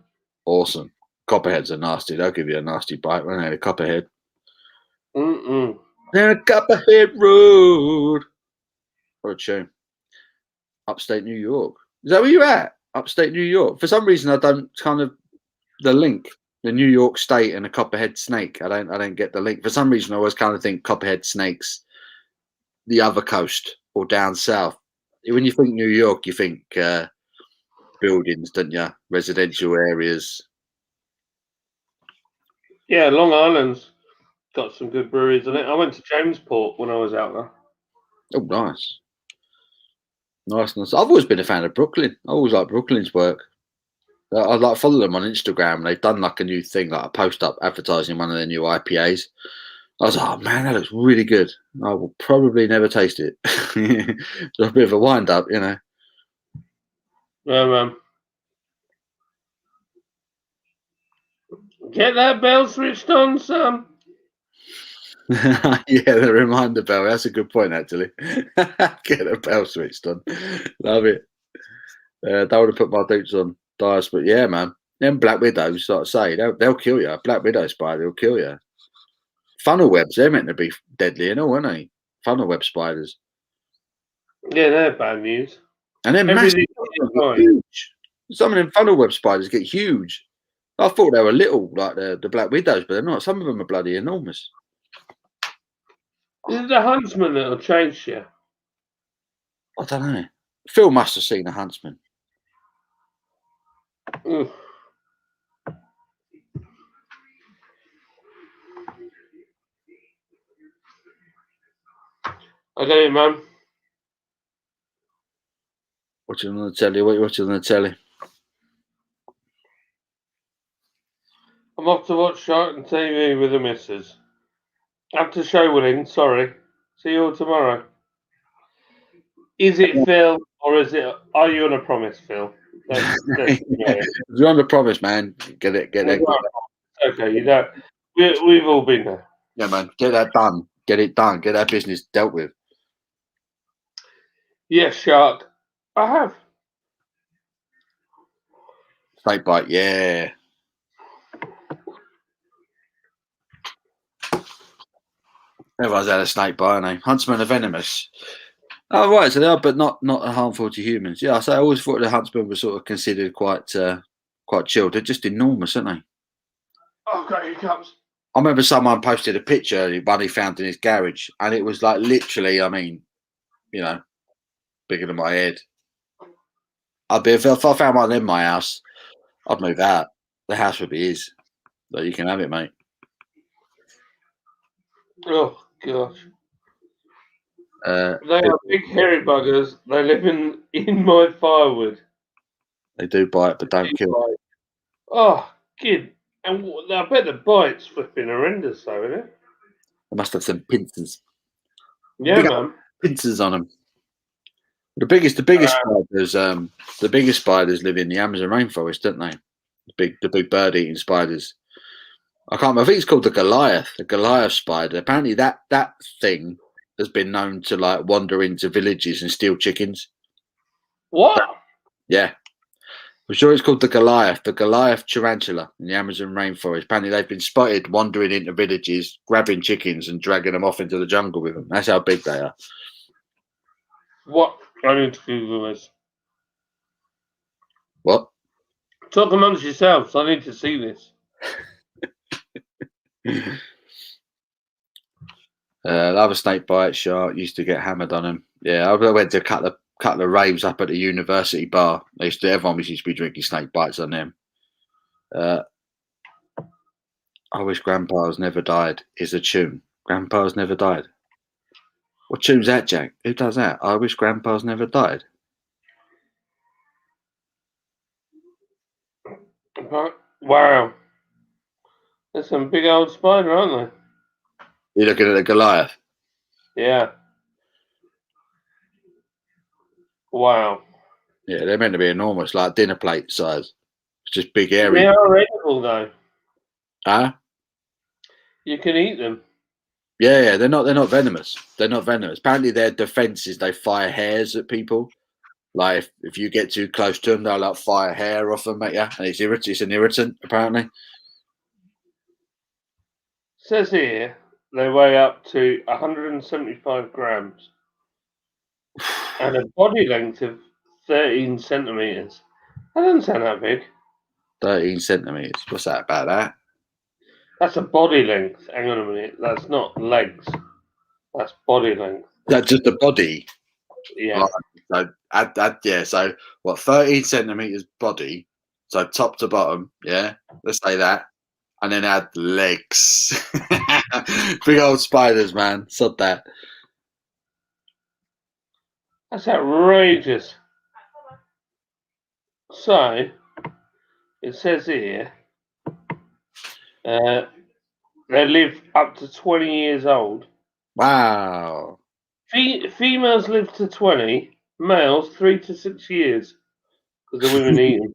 Awesome. Copperheads are nasty. They'll give you a nasty bite, won't they? The copperhead. They're a Copperhead Road. What a tune. Upstate New York. Is that where you're at? Upstate New York. For some reason, I don't kind of the link. The New York State and a Copperhead snake. I don't get the link. For some reason, I always kind of think Copperhead snakes, the other coast or down south. When you think New York, you think buildings, don't you? Residential areas. Yeah, Long Island's got some good breweries in it. I went to Jamesport when I was out there. Oh, nice. Nice. I've always been a fan of Brooklyn. I always like Brooklyn's work. I like follow them on Instagram. And they've done like a new thing, like a post up advertising one of their new IPAs. I was like, oh man, that looks really good. I will probably never taste it. It's a bit of a wind up, you know. Get that bell switched on, son. Yeah, the reminder bell. That's a good point, actually. Get a bell switched on. Love it. Don't want to put my boots on dice, but yeah, man. Them Black Widows, like I say, they'll kill you. Black Widow spider will kill you. Funnel webs, they're meant to be deadly, you know, aren't they? Funnel web spiders. Yeah, they're bad news. And they're massive. Everything Huge. Some of them funnel web spiders get huge. I thought they were little, like the Black Widows, but they're not. Some of them are bloody enormous. Is it the huntsman that'll chase you? I don't know. Phil must have seen a huntsman. Oof. I get it, man. Watching on the telly. What are you watching on the telly? I'm off to watch Shark and TV with the missus. After show will end, sorry. See you all tomorrow. Is it Phil or is it? Are you on a promise, Phil? You're on the promise, man. Get it. Okay, you don't. We've all been there. Yeah, man. Get that done. Get it done. Get that business dealt with. Yes, Shark. I have. Snake bite, yeah. Everyone's had a snake bite, aren't they? Huntsmen are venomous. Oh, right, so they are, but not harmful to humans. Yeah, so I always thought the huntsman was sort of considered quite chilled. They're just enormous, aren't they? Oh, God, here comes. I remember someone posted a picture one he found in his garage, and it was like literally, I mean, you know, bigger than my head. I'd be if I found one in my house, I'd move out. The house would be his. So you can have it, mate. Oh, gosh. They are big hairy buggers. They live in my firewood. They do bite, but don't kill. Oh, kid. And I bet the bite's flipping horrendous, though, isn't it? They must have some pincers. Yeah, man. Pincers on them. The biggest spiders live in the Amazon rainforest, don't they? The big bird eating spiders. I think it's called the Goliath spider. Apparently that thing has been known to like wander into villages and steal chickens. What? Yeah. I'm sure it's called the Goliath tarantula in the Amazon rainforest. Apparently they've been spotted wandering into villages, grabbing chickens and dragging them off into the jungle with them. That's how big they are. What? I need to Google this. What? Talk amongst yourselves. I need to see this. Love a snake bite shark. Used to get hammered on them. Yeah, I went to cut the raves up at the university bar. Everyone used to be drinking snake bites on them. I wish Grandpa's never died is a tune. Grandpa's never died. What tune's that, Jack? Who does that? I wish Grandpa's never died. Wow. There's some big old spider, aren't You're looking at the Goliath. Yeah. Wow. Yeah, they're meant to be enormous, like dinner plate size. It's just big area. They are edible, though. Huh? You can eat them. Yeah, they're not venomous. They're not venomous. Apparently, their defense is they fire hairs at people. Like if you get too close to them, they'll like fire hair off them at you, and it's an irritant. Apparently, Says here they weigh up to 175 grams and a body length of 13 centimeters. That doesn't sound that big. 13 centimeters. What's that about that? That's a body length. Hang on a minute. That's not legs. That's body length. That's just a body. Yeah. So yeah. So what? 13 centimeters body. So top to bottom. Yeah. Let's say that, and then add legs. Big old spiders, man. Sod that. That's outrageous. So, it says here, they live up to 20 years old. Wow. Females live to 20, males 3 to 6 years. Because the women eat them.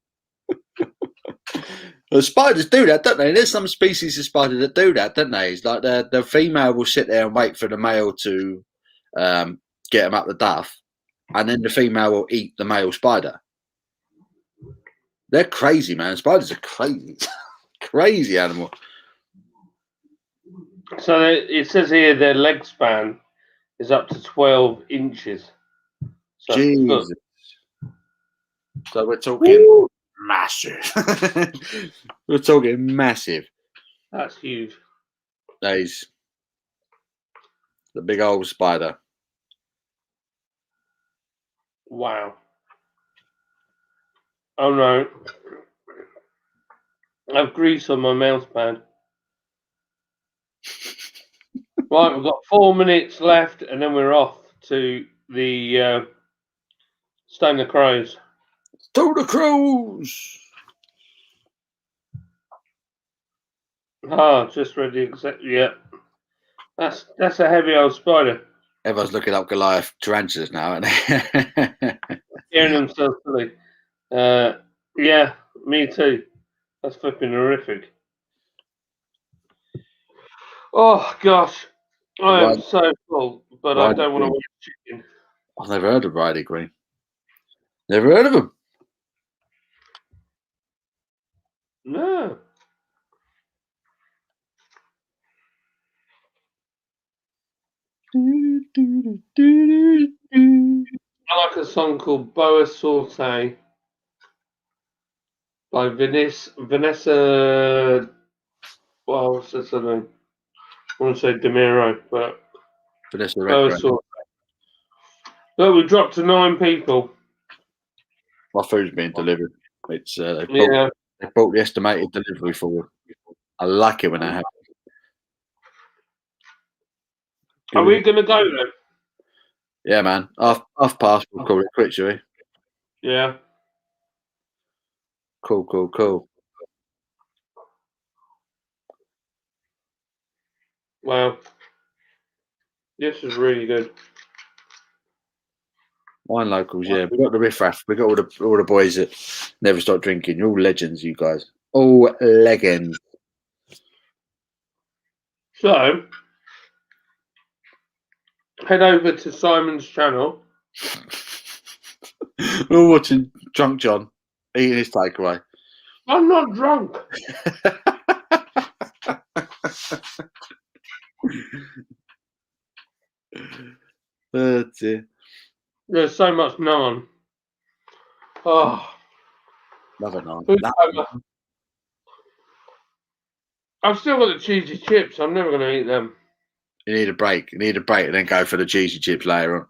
Well, spiders do that, don't they? There's some species of spider that do that, don't they? It's like the female will sit there and wait for the male to get them up the duff, and then the female will eat the male spider. They're crazy, man. Spiders are crazy. Crazy animal. So it says here their leg span is up to 12 inches. So Jesus. foot. So we're talking massive. We're talking massive. That's huge. Days. The big old spider. Wow. Oh no. I've grease on my mouse pad. Right, we've got 4 minutes left and then we're off to the Stone the Crows. To the crows. Ah, just read the exact. Yeah. That's a heavy old spider. Everyone's looking up Goliath tarantulas now, aren't they? Hearing themselves silly. Yeah, me too. That's flipping horrific. Oh gosh, I am Right. so full, but I Right. don't want to eat chicken. I've never heard of Riley Green. Never heard of him. No. I like a song called Boa Saute by Vanessa. Well, what's this her name? I want to say Demiro, but Vanessa Boa Redgrave. Saute. Look, we dropped to 9 people. My food's being delivered. It's they Yeah. bought the estimated delivery forward. I like it when that happens. Are we going to go then? Yeah, man. Half past. We'll call it quits, shall we? Yeah. Cool. Wow. This is really good. Wine locals, yeah. We got the riffraff. We got all the boys that never stop drinking. You're all legends, you guys. All legends. So, head over to Simon's channel. We're all watching Drunk John eating his takeaway. I'm not drunk. That's it. There's so much naan. Oh, Love it, man. food coma. I've still got the cheesy chips. I'm never going to eat them. You need a break. You need a break and then go for the cheesy chips later on.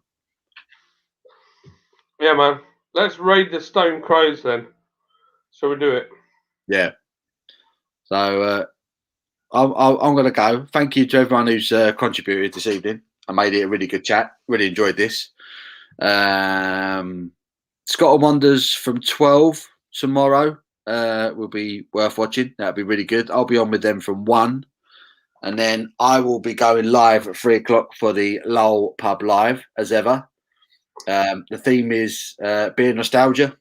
Yeah, man. Let's raid the Stone Crows then. Shall we do it? Yeah. So I'm going to go. Thank you to everyone who's contributed this evening. I made it a really good chat. Really enjoyed this. Scott and Wonders from 12 tomorrow will be worth watching. That'll be really good. I'll be on with them from 1. And then I will be going live at 3 o'clock for the Lowell Pub Live, as ever. The theme is beer nostalgia.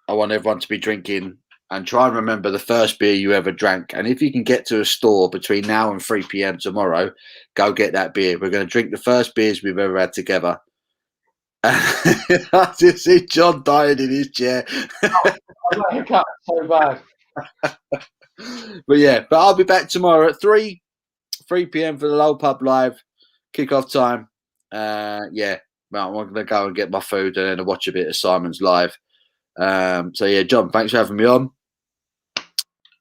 I want everyone to be drinking and try and remember the first beer you ever drank. And if you can get to a store between now and 3 p.m. tomorrow, go get that beer. We're going to drink the first beers we've ever had together. I just see John dying in his chair. I'm a hiccup so bad. But I'll be back tomorrow at 3 p.m. for the Lowell Pub Live kickoff time. I'm going to go and get my food and then watch a bit of Simon's live. John, thanks for having me on.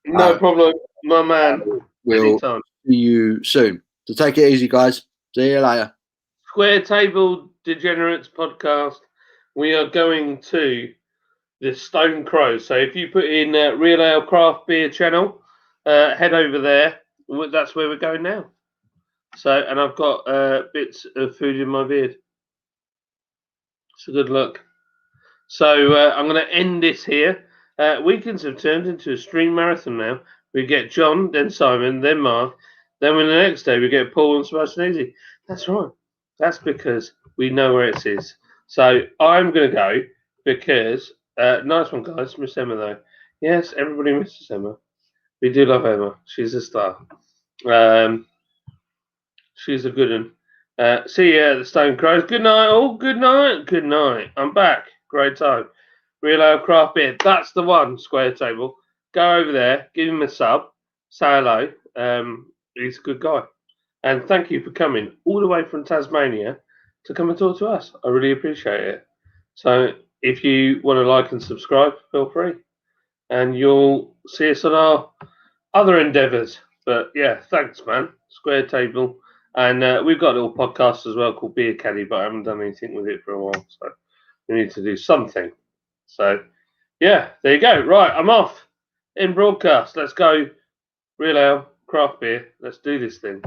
No problem, my man. We'll Anytime. see you soon. So take it easy, guys. See you later. Square Table Degenerates podcast. We are going to the Stone Crow. So if you put in Real Ale Craft Beer channel, head over there. That's where we're going now. So, and I've got bits of food in my beard. It's a good look. So I'm going to end this here. Weekends have turned into a stream marathon now. We get John, then Simon, then Mark. Then the next day we get Paul and Sebastian Easy. That's right. That's because we know where it is. So I'm going to go because nice one, guys. Miss Emma though. Yes, everybody misses Emma. We do love Emma. She's a star. She's a good one. See you at the Stone Crows. Good night, all. Good night. Good night. I'm back. Great time. Real Ale Craft Beer. That's the one, Square Table. Go over there. Give him a sub. Say hello. He's a good guy. And thank you for coming all the way from Tasmania to come and talk to us. I really appreciate it. So if you want to like and subscribe, feel free. And you'll see us on our other endeavours. But yeah, thanks, man. Square Table. And we've got a little podcast as well called Beer Caddy, but I haven't done anything with it for a while. So we need to do something. So yeah, there you go. Right, I'm off in broadcast. Let's go. Real Ale, craft beer. Let's do this thing.